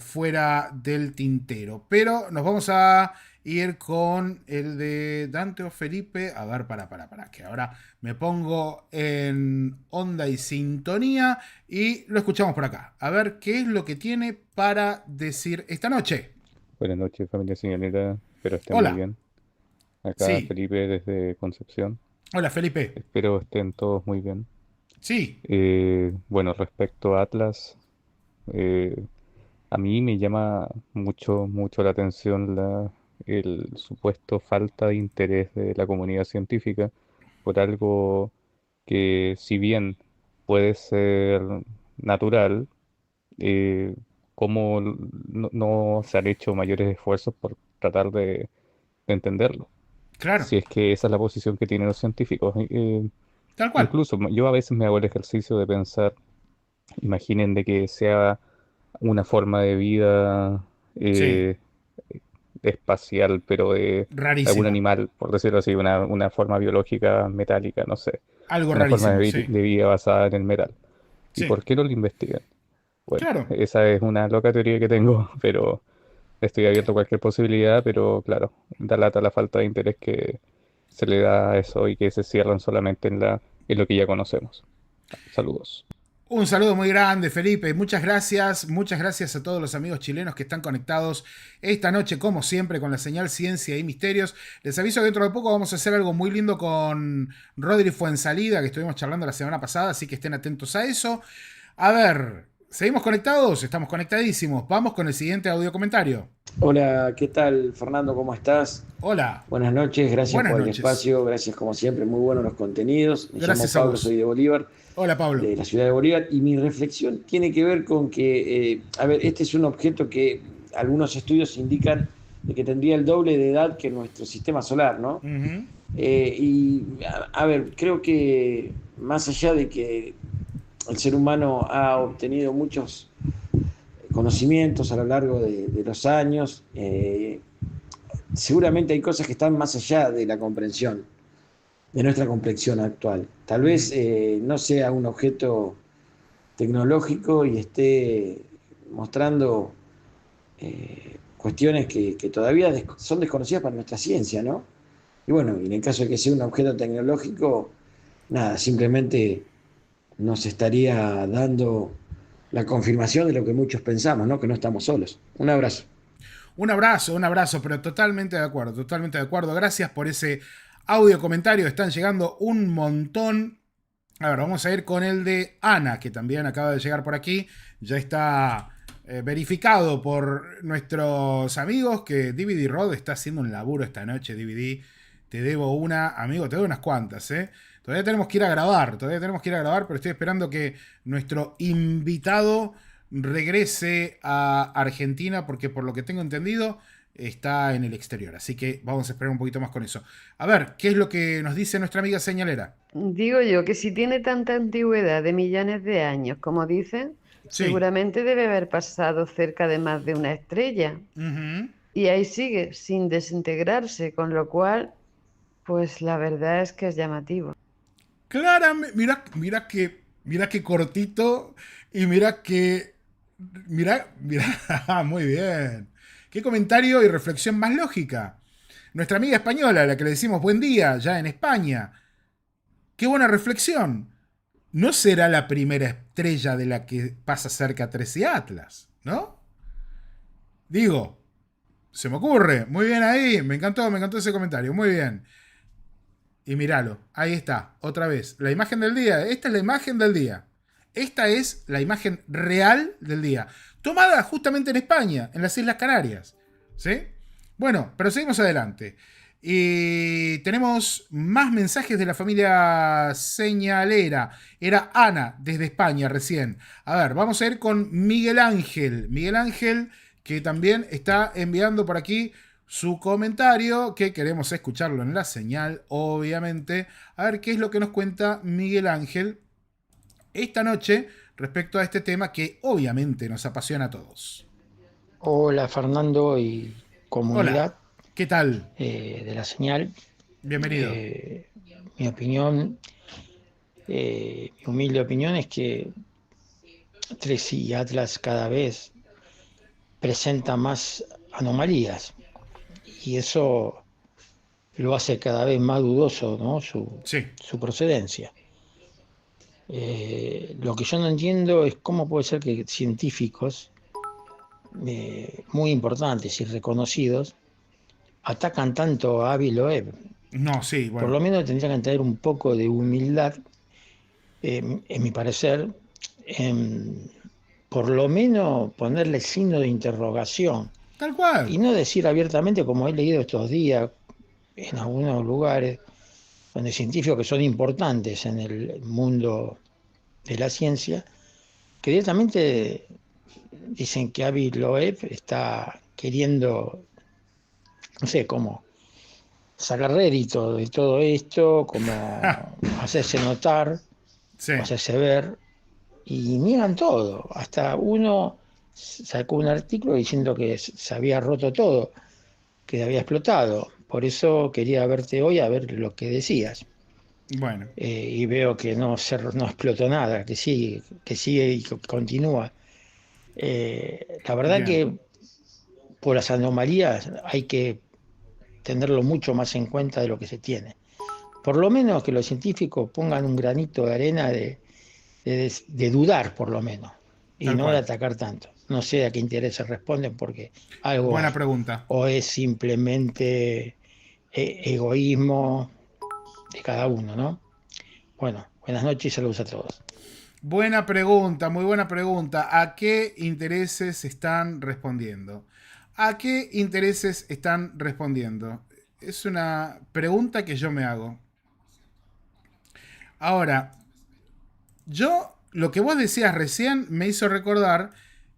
fuera del tintero. Pero nos vamos a ir con el de Dante o Felipe. A ver, para, que ahora me pongo en onda y sintonía y lo escuchamos por acá. A ver qué es lo que tiene para decir esta noche. Buenas noches, familia señalera. Espero estén muy bien. Acá sí. Felipe desde Concepción. Hola, Felipe. Espero estén todos muy bien. Sí. Bueno, respecto a Atlas, a mí me llama mucho la atención el supuesto falta de interés de la comunidad científica por algo que, si bien puede ser natural, como no se han hecho mayores esfuerzos por tratar de entenderlo. Claro. Si es que esa es la posición que tienen los científicos. Tal cual. Incluso yo a veces me hago el ejercicio de pensar, imaginen de que sea una forma de vida espacial, pero de algún animal, por decirlo así, una forma biológica metálica, no sé. Algo una rarísimo, forma de vida basada en el metal. ¿Y por qué no lo investigan? Bueno, claro. Esa es una loca teoría que tengo, pero estoy abierto a cualquier posibilidad, pero claro, da lata la falta de interés que se le da a eso y que se cierran solamente en lo que ya conocemos. Saludos. Un saludo muy grande, Felipe. Muchas gracias a todos los amigos chilenos que están conectados esta noche, como siempre, con la señal Ciencia y Misterios. Les aviso que dentro de poco vamos a hacer algo muy lindo con Rodri Fuensalida, que estuvimos charlando la semana pasada, así que estén atentos a eso. A ver, ¿seguimos conectados? Estamos conectadísimos. Vamos con el siguiente audio comentario. Hola, ¿qué tal, Fernando? ¿Cómo estás? Hola. Buenas noches, gracias por el espacio, gracias como siempre, muy buenos los contenidos. Me llamo Pablo, soy de Bolívar. Hola, Pablo. De la ciudad de Bolívar, y mi reflexión tiene que ver con que, este es un objeto que algunos estudios indican de que tendría el doble de edad que nuestro sistema solar, ¿no? Uh-huh. Creo que más allá de que el ser humano ha obtenido muchos conocimientos a lo largo de los años, seguramente hay cosas que están más allá de la comprensión. nuestra complexión actual. Tal vez no sea un objeto tecnológico y esté mostrando cuestiones que todavía son desconocidas para nuestra ciencia, ¿no? Y bueno, en el caso de que sea un objeto tecnológico, nada, simplemente nos estaría dando la confirmación de lo que muchos pensamos, ¿no? Que no estamos solos. Un abrazo. Un abrazo, pero totalmente de acuerdo, totalmente de acuerdo. Gracias por ese audio comentario, están llegando un montón. A ver, vamos a ir con el de Ana, que también acaba de llegar por aquí. Ya está verificado por nuestros amigos que DVD Rod está haciendo un laburo esta noche. DVD, te debo una, amigo, te debo unas cuantas, ¿eh? Todavía tenemos que ir a grabar, pero estoy esperando que nuestro invitado regrese a Argentina, porque por lo que tengo entendido está en el exterior. Así que vamos a esperar un poquito más con eso. A ver, ¿qué es lo que nos dice nuestra amiga señalera? Digo yo que si tiene tanta antigüedad de millones de años, como dicen, sí, seguramente debe haber pasado cerca de más de una estrella. Y ahí sigue, sin desintegrarse, con lo cual, pues la verdad es que es llamativo. Claramente, mira que cortito y mira, muy bien. Qué comentario y reflexión más lógica. Nuestra amiga española, a la que le decimos buen día, ya en España. Qué buena reflexión. No será la primera estrella de la que pasa cerca 13 Atlas, ¿no? Digo, se me ocurre. Muy bien ahí. Me encantó ese comentario. Muy bien. Y míralo, ahí está, otra vez. La imagen del día. Esta es la imagen del día. Esta es la imagen real del día. Tomada justamente en España, en las Islas Canarias. ¿Sí? Bueno, pero seguimos adelante. Y tenemos más mensajes de la familia señalera. Era Ana desde España recién. A ver, vamos a ir con Miguel Ángel. Miguel Ángel, que también está enviando por aquí su comentario, que queremos escucharlo en la señal, obviamente. A ver qué es lo que nos cuenta Miguel Ángel esta noche respecto a este tema que obviamente nos apasiona a todos. Hola Fernando y comunidad. Hola, ¿qué tal? De la señal. Bienvenido. Mi opinión, mi humilde opinión es que Tracy y Atlas cada vez presenta más anomalías. Y eso lo hace cada vez más dudoso, ¿no? Su procedencia. Lo que yo no entiendo es cómo puede ser que científicos muy importantes y reconocidos atacan tanto a Avi Loeb. No, sí, bueno. Por lo menos tendrían que tener un poco de humildad, en mi parecer, por lo menos ponerle signo de interrogación. Tal cual. Y no decir abiertamente, como he leído estos días en algunos lugares, donde científicos que son importantes en el mundo de la ciencia, que directamente dicen que Avi Loeb está queriendo, no sé cómo, sacar rédito de todo esto, como hacerse notar, hacerse ver, y niegan todo. Hasta uno sacó un artículo diciendo que se había roto todo, que había explotado. Por eso quería verte hoy a ver lo que decías. Bueno. Y veo que no explotó nada, que sigue y que continúa. La verdad que por las anomalías hay que tenerlo mucho más en cuenta de lo que se tiene. Por lo menos que los científicos pongan un granito de arena de dudar, por lo menos, y no de atacar tanto. No sé a qué intereses responden, porque algo buena pregunta. O es simplemente egoísmo de cada uno, ¿no? Bueno, buenas noches y saludos a todos. Buena pregunta, muy buena pregunta. ¿A qué intereses están respondiendo? ¿A qué intereses están respondiendo? Es una pregunta que yo me hago. Ahora, lo que vos decías recién me hizo recordar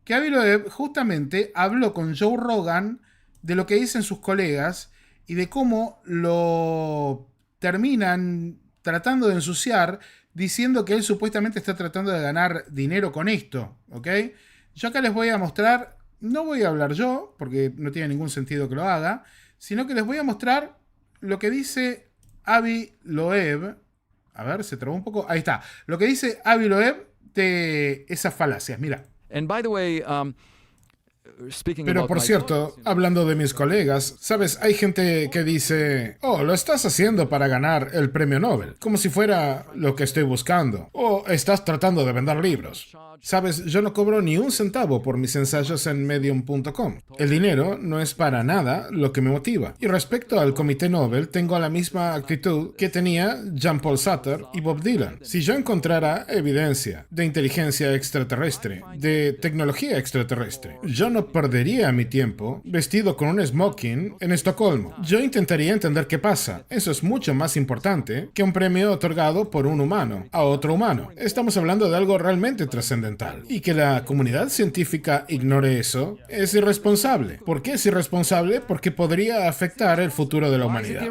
que Avi Loeb justamente habló con Joe Rogan de lo que dicen sus colegas y de cómo lo terminan tratando de ensuciar diciendo que él supuestamente está tratando de ganar dinero con esto, ¿ok? Yo acá les voy a mostrar, no voy a hablar yo, porque no tiene ningún sentido que lo haga, sino que les voy a mostrar lo que dice Avi Loeb, a ver, se trabó un poco, ahí está, lo que dice Avi Loeb de esas falacias, mira. And by the way, pero por cierto, hablando de mis colegas, ¿sabes? Hay gente que dice, oh, lo estás haciendo para ganar el premio Nobel, como si fuera lo que estoy buscando, o estás tratando de vender libros. ¿Sabes? Yo no cobro ni un centavo por mis ensayos en Medium.com. El dinero no es para nada lo que me motiva. Y respecto al Comité Nobel, tengo la misma actitud que tenía Jean-Paul Sartre y Bob Dylan. Si yo encontrara evidencia de inteligencia extraterrestre, de tecnología extraterrestre, yo no perdería mi tiempo vestido con un smoking en Estocolmo. Yo intentaría entender qué pasa. Eso es mucho más importante que un premio otorgado por un humano a otro humano. Estamos hablando de algo realmente trascendental. Y que la comunidad científica ignore eso es irresponsable. ¿Por qué es irresponsable? Porque podría afectar el futuro de la humanidad.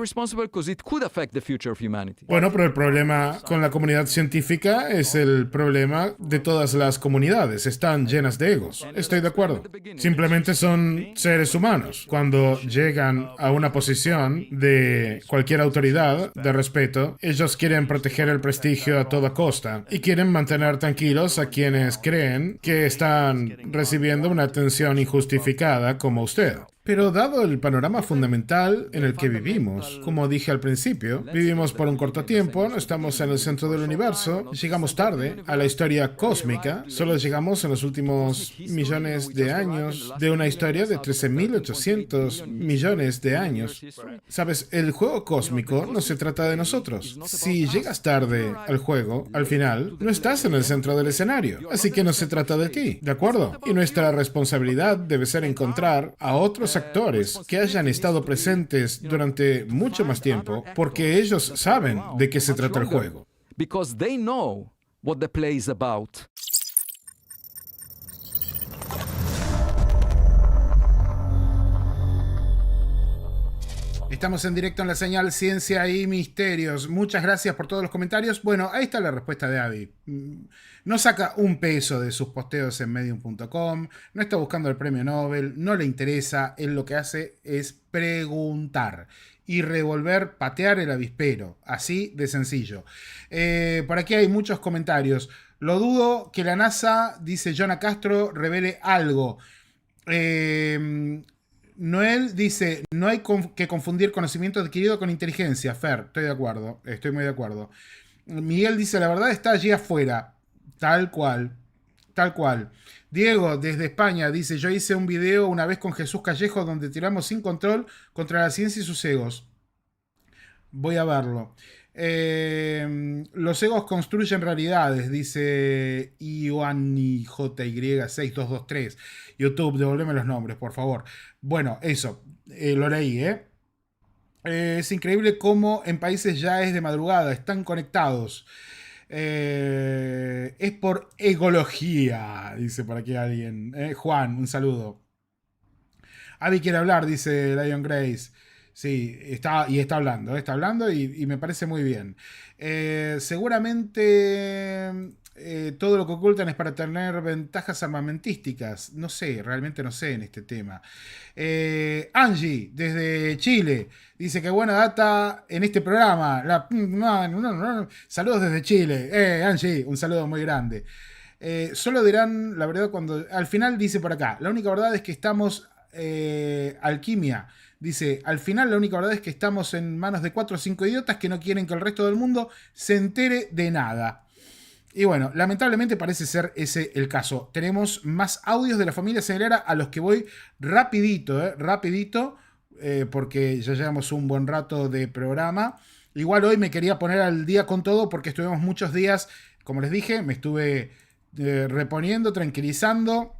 Bueno, pero el problema con la comunidad científica es el problema de todas las comunidades. Están llenas de egos. Estoy de acuerdo. Simplemente son seres humanos. Cuando llegan a una posición de cualquier autoridad de respeto, ellos quieren proteger el prestigio a toda costa y quieren mantener tranquilos a quienes creen que están recibiendo una atención injustificada como usted. Pero dado el panorama fundamental en el que vivimos, como dije al principio, vivimos por un corto tiempo, no estamos en el centro del universo, llegamos tarde a la historia cósmica, solo llegamos en los últimos millones de años de una historia de 13.800 millones de años. Sabes, el juego cósmico no se trata de nosotros. Si llegas tarde al juego, al final, no estás en el centro del escenario, así que no se trata de ti, ¿de acuerdo? Y nuestra responsabilidad debe ser encontrar a otros actores que hayan estado presentes durante mucho más tiempo porque ellos saben de qué se trata el juego. Because they know what the play is about. Estamos en directo en la señal Ciencia y Misterios. Muchas gracias por todos los comentarios. Bueno, ahí está la respuesta de Avi. No saca un peso de sus posteos en Medium.com, no está buscando el premio Nobel, no le interesa. Él lo que hace es preguntar y revolver, patear el avispero. Así de sencillo. Por aquí hay muchos comentarios. Lo dudo que la NASA, dice Jonah Castro, revele algo. Noel dice, no hay que confundir conocimiento adquirido con inteligencia. Fer, estoy de acuerdo, estoy muy de acuerdo. Miguel dice, la verdad está allí afuera. Tal cual, tal cual. Diego, desde España, dice, yo hice un video una vez con Jesús Callejo donde tiramos sin control contra la ciencia y sus egos. Voy a verlo. Los egos construyen realidades, dice IoanniJY6223. YouTube, devuélveme los nombres, por favor. Bueno, eso, lo leí, es increíble cómo en países ya es de madrugada, están conectados. Es por egología, dice por aquí alguien. Juan, un saludo. Avi quiere hablar, dice Lion Grace. Sí, está hablando y me parece muy bien. Seguramente todo lo que ocultan es para tener ventajas armamentísticas. No sé, realmente no sé en este tema. Angie, desde Chile, dice que buena data en este programa. Saludos desde Chile. Angie, un saludo muy grande. Solo dirán la verdad cuando... Al final dice por acá, la única verdad es que estamos... Alquimia. Dice, al final la única verdad es que estamos en manos de 4 o 5 idiotas que no quieren que el resto del mundo se entere de nada. Y bueno, lamentablemente parece ser ese el caso. Tenemos más audios de la familia señalera a los que voy rapidito, porque ya llevamos un buen rato de programa. Igual hoy me quería poner al día con todo porque estuvimos muchos días, como les dije, me estuve reponiendo, tranquilizando,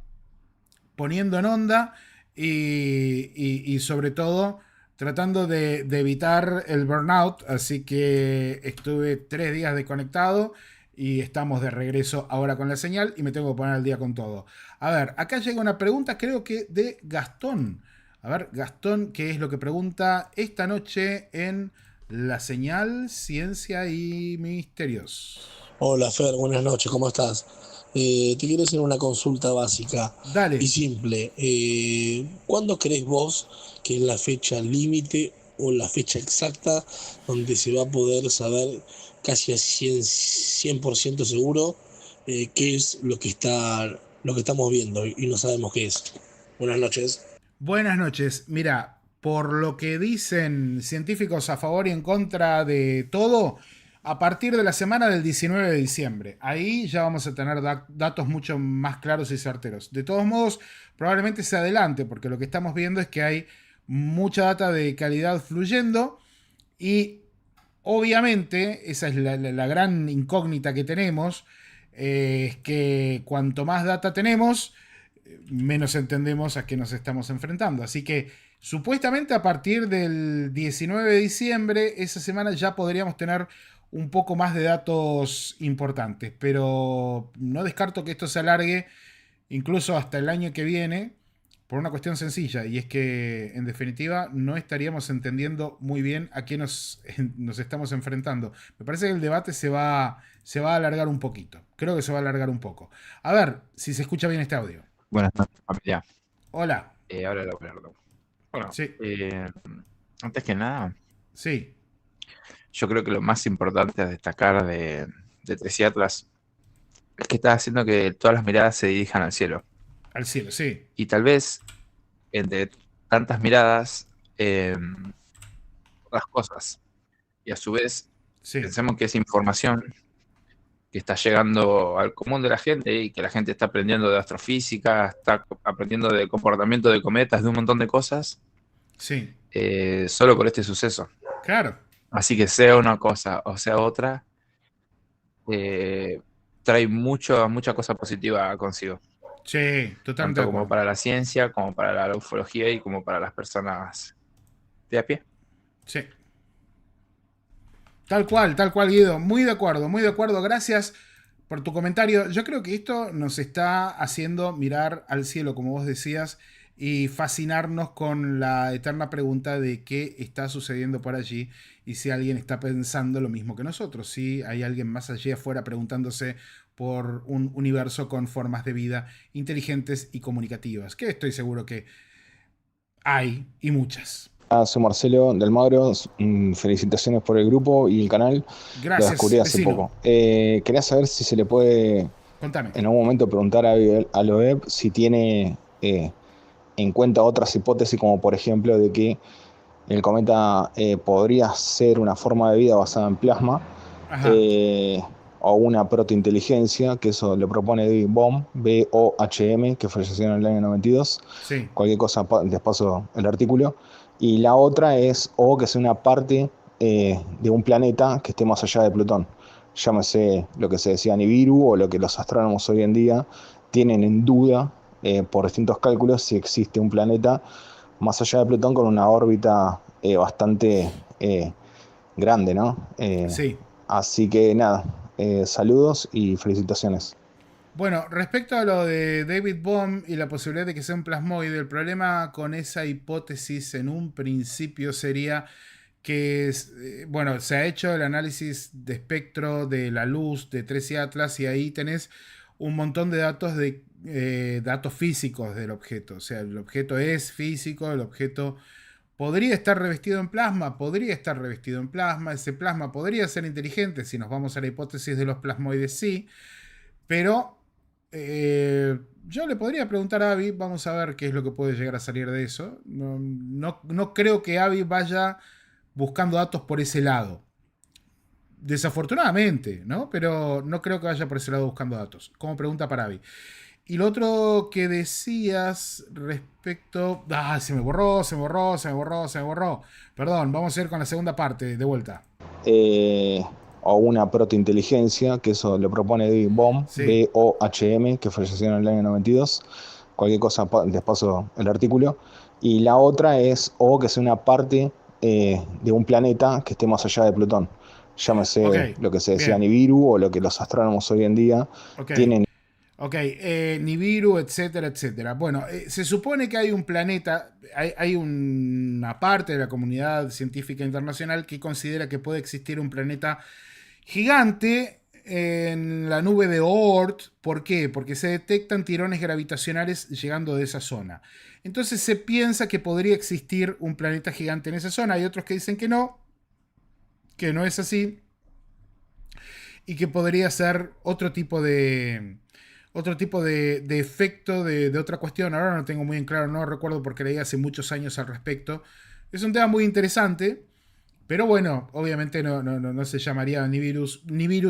poniendo en onda. Y sobre todo tratando de evitar el burnout, así que estuve 3 días desconectado y estamos de regreso ahora con la señal y me tengo que poner al día con todo. A ver, acá llega una pregunta, creo que de Gastón. A ver, Gastón, ¿qué es lo que pregunta esta noche en la señal Ciencia y Misterios? Hola Fer, buenas noches, ¿cómo estás? Te quiero hacer una consulta básica. Dale. Y simple. ¿Cuándo crees vos que es la fecha límite o la fecha exacta donde se va a poder saber casi a 100% seguro qué es lo que estamos viendo y no sabemos qué es? Buenas noches. Buenas noches. Mira, por lo que dicen científicos a favor y en contra de todo, a partir de la semana del 19 de diciembre, ahí ya vamos a tener datos mucho más claros y certeros. De todos modos, probablemente se adelante, porque lo que estamos viendo es que hay mucha data de calidad fluyendo y obviamente esa es la gran incógnita que tenemos, es que cuanto más data tenemos, menos entendemos a qué nos estamos enfrentando. Así que supuestamente a partir del 19 de diciembre, esa semana ya podríamos tener un poco más de datos importantes, pero no descarto que esto se alargue incluso hasta el año que viene por una cuestión sencilla, y es que en definitiva no estaríamos entendiendo muy bien a qué nos estamos enfrentando. Me parece que el debate se va a alargar un poquito. Creo que se va a alargar un poco. A ver si se escucha bien este audio. Buenas noches, familia. Hola. Ahora lo acuerdo. Bueno, sí. Antes que nada, sí. Yo creo que lo más importante a destacar de 3i Atlas es que está haciendo que todas las miradas se dirijan al cielo. Al cielo, sí. Y tal vez, entre tantas miradas, otras cosas. Y a su vez, pensemos que esa información que está llegando al común de la gente y que la gente está aprendiendo de astrofísica, está aprendiendo de comportamiento de cometas, de un montón de cosas. Sí. Solo por este suceso. Claro. Así que sea una cosa o sea otra, trae mucha cosa positiva consigo. Sí, totalmente. Tanto como para la ciencia, como para la ufología y como para las personas de a pie. Sí. Tal cual, Guido. Muy de acuerdo. Gracias por tu comentario. Yo creo que esto nos está haciendo mirar al cielo, como vos decías, y fascinarnos con la eterna pregunta de qué está sucediendo por allí y si alguien está pensando lo mismo que nosotros, si hay alguien más allí afuera preguntándose por un universo con formas de vida inteligentes y comunicativas, que estoy seguro que hay y muchas. Soy Marcelo del Magro, felicitaciones por el grupo y el canal. Gracias. Lo descubrí hace poco. Quería saber si se le puede en algún momento preguntar a Loeb si tiene en cuenta otras hipótesis, como por ejemplo de que el cometa podría ser una forma de vida basada en plasma o una protointeligencia, que eso lo propone David Bohm, B-O-H-M, que falleció en el año 92. Sí. Cualquier cosa, les paso el artículo. Y la otra es o que sea una parte de un planeta que esté más allá de Plutón. Llámese lo que se decía Nibiru o lo que los astrónomos hoy en día tienen en duda por distintos cálculos si existe un planeta más allá de Plutón con una órbita bastante grande, ¿no? Sí. Así que nada, saludos y felicitaciones. Bueno, respecto a lo de David Bohm y la posibilidad de que sea un plasmoide, el problema con esa hipótesis en un principio sería que, bueno, se ha hecho el análisis de espectro de la luz de 3i Atlas y ahí tenés un montón de datos datos físicos del objeto. O sea, el objeto es físico, el objeto podría estar revestido en plasma, ese plasma podría ser inteligente, si nos vamos a la hipótesis de los plasmoides sí, pero yo le podría preguntar a Avi, vamos a ver qué es lo que puede llegar a salir de eso. No creo que Avi vaya buscando datos por ese lado. Desafortunadamente, ¿no? Pero no creo que vaya por ese lado buscando datos. Como pregunta para Avi. Y lo otro que decías respecto... se me borró. Perdón, vamos a ir con la segunda parte, de vuelta. O una protointeligencia, que eso lo propone David Bohm, B-O-H-M, que falleció en el año 92. Cualquier cosa, les paso el artículo. Y la otra es o que sea una parte de un planeta que esté más allá de Plutón. Llámese lo que se decía Nibiru o lo que los astrónomos hoy en día tienen. Nibiru, etcétera. Bueno, se supone que hay un planeta, hay una parte de la comunidad científica internacional que considera que puede existir un planeta gigante en la nube de Oort. ¿Por qué? Porque se detectan tirones gravitacionales llegando de esa zona. Entonces se piensa que podría existir un planeta gigante en esa zona. Hay otros que dicen que no es así, y que podría ser otro tipo de efecto de otra cuestión. Ahora no tengo muy en claro, no recuerdo porque leí hace muchos años al respecto. Es un tema muy interesante, pero bueno, obviamente no se llamaría ni virus,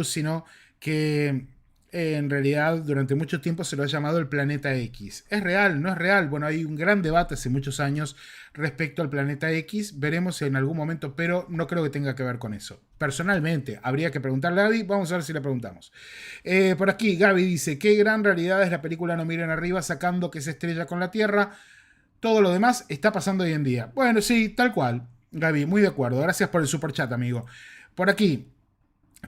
sino que en realidad durante mucho tiempo se lo ha llamado el planeta X. ¿Es real? ¿No es real? Bueno, hay un gran debate hace muchos años respecto al planeta X. Veremos en algún momento, pero no creo que tenga que ver con eso. Personalmente, habría que preguntarle a Gaby. Vamos a ver si le preguntamos. Por aquí, Gaby dice, qué gran realidad es la película No miren arriba, sacando que se estrella con la Tierra. Todo lo demás está pasando hoy en día. Bueno, sí, tal cual. Gaby, muy de acuerdo. Gracias por el superchat, amigo. Por aquí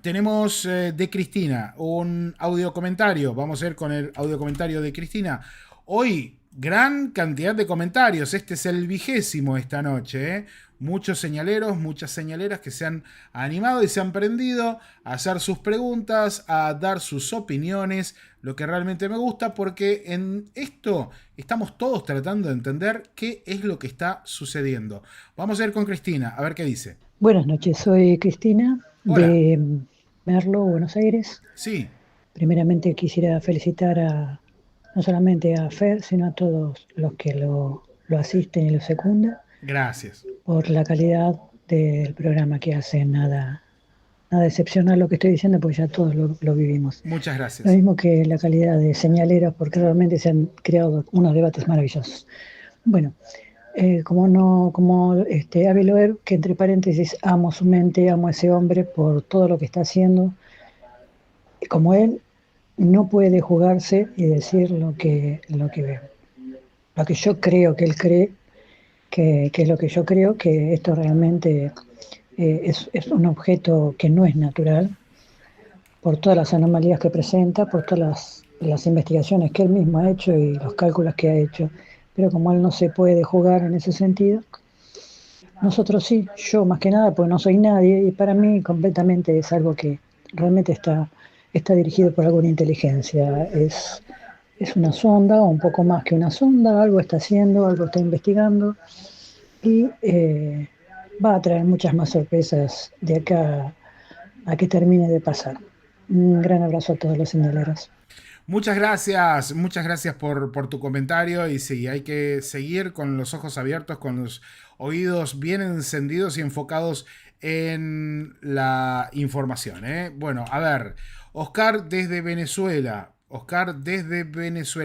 tenemos de Cristina un audio comentario. Vamos a ir con el audio comentario de Cristina. Hoy, gran cantidad de comentarios. Este es el 20º esta noche. Muchos señaleros, muchas señaleras que se han animado y se han prendido a hacer sus preguntas, a dar sus opiniones. Lo que realmente me gusta, porque en esto estamos todos tratando de entender qué es lo que está sucediendo. Vamos a ir con Cristina, a ver qué dice. Buenas noches, soy Cristina. Hola. De Merlo, Buenos Aires. Sí. Primeramente quisiera felicitar no solamente a Fer, sino a todos los que lo asisten y lo secundan. Gracias. Por la calidad del programa que hacen. Nada excepcional lo que estoy diciendo, porque ya todos lo vivimos. Muchas gracias. Lo mismo que la calidad de señaleros, porque realmente se han creado unos debates maravillosos. Bueno, como Avi Loeb, que entre paréntesis amo su mente, amo a ese hombre por todo lo que está haciendo. Como él, no puede jugarse y decir lo que ve. Lo que yo creo que él cree, que es lo que yo creo, que esto realmente es un objeto que no es natural, por todas las anomalías que presenta, por todas las investigaciones que él mismo ha hecho y los cálculos que ha hecho. Pero como él no se puede jugar en ese sentido, nosotros sí, yo más que nada, pues no soy nadie, y para mí completamente es algo que realmente está dirigido por alguna inteligencia. Es una sonda, o un poco más que una sonda, algo está haciendo, algo está investigando, y va a traer muchas más sorpresas de acá a que termine de pasar. Un gran abrazo a todos los señaleros. Muchas gracias por tu comentario, y sí, hay que seguir con los ojos abiertos, con los oídos bien encendidos y enfocados en la información, ¿eh? Bueno, a ver, Oscar desde Venezuela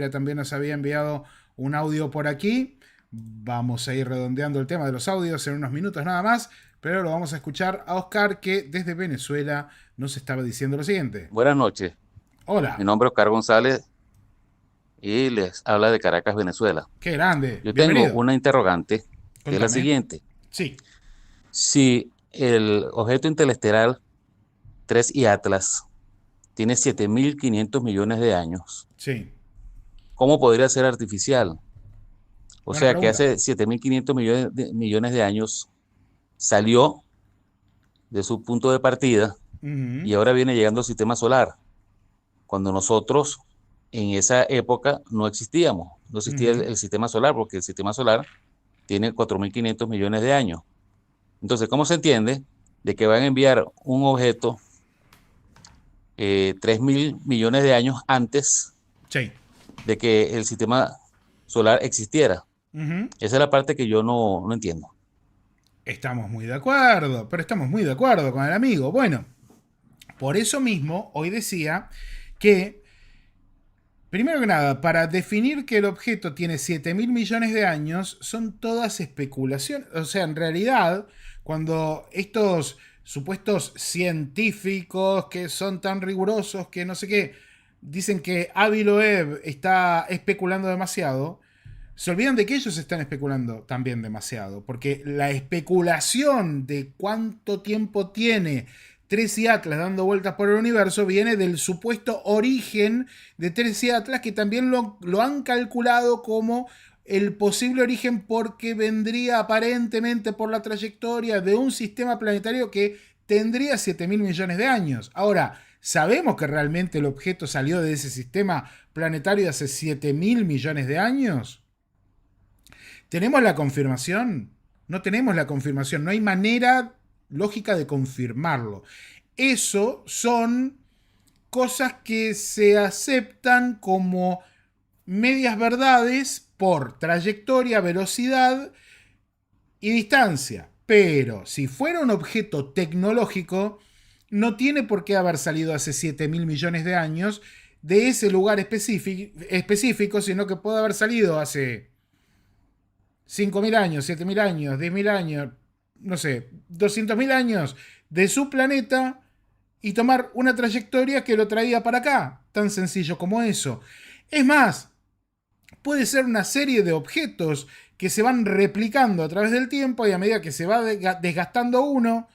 también nos había enviado un audio por aquí. Vamos a ir redondeando el tema de los audios en unos minutos nada más, pero lo vamos a escuchar a Oscar, que desde Venezuela nos estaba diciendo lo siguiente. Buenas noches. Hola. Mi nombre es Oscar González y les habla de Caracas, Venezuela. ¡Qué grande! Yo Bienvenido. tengo una interrogante, que es la siguiente. Sí. Si el objeto interestelar 3I Atlas tiene 7.500 millones de años, sí, ¿cómo podría ser artificial? O Buena sea, pregunta. que hace 7.500 millones de años salió de su punto de partida y ahora viene llegando al sistema solar, cuando nosotros en esa época no existíamos, no existía el sistema solar, porque el sistema solar tiene 4.500 millones de años. Entonces, ¿cómo se entiende de que van a enviar un objeto 3.000 millones de años antes de que el sistema solar existiera? Esa es la parte que yo no entiendo. Estamos muy de acuerdo, pero estamos muy de acuerdo con el amigo. Bueno, por eso mismo, hoy decía que, primero que nada, para definir que el objeto tiene 7.000 millones de años, son todas especulaciones. O sea, en realidad, cuando estos supuestos científicos que son tan rigurosos que no sé qué, dicen que Avi Loeb está especulando demasiado, se olvidan de que ellos están especulando también demasiado, porque la especulación de cuánto tiempo tiene 3I Atlas dando vueltas por el universo viene del supuesto origen de 3I Atlas, que también lo han calculado como el posible origen, porque vendría aparentemente por la trayectoria de un sistema planetario que tendría 7.000 millones de años. Ahora, ¿Sabemos que realmente el objeto salió de ese sistema planetario hace 7.000 millones de años? ¿Tenemos la confirmación? No tenemos la confirmación, no hay manera lógica de confirmarlo. Eso son cosas que se aceptan como medias verdades por trayectoria, velocidad y distancia. Pero si fuera un objeto tecnológico, no tiene por qué haber salido hace 7.000 millones de años de ese lugar específico, sino que puede haber salido hace 5.000 años, 7.000 años, 10.000 años, no sé, 200.000 años de su planeta y tomar una trayectoria que lo traía para acá. Tan sencillo como eso. Es más, puede ser una serie de objetos que se van replicando a través del tiempo y a medida que se va desgastando uno,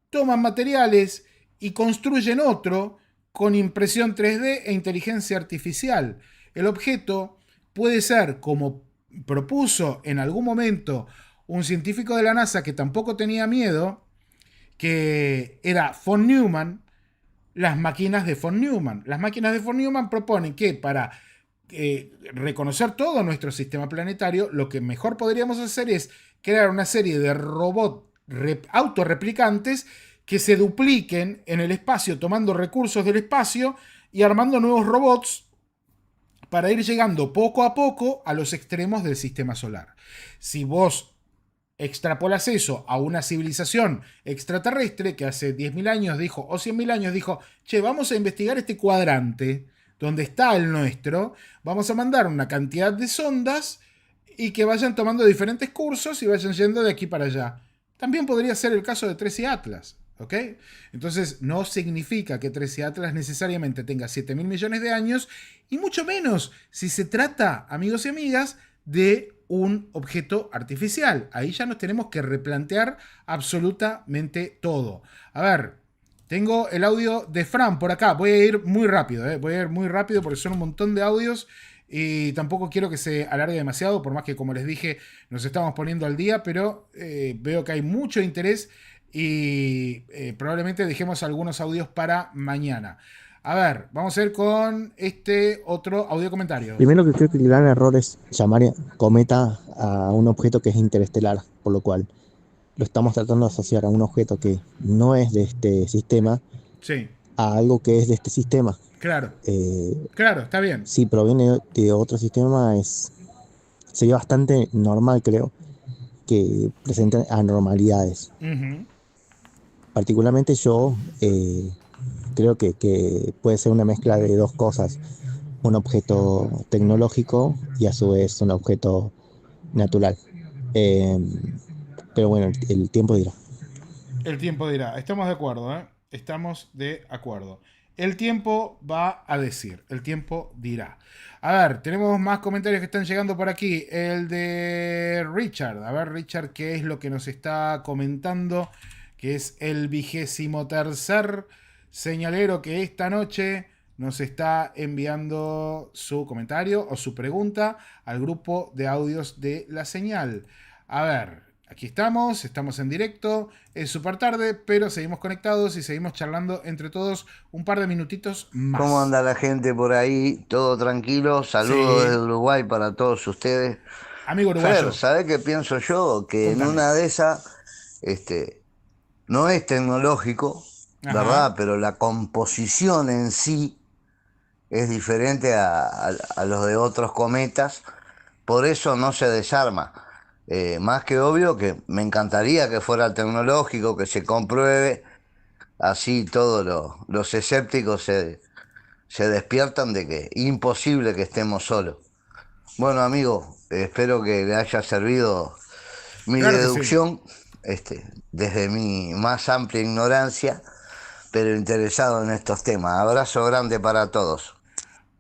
toman materiales y construyen otro con impresión 3D e inteligencia artificial. El objeto puede ser, como propuso en algún momento un científico de la NASA que tampoco tenía miedo, que era von Neumann, las máquinas de von Neumann. Las máquinas de von Neumann proponen que para reconocer todo nuestro sistema planetario, lo que mejor podríamos hacer es crear una serie de robots autorreplicantes que se dupliquen en el espacio, tomando recursos del espacio y armando nuevos robots para ir llegando poco a poco a los extremos del sistema solar. Si vos extrapolas eso a una civilización extraterrestre que hace 10.000 años dijo, o 100.000 años dijo, che, vamos a investigar este cuadrante donde está el nuestro, vamos a mandar una cantidad de sondas y que vayan tomando diferentes cursos y vayan yendo de aquí para allá. También podría ser el caso de Tracy Atlas, ¿ok? Entonces no significa que Tracy Atlas necesariamente tenga 7.000 millones de años, y mucho menos si se trata, amigos y amigas, de un objeto artificial. Ahí ya nos tenemos que replantear absolutamente todo. A ver, tengo el audio de Fran por acá. Voy a ir muy rápido, voy a ir muy rápido porque son un montón de audios y tampoco quiero que se alargue demasiado, por más que, como les dije, nos estamos poniendo al día, pero veo que hay mucho interés y probablemente dejemos algunos audios para mañana. A ver, vamos a ir con este otro audio comentario. Primero, que creo que el gran error es llamar cometa a un objeto que es interestelar, por lo cual lo estamos tratando de asociar a un objeto que no es de este sistema, sí, a algo que es de este sistema. Claro, claro, está bien. Si proviene de otro sistema, sería bastante normal, creo, que presenten anormalidades. Particularmente yo creo que puede ser una mezcla de dos cosas: un objeto tecnológico y a su vez un objeto natural. Pero bueno, el tiempo dirá. El tiempo dirá. Estamos de acuerdo, ¿eh? Estamos de acuerdo. El tiempo va a decir. El tiempo dirá. A ver, tenemos más comentarios que están llegando por aquí. El de Richard. A ver, Richard, ¿qué es lo que nos está comentando? Que es el 23º señalero que esta noche nos está enviando su comentario o su pregunta al grupo de audios de La Señal. A ver, aquí estamos en directo, es súper tarde, pero seguimos conectados y seguimos charlando entre todos un par de minutitos más. ¿Cómo anda la gente por ahí? ¿Todo tranquilo? Saludos desde Uruguay para todos ustedes. Amigo uruguayo. Fer, ¿sabés qué pienso yo? Que en una de esas, no es tecnológico, ¿verdad? Pero la composición en sí es diferente a los de otros cometas, por eso no se desarma. Más que obvio que me encantaría que fuera tecnológico, que se compruebe, así todos los escépticos se despiertan de que es imposible que estemos solos. Bueno, amigo, espero que le haya servido mi deducción, desde mi más amplia ignorancia, pero interesado en estos temas. Abrazo grande para todos.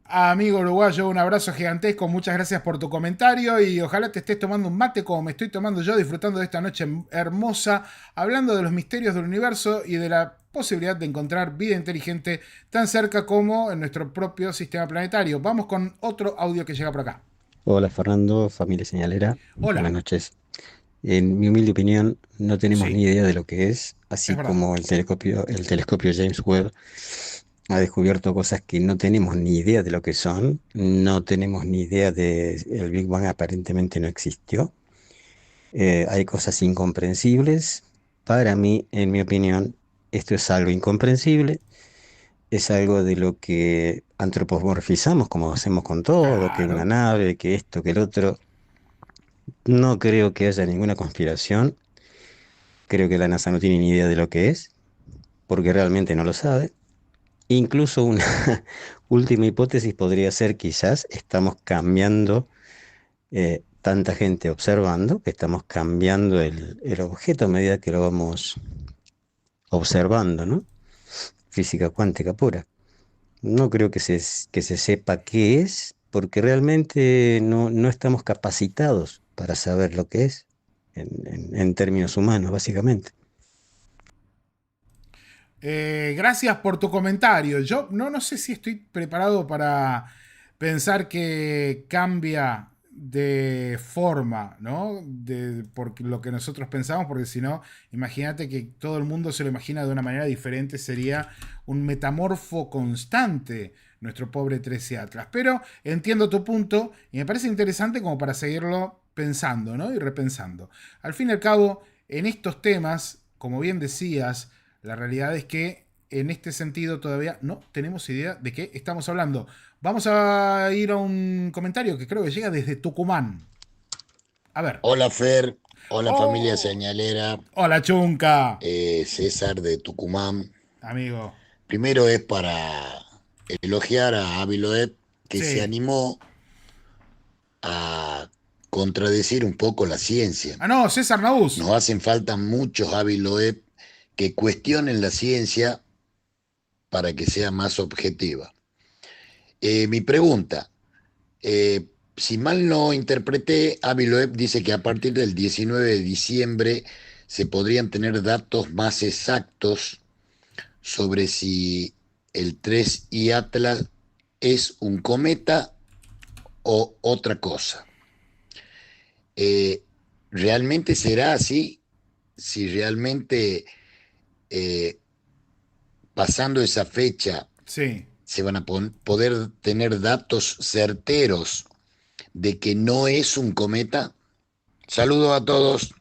Amigo uruguayo, un abrazo gigantesco, muchas gracias por tu comentario y ojalá te estés tomando un mate como me estoy tomando yo, disfrutando de esta noche hermosa, hablando de los misterios del universo y de la posibilidad de encontrar vida inteligente tan cerca como en nuestro propio sistema planetario. Vamos con otro audio que llega por acá. Hola Fernando, familia señalera. Hola. Buenas noches. En mi humilde opinión, no tenemos ni idea de lo que es, así como el telescopio James Webb ha descubierto cosas que no tenemos ni idea de lo que son, no tenemos ni idea de el Big Bang aparentemente no existió. Hay cosas incomprensibles. Para mí, en mi opinión, esto es algo incomprensible, es algo de lo que antropomorfizamos, como hacemos con todo, que una nave, que esto, que el otro. No creo que haya ninguna conspiración. Creo que la NASA no tiene ni idea de lo que es, porque realmente no lo sabe. Incluso una última hipótesis podría ser quizás estamos cambiando, tanta gente observando, que estamos cambiando el objeto a medida que lo vamos observando, ¿no? Física cuántica pura. No creo que se sepa qué es, porque realmente no estamos capacitados para saber lo que es, en términos humanos, básicamente. Gracias por tu comentario. Yo no sé si estoy preparado para pensar que cambia de forma, ¿no? Por lo que nosotros pensamos, porque si no, imagínate que todo el mundo se lo imagina de una manera diferente, sería un metamorfo constante nuestro pobre 13 Atlas. Pero entiendo tu punto y me parece interesante como para seguirlo pensando, ¿no? Y repensando. Al fin y al cabo, en estos temas, como bien decías, la realidad es que en este sentido todavía no tenemos idea de qué estamos hablando. Vamos a ir a un comentario que creo que llega desde Tucumán. A ver. Hola Fer, hola familia señalera. Hola Chunca. César de Tucumán. Amigo. Primero es para elogiar a Avi Loeb, que se animó a contradecir un poco la ciencia. Ah, no, César Naús. Nos hacen falta muchos Avi Loeb que cuestionen la ciencia para que sea más objetiva. Mi pregunta, si mal no interpreté, Avi Loeb dice que a partir del 19 de diciembre se podrían tener datos más exactos sobre si el 3I Atlas es un cometa o otra cosa. ¿Realmente será así? Si realmente pasando esa fecha se van a poder tener datos certeros de que no es un cometa. Saludos a todos.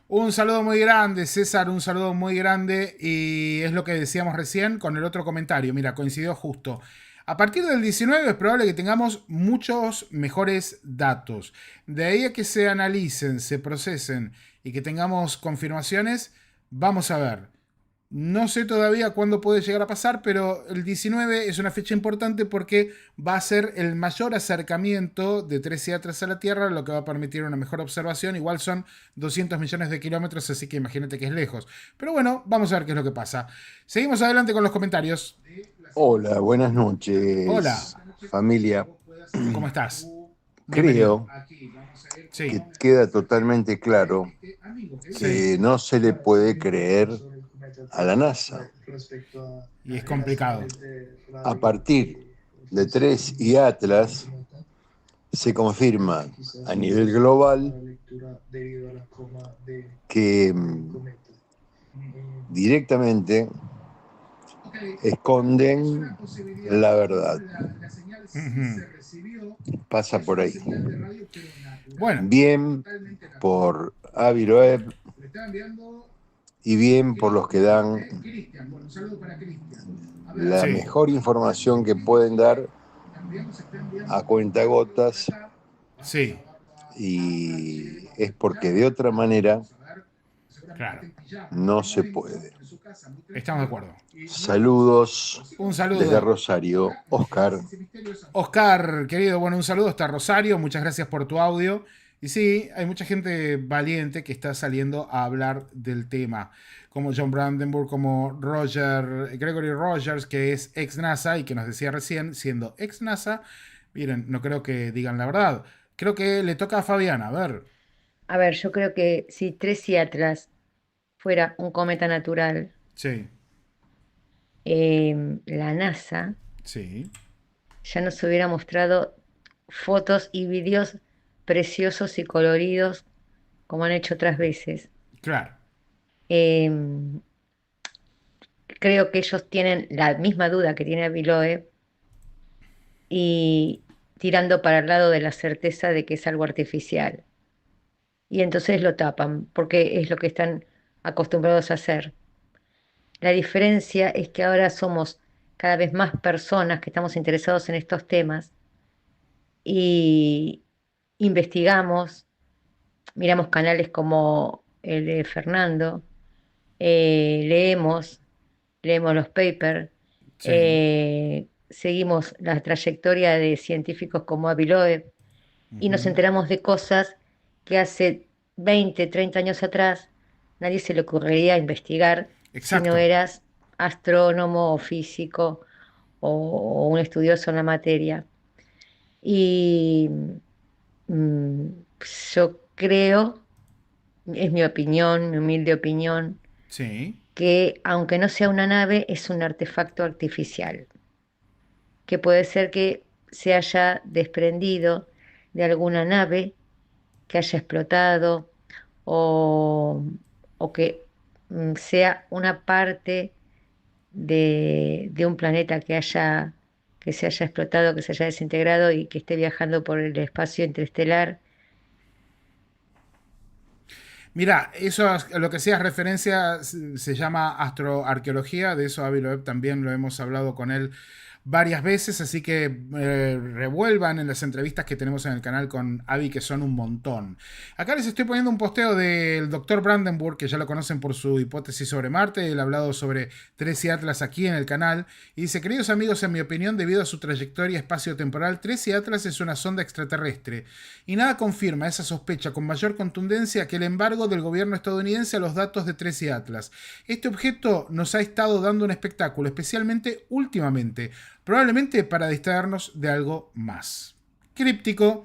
Un saludo muy grande, César, un saludo muy grande. Y es lo que decíamos recién con el otro comentario. Mira, coincidió justo. A partir del 19 es probable que tengamos muchos mejores datos. De ahí a que se analicen, se procesen y que tengamos confirmaciones, vamos a ver. No sé todavía cuándo puede llegar a pasar, pero el 19 es una fecha importante porque va a ser el mayor acercamiento de 13 Atlas a la Tierra, lo que va a permitir una mejor observación. Igual son 200 millones de kilómetros, así que imagínate que es lejos. Pero bueno, vamos a ver qué es lo que pasa. Seguimos adelante con los comentarios. Hola, buenas noches. Hola. Familia. ¿Cómo estás? Creo que queda totalmente claro que no se le puede creer a la NASA. Y es complicado. A partir de 3I Atlas se confirma a nivel global que directamente esconden la verdad. Pasa por ahí. Bueno. Bien por Avi Loeb y bien por los que dan la mejor información que pueden dar a cuentagotas. Sí. Y es porque de otra manera no se puede. Estamos de acuerdo. Saludos. Un saludo. Desde Rosario, Oscar. Oscar, querido, bueno, un saludo hasta Rosario. Muchas gracias por tu audio. Y sí, hay mucha gente valiente que está saliendo a hablar del tema, como John Brandenburg, como Gregory Rogers, que es ex NASA y que nos decía recién, siendo ex NASA, miren, no creo que digan la verdad. Creo que le toca a Fabiana, a ver. A ver, yo creo que si 13 Atlas fuera un cometa natural, la NASA ya nos hubiera mostrado fotos y vídeos preciosos y coloridos como han hecho otras veces. Claro. creo que ellos tienen la misma duda que tiene Avi Loeb y tirando para el lado de la certeza de que es algo artificial. Y entonces lo tapan, porque es lo que están acostumbrados a hacer. La diferencia es que ahora somos cada vez más personas que estamos interesados en estos temas y investigamos, miramos canales como el de Fernando, leemos los papers, seguimos la trayectoria de científicos como Avi Loeb y nos enteramos de cosas que hace 20, 30 años atrás nadie se le ocurriría investigar. Exacto. Si no eras astrónomo o físico o un estudioso en la materia. Y yo creo, es mi opinión, mi humilde opinión, Sí. que aunque no sea una nave, es un artefacto artificial, que puede ser que se haya desprendido de alguna nave que haya explotado o que sea una parte de un planeta que se haya explotado, que se haya desintegrado y que esté viajando por el espacio interestelar. Mira, eso a lo que hacías referencia se llama astroarqueología, de eso Avi Loeb también lo hemos hablado con él varias veces, así que revuelvan en las entrevistas que tenemos en el canal con Avi, que son un montón. Acá les estoy poniendo un posteo del Dr. Brandenburg, que ya lo conocen por su hipótesis sobre Marte. Él ha hablado sobre Tracy Atlas aquí en el canal y dice: queridos amigos, en mi opinión, debido a su trayectoria espacio-temporal, Tracy Atlas es una sonda extraterrestre y nada confirma esa sospecha con mayor contundencia que el embargo del gobierno estadounidense a los datos de Tracy Atlas. Este objeto nos ha estado dando un espectáculo, especialmente últimamente, probablemente para distraernos de algo más. Críptico,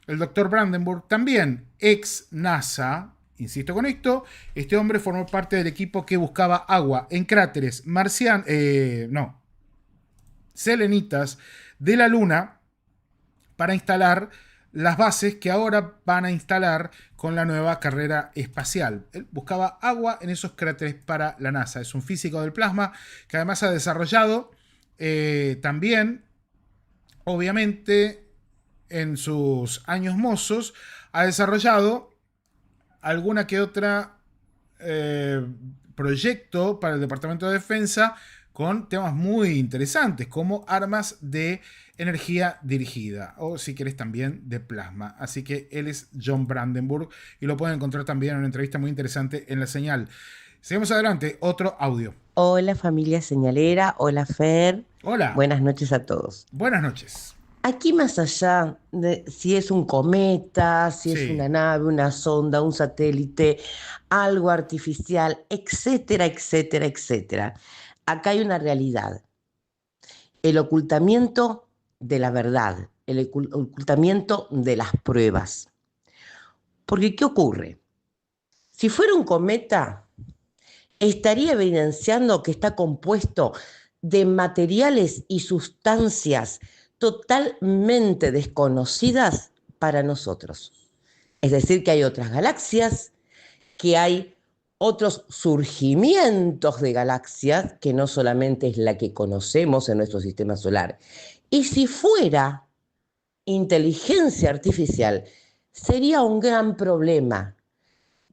el Dr. Brandenburg, también ex NASA, insisto con esto, este hombre formó parte del equipo que buscaba agua en cráteres selenitas de la Luna para instalar las bases que ahora van a instalar con la nueva carrera espacial. Él buscaba agua en esos cráteres para la NASA. Es un físico del plasma que además ha desarrollado también, obviamente, en sus años mozos, ha desarrollado alguna que otra proyecto para el Departamento de Defensa con temas muy interesantes, como armas de energía dirigida, o si querés también de plasma. Así que él es John Brandenburg y lo pueden encontrar también en una entrevista muy interesante en La Señal. Seguimos adelante, otro audio. Hola familia señalera, hola Fer. Hola. Buenas noches a todos. Buenas noches. Aquí más allá de si es un cometa, si es una nave, una sonda, un satélite, algo artificial, etcétera, etcétera, etcétera. Acá hay una realidad. El ocultamiento de la verdad, el ocultamiento de las pruebas. Porque ¿qué ocurre? Si fuera un cometa, estaría evidenciando que está compuesto de materiales y sustancias totalmente desconocidas para nosotros. Es decir, que hay otras galaxias, que hay otros surgimientos de galaxias, que no solamente es la que conocemos en nuestro sistema solar. Y si fuera inteligencia artificial, sería un gran problema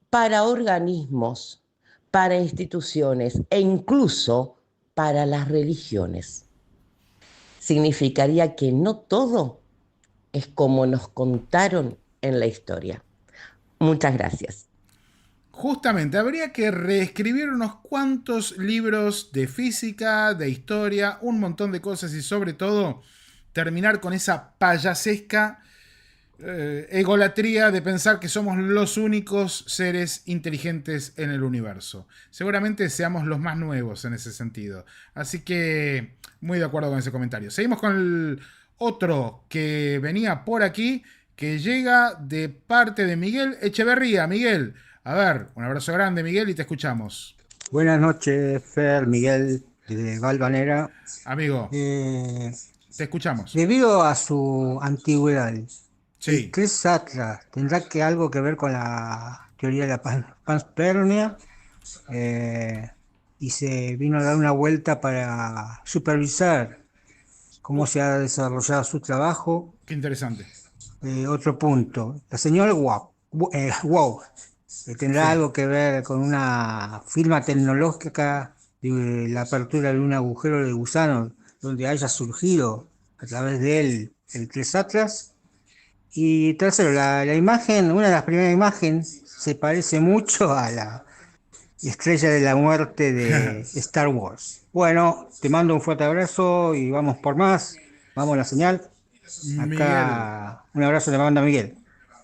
para organismos, para instituciones e incluso para las religiones. Significaría que no todo es como nos contaron en la historia. Muchas gracias. Justamente, habría que reescribir unos cuantos libros de física, de historia, un montón de cosas y sobre todo terminar con esa payasesca egolatría de pensar que somos los únicos seres inteligentes en el universo. Seguramente seamos los más nuevos en ese sentido. Así que muy de acuerdo con ese comentario. Seguimos con el otro que venía por aquí, que llega de parte de Miguel Echeverría. Miguel, a ver, un abrazo grande, Miguel, y te escuchamos. Buenas noches, Fer, Miguel de Valvanera. Amigo, te escuchamos. Debido a su antigüedad, sí. Tracy Atlas tendrá algo que ver con la teoría de la panspermia. y se vino a dar una vuelta para supervisar cómo se ha desarrollado su trabajo. Qué interesante. Otro punto, la señora Wow tendrá algo que ver con una firma tecnológica de la apertura de un agujero de gusano donde haya surgido a través de él el 3 Atlas. Y tercero, la imagen, una de las primeras imágenes se parece mucho a la Estrella de la Muerte de Star Wars. Bueno, te mando un fuerte abrazo y vamos por más. Vamos a la señal. Acá un abrazo le manda Miguel.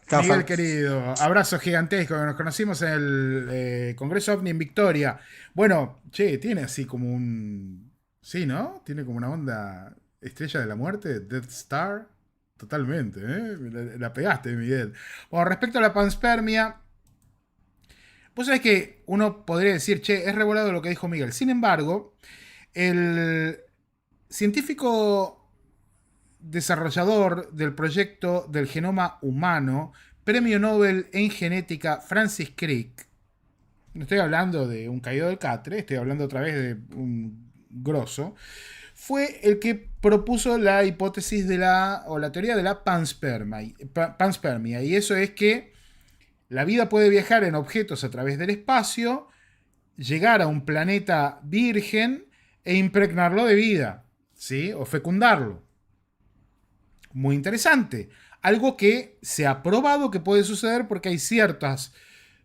Chao, Miguel, querido. Abrazo gigantesco. Nos conocimos en el Congreso OVNI en Victoria. Bueno, che, tiene así como un... Sí, ¿no? Tiene como una onda Estrella de la Muerte, Death Star. Totalmente, ¿eh? La pegaste, Miguel. Bueno, respecto a la panspermia, vos sabés que uno podría decir, che, es revolado lo que dijo Miguel. Sin embargo, el científico desarrollador del proyecto del genoma humano, premio Nobel en genética Francis Crick, no estoy hablando de un caído del catre, estoy hablando otra vez de un grosso, fue el que propuso la hipótesis de la teoría de la panspermia. Y eso es que la vida puede viajar en objetos a través del espacio, llegar a un planeta virgen e impregnarlo de vida, ¿sí? O fecundarlo. Muy interesante. Algo que se ha probado que puede suceder porque hay ciertos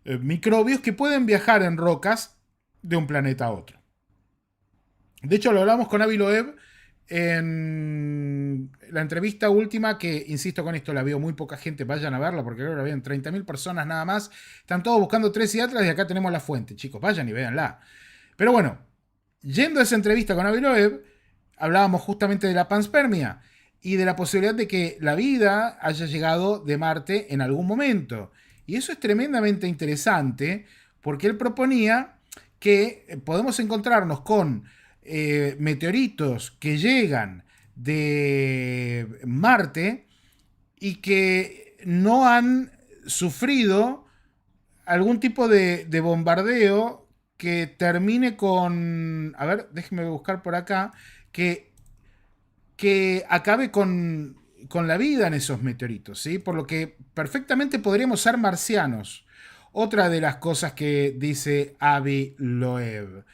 microbios que pueden viajar en rocas de un planeta a otro. De hecho, lo hablamos con Avi Loeb en la entrevista última, que, insisto con esto, la vio muy poca gente, vayan a verla, porque creo que la habían 30.000 personas nada más. Están todos buscando 3 y Atlas y acá tenemos la fuente. Chicos, vayan y véanla. Pero bueno, yendo a esa entrevista con Avi Loeb, hablábamos justamente de la panspermia y de la posibilidad de que la vida haya llegado de Marte en algún momento. Y eso es tremendamente interesante, porque él proponía que podemos encontrarnos con meteoritos que llegan de Marte y que no han sufrido algún tipo de bombardeo que termine con... A ver, déjenme buscar por acá. Que acabe con la vida en esos meteoritos, ¿sí? Por lo que perfectamente podríamos ser marcianos. Otra de las cosas que dice Avi Loeb.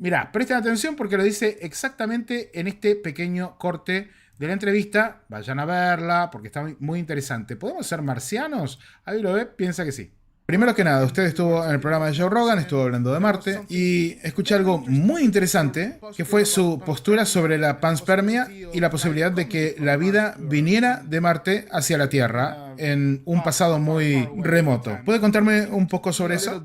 Mirá, presten atención porque lo dice exactamente en este pequeño corte de la entrevista. Vayan a verla porque está muy interesante. ¿Podemos ser marcianos? Avi Loeb piensa que sí. Primero que nada, usted estuvo en el programa de Joe Rogan, estuvo hablando de Marte y escuché algo muy interesante, que fue su postura sobre la panspermia y la posibilidad de que la vida viniera de Marte hacia la Tierra en un pasado muy remoto. ¿Puede contarme un poco sobre eso?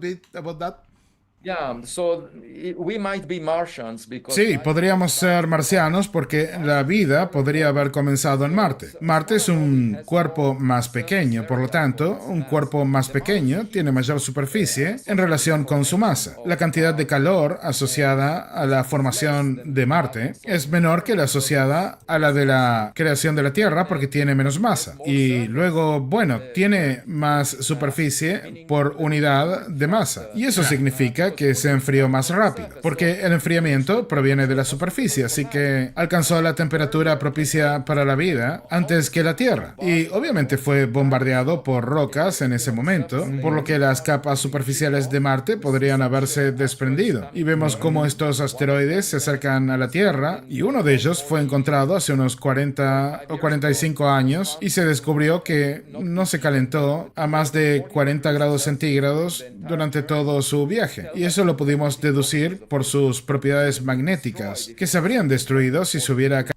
Sí, podríamos ser marcianos porque la vida podría haber comenzado en Marte. Marte es un cuerpo más pequeño, por lo tanto, un cuerpo más pequeño tiene mayor superficie en relación con su masa. La cantidad de calor asociada a la formación de Marte es menor que la asociada a la de la creación de la Tierra porque tiene menos masa. Y luego, bueno, tiene más superficie por unidad de masa. Y eso significa que se enfrió más rápido, porque el enfriamiento proviene de la superficie, así que alcanzó la temperatura propicia para la vida antes que la Tierra. Y obviamente fue bombardeado por rocas en ese momento, por lo que las capas superficiales de Marte podrían haberse desprendido. Y vemos cómo estos asteroides se acercan a la Tierra, y uno de ellos fue encontrado hace unos 40 o 45 años, y se descubrió que no se calentó a más de 40 grados centígrados durante todo su viaje. Y eso lo pudimos deducir por sus propiedades magnéticas, que se habrían destruido si se hubiera caído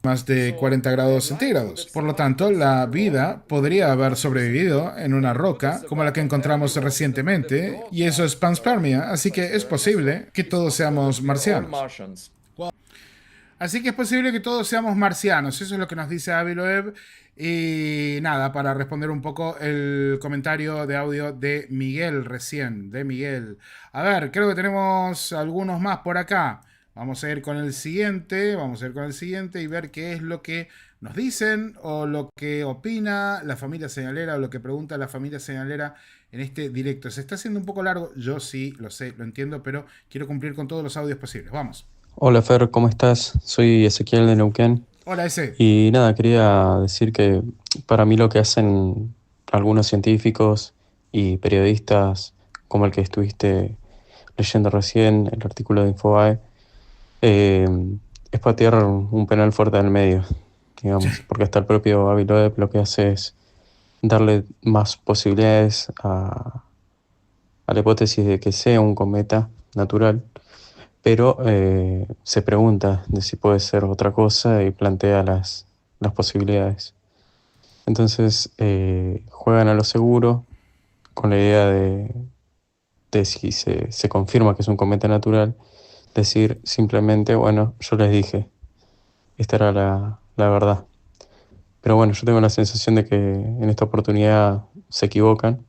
más de 40 grados centígrados. Por lo tanto, la vida podría haber sobrevivido en una roca como la que encontramos recientemente, y eso es panspermia, así que es posible que todos seamos marcianos. Así que es posible que todos seamos marcianos, eso es lo que nos dice Avi Loeb. Y nada, para responder un poco el comentario de audio de Miguel recién, de Miguel. A ver, creo que tenemos algunos más por acá. Vamos a ir con el siguiente, y ver qué es lo que nos dicen o lo que opina la familia señalera o lo que pregunta la familia señalera en este directo. Se está haciendo un poco largo, yo sí, lo sé, lo entiendo, pero quiero cumplir con todos los audios posibles. Vamos. Hola Fer, ¿cómo estás? Soy Ezequiel de Neuquén. Hola, Eze. Y nada, quería decir que para mí lo que hacen algunos científicos y periodistas, como el que estuviste leyendo recién, el artículo de Infobae, es patear un penal fuerte en el medio, digamos, porque hasta el propio Avi Loeb lo que hace es darle más posibilidades a la hipótesis de que sea un cometa natural, pero se pregunta de si puede ser otra cosa y plantea las posibilidades. Entonces juegan a lo seguro con la idea de si se confirma que es un cometa natural, decir simplemente, bueno, yo les dije, esta era la verdad. Pero bueno, yo tengo la sensación de que en esta oportunidad se equivocan.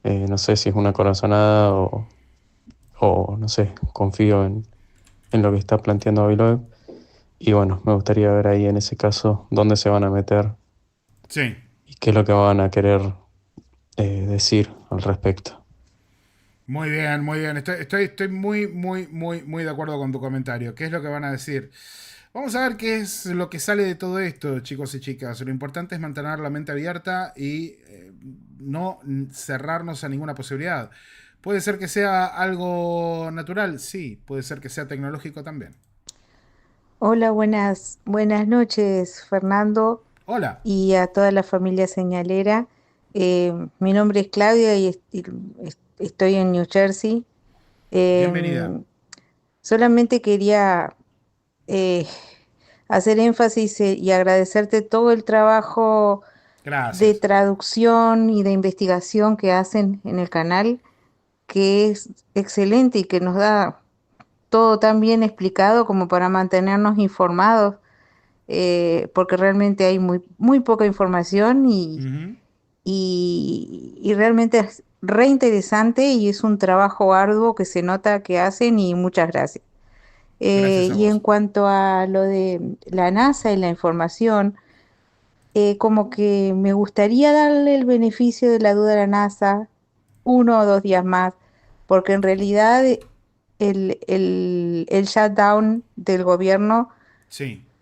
No sé si es una corazonada o no sé, confío en lo que está planteando Avi Loeb. Y bueno, me gustaría ver ahí en ese caso dónde se van a meter. Sí. Y qué es lo que van a querer decir al respecto. Muy bien, muy bien. Estoy muy de acuerdo con tu comentario. ¿Qué es lo que van a decir? Vamos a ver qué es lo que sale de todo esto, chicos y chicas. Lo importante es mantener la mente abierta y no cerrarnos a ninguna posibilidad. ¿Puede ser que sea algo natural? Sí. ¿Puede ser que sea tecnológico también? Hola, buenas noches, Fernando. Hola. Y a toda la familia señalera. Mi nombre es Claudia y estoy en New Jersey. Bienvenida. Solamente quería hacer énfasis y agradecerte todo el trabajo de traducción y de investigación que hacen en el canal, que es excelente y que nos da todo tan bien explicado como para mantenernos informados, porque realmente hay muy poca información y realmente es re interesante y es un trabajo arduo que se nota que hacen y muchas gracias. Y en cuanto a lo de la NASA y la información, como que me gustaría darle el beneficio de la duda a la NASA 1 o 2 días más, porque en realidad el shutdown del gobierno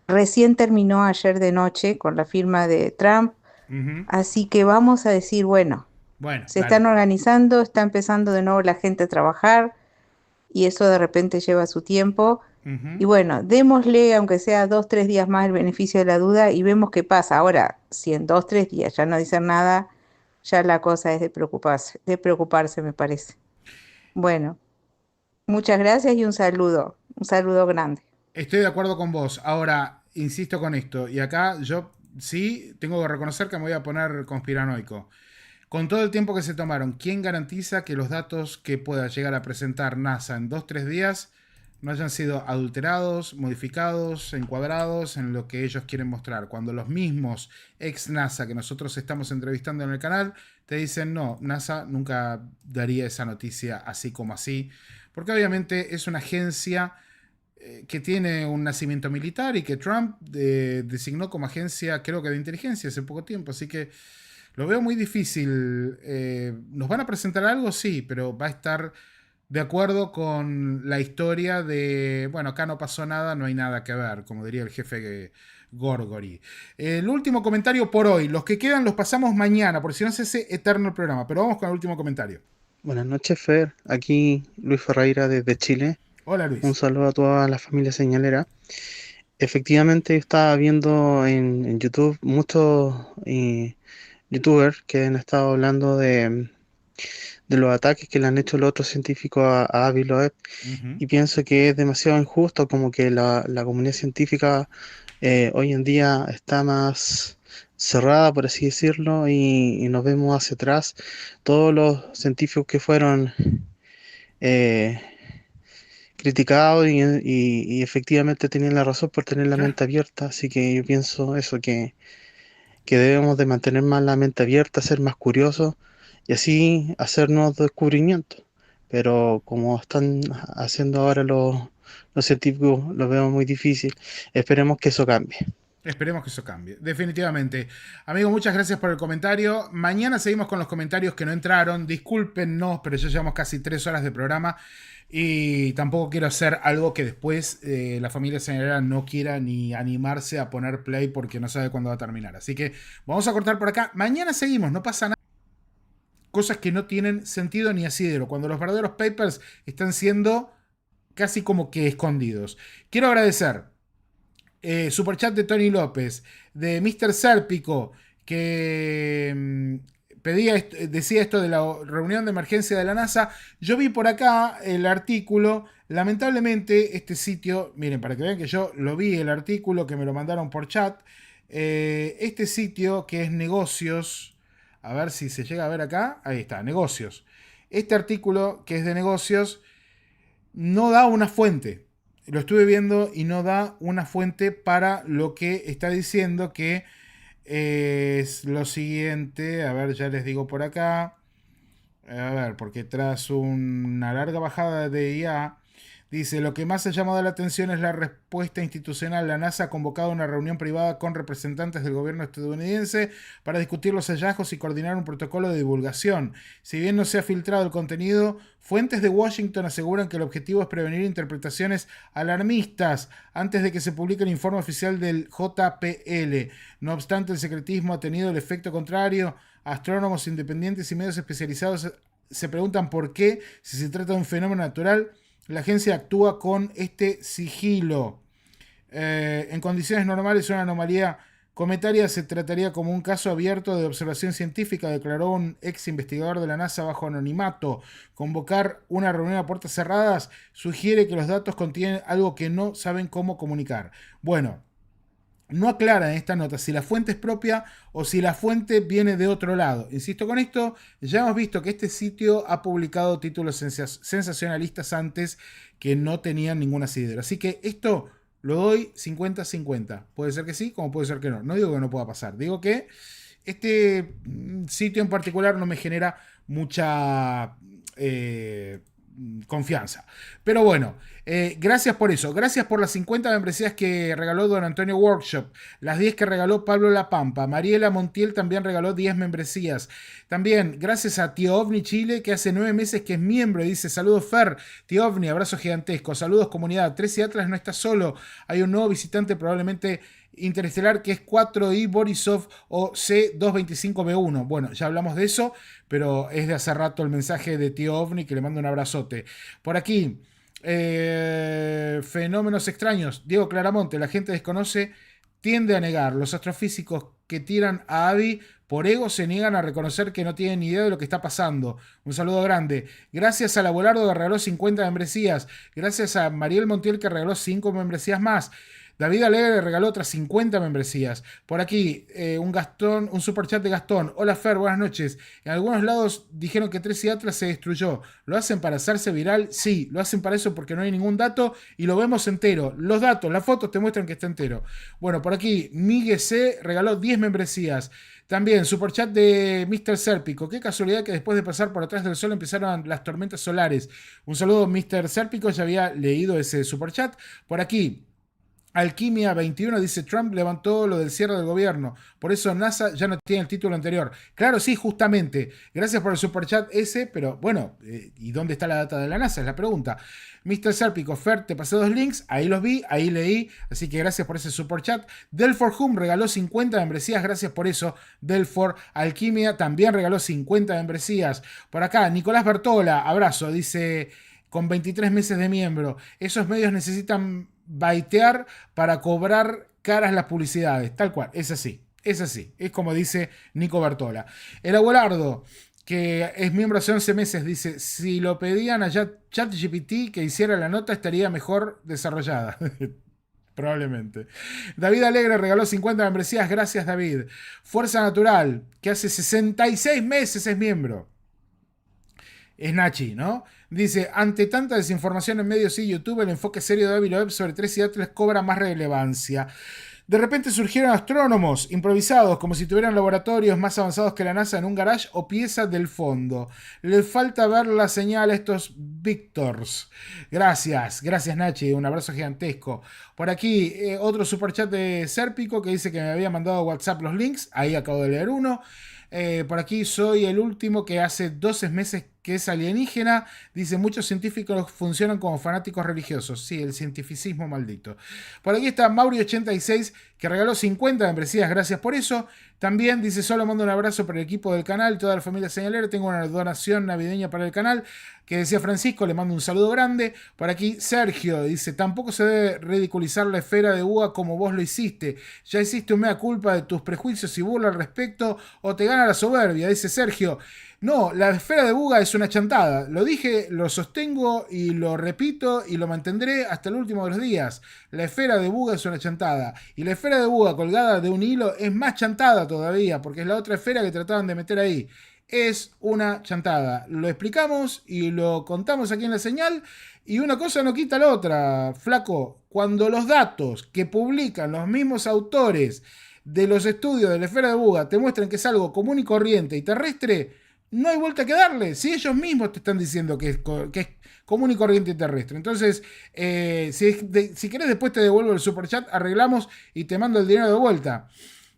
recién terminó ayer de noche con la firma de Trump, así que vamos a decir, bueno, se están organizando, está empezando de nuevo la gente a trabajar y eso de repente lleva su tiempo. Y bueno, démosle, aunque sea 2 o 3 días más, el beneficio de la duda y vemos qué pasa. Ahora, si en 2 o 3 días ya no dicen nada, ya la cosa es de preocuparse, me parece. Bueno, muchas gracias y un saludo grande. Estoy de acuerdo con vos. Ahora, insisto con esto, y acá yo sí tengo que reconocer que me voy a poner conspiranoico. Con todo el tiempo que se tomaron, ¿quién garantiza que los datos que pueda llegar a presentar NASA en 2 o 3 días no hayan sido adulterados, modificados, encuadrados en lo que ellos quieren mostrar? Cuando los mismos ex NASA que nosotros estamos entrevistando en el canal te dicen, no, NASA nunca daría esa noticia así como así, porque obviamente es una agencia que tiene un nacimiento militar y que Trump designó como agencia, creo que de inteligencia hace poco tiempo, así que lo veo muy difícil. ¿Nos van a presentar algo? Sí, pero va a estar de acuerdo con la historia de, bueno, acá no pasó nada, no hay nada que ver, como diría el jefe Gorgory. El último comentario por hoy. Los que quedan los pasamos mañana, porque si no se hace eterno el programa. Pero vamos con el último comentario. Buenas noches, Fer. Aquí Luis Ferreira desde Chile. Hola, Luis. Un saludo a toda la familia señalera. Efectivamente, estaba viendo en YouTube muchos youtubers que han estado hablando de los ataques que le han hecho los otros científicos a Avi Loeb, y pienso que es demasiado injusto, como que la comunidad científica hoy en día está más cerrada, por así decirlo, y nos vemos hacia atrás todos los científicos que fueron criticados y efectivamente tenían la razón por tener la mente abierta, así que yo pienso eso, que debemos de mantener más la mente abierta, ser más curiosos y así hacer nuevos descubrimientos. Pero como están haciendo ahora los los científicos lo veo muy difícil. Esperemos que eso cambie. Esperemos que eso cambie, definitivamente. Amigo, muchas gracias por el comentario. Mañana seguimos con los comentarios que no entraron. Discúlpennos, pero ya llevamos casi 3 horas de programa y tampoco quiero hacer algo que después la familia señalera no quiera ni animarse a poner play porque no sabe cuándo va a terminar. Así que vamos a cortar por acá. Mañana seguimos, no pasa nada. Cosas que no tienen sentido ni asidero, cuando los verdaderos papers están siendo casi como que escondidos. Quiero agradecer superchat de Tony López, de Mr. Sérpico, que decía esto de la reunión de emergencia de la NASA. Yo vi por acá el artículo. Lamentablemente este sitio, miren, para que vean que yo lo vi, el artículo que me lo mandaron por chat, este sitio que es negocios, a ver si se llega a ver acá, ahí está, negocios. Este artículo que es de negocios no da una fuente. Lo estuve viendo y no da una fuente para lo que está diciendo, que es lo siguiente. A ver, ya les digo por acá. A ver, porque tras una larga bajada de IA, dice, lo que más ha llamado la atención es la respuesta institucional. La NASA ha convocado una reunión privada con representantes del gobierno estadounidense para discutir los hallazgos y coordinar un protocolo de divulgación. Si bien no se ha filtrado el contenido, fuentes de Washington aseguran que el objetivo es prevenir interpretaciones alarmistas antes de que se publique el informe oficial del JPL. No obstante, el secretismo ha tenido el efecto contrario. Astrónomos independientes y medios especializados se preguntan por qué, si se trata de un fenómeno natural, la agencia actúa con este sigilo. En condiciones normales, una anomalía cometaria se trataría como un caso abierto de observación científica, declaró un ex investigador de la NASA bajo anonimato. Convocar una reunión a puertas cerradas sugiere que los datos contienen algo que no saben cómo comunicar. Bueno, no aclara en esta nota si la fuente es propia o si la fuente viene de otro lado. Insisto con esto, ya hemos visto que este sitio ha publicado títulos sensacionalistas antes que no tenían ningún asidero. Así que esto lo doy 50-50. Puede ser que sí, como puede ser que no. No digo que no pueda pasar. Digo que este sitio en particular no me genera mucha confianza. Pero bueno, gracias por eso. Gracias por las 50 membresías que regaló Don Antonio Workshop, las 10 que regaló Pablo La Pampa. Mariela Montiel también regaló 10 membresías. También gracias a Tío OVNI Chile, que hace 9 meses que es miembro. Dice, saludos Fer, Tío OVNI, abrazo gigantesco. Saludos comunidad. 13 Atlas no está solo. Hay un nuevo visitante probablemente interestelar que es 4I Borisov o C225B1. Bueno, ya hablamos de eso, pero es de hace rato el mensaje de Tío OVNI, que le mando un abrazote. Por aquí, fenómenos extraños. Diego Claramonte, la gente desconoce, tiende a negar. Los astrofísicos que tiran a Avi por ego se niegan a reconocer que no tienen ni idea de lo que está pasando. Un saludo grande. Gracias a la Abelardo que regaló 50 membresías. Gracias a Mariel Montiel que regaló 5 membresías más. David Alegre regaló otras 50 membresías. Por aquí, un superchat de Gastón. Hola Fer, buenas noches. En algunos lados dijeron que 13 Atlas se destruyó. ¿Lo hacen para hacerse viral? Sí, lo hacen para eso porque no hay ningún dato y lo vemos entero. Los datos, las fotos te muestran que está entero. Bueno, por aquí, Miguel C. regaló 10 membresías. También, superchat de Mr. Sérpico. Qué casualidad que después de pasar por atrás del sol empezaron las tormentas solares. Un saludo, Mr. Sérpico. Ya había leído ese superchat. Por aquí, Alquimia 21 dice, Trump levantó lo del cierre del gobierno, por eso NASA ya no tiene el título anterior. Claro, sí, justamente. Gracias por el superchat ese, pero bueno, ¿y dónde está la data de la NASA? Es la pregunta. Mr. Sérpico, Fer, te pasé 2 links, ahí los vi, ahí leí, así que gracias por ese superchat. Delfor Hum regaló 50 membresías, gracias por eso. Delfor Alquimia también regaló 50 membresías. Por acá, Nicolás Bertola, abrazo, dice, con 23 meses de miembro, esos medios necesitan baitear para cobrar caras las publicidades, tal cual, es así, es como dice Nico Bertola. El Abelardo, que es miembro hace 11 meses, dice, si lo pedían a ChatGPT que hiciera la nota estaría mejor desarrollada. Probablemente. David Alegre regaló 50 membresías, gracias David. Fuerza Natural, que hace 66 meses es miembro. Es Nachi, ¿no? Dice, ante tanta desinformación en medios y YouTube, el enfoque serio de Avi Loeb sobre 13 Atlas cobra más relevancia. De repente surgieron astrónomos improvisados, como si tuvieran laboratorios más avanzados que la NASA en un garage o pieza del fondo. Les falta ver la señal a estos Victors. Gracias Nachi, un abrazo gigantesco. Por aquí otro superchat de Serpico que dice que me había mandado a WhatsApp los links. Ahí acabo de leer uno. Por aquí soy el último que hace 12 meses que es alienígena. Dice, muchos científicos funcionan como fanáticos religiosos. Sí, el cientificismo maldito. Por aquí está Mauri86, que regaló 50 membresías. Gracias por eso. También dice, solo mando un abrazo para el equipo del canal, toda la familia señalera. Tengo una donación navideña para el canal, que decía Francisco, le mando un saludo grande. Por aquí Sergio dice, tampoco se debe ridiculizar la esfera de Buga como vos lo hiciste. Ya hiciste un mea culpa de tus prejuicios y burla al respecto, o te gana la soberbia, dice Sergio. No, la esfera de Buga es una chantada. Lo dije, lo sostengo y lo repito y lo mantendré hasta el último de los días. La esfera de Buga es una chantada. Y la esfera de Buga colgada de un hilo es más chantada todavía, porque es la otra esfera que trataban de meter ahí. Es una chantada. Lo explicamos y lo contamos aquí en la señal. Y una cosa no quita la otra, flaco. Cuando los datos que publican los mismos autores de los estudios de la esfera de Buga te muestran que es algo común y corriente y terrestre, no hay vuelta que darle. Si ellos mismos te están diciendo que es común y corriente y terrestre. Entonces, si querés después te devuelvo el superchat, arreglamos y te mando el dinero de vuelta.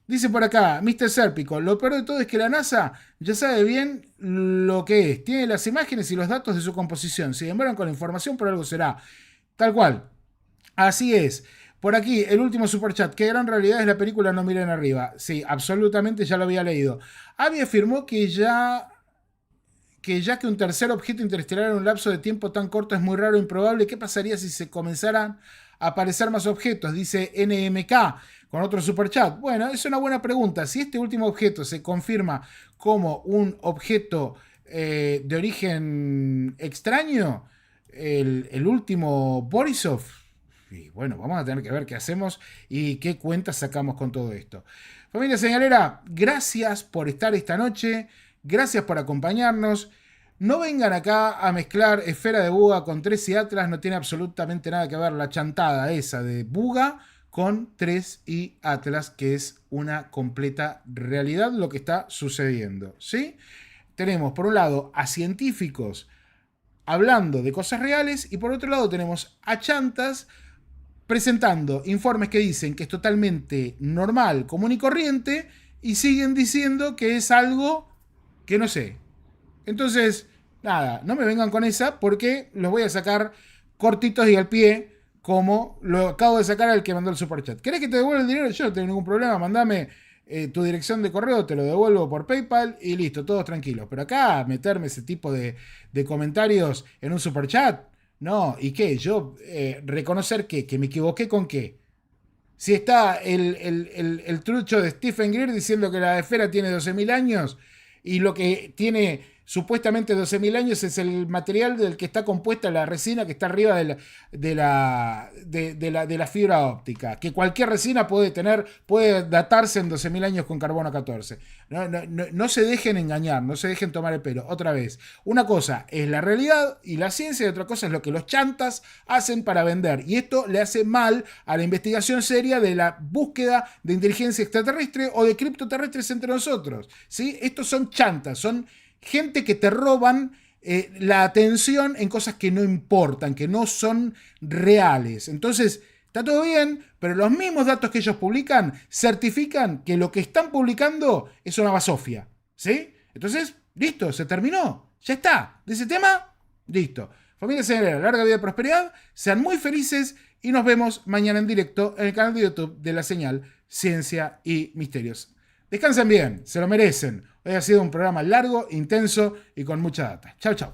Dice por acá, Mr. Serpico, lo peor de todo es que la NASA ya sabe bien lo que es. Tiene las imágenes y los datos de su composición. Si demoran con la información, por algo será. Tal cual. Así es. Por aquí, el último superchat. Qué gran realidad es la película No miren arriba. Sí, absolutamente, ya lo había leído. Abby afirmó que ya que un tercer objeto interestelar en un lapso de tiempo tan corto es muy raro e improbable, ¿qué pasaría si se comenzaran a aparecer más objetos? Dice NMK con otro superchat. Bueno, es una buena pregunta. Si este último objeto se confirma como un objeto de origen extraño, el último Borisov, y bueno, vamos a tener que ver qué hacemos y qué cuentas sacamos con todo esto. Familia señalera, gracias por estar esta noche. Gracias por acompañarnos. No vengan acá a mezclar esfera de Buga con 3 y Atlas. No tiene absolutamente nada que ver la chantada esa de Buga con 3 y Atlas, que es una completa realidad lo que está sucediendo, ¿sí? Tenemos por un lado a científicos hablando de cosas reales y por otro lado tenemos a chantas presentando informes que dicen que es totalmente normal, común y corriente y siguen diciendo que es algo que no sé. Entonces, nada, no me vengan con esa porque los voy a sacar cortitos y al pie como lo acabo de sacar al que mandó el superchat. ¿Querés que te devuelva el dinero? Yo no tengo ningún problema. Mandame tu dirección de correo, te lo devuelvo por PayPal y listo, todos tranquilos. Pero acá meterme ese tipo de comentarios en un superchat, no. ¿Y qué? Yo reconocer que me equivoqué con qué. Si está el trucho de Stephen Greer diciendo que la esfera tiene 12.000 años y lo que tiene supuestamente 12.000 años es el material del que está compuesta la resina que está arriba de la fibra óptica, que cualquier resina puede datarse en 12.000 años con carbono 14. No se dejen engañar, no se dejen tomar el pelo. Otra vez, una cosa es la realidad y la ciencia y otra cosa es lo que los chantas hacen para vender. Y esto le hace mal a la investigación seria de la búsqueda de inteligencia extraterrestre o de criptoterrestres entre nosotros, ¿sí? Estos son chantas, son gente que te roban la atención en cosas que no importan, que no son reales. Entonces, está todo bien, pero los mismos datos que ellos publican certifican que lo que están publicando es una basofia, ¿sí? Entonces, listo, se terminó, ya está. De ese tema, listo. Familia señalera, larga vida y prosperidad, sean muy felices y nos vemos mañana en directo en el canal de YouTube de la señal Ciencia y Misterios. Descansen bien, se lo merecen. Hoy ha sido un programa largo, intenso y con mucha data. Chau, chau.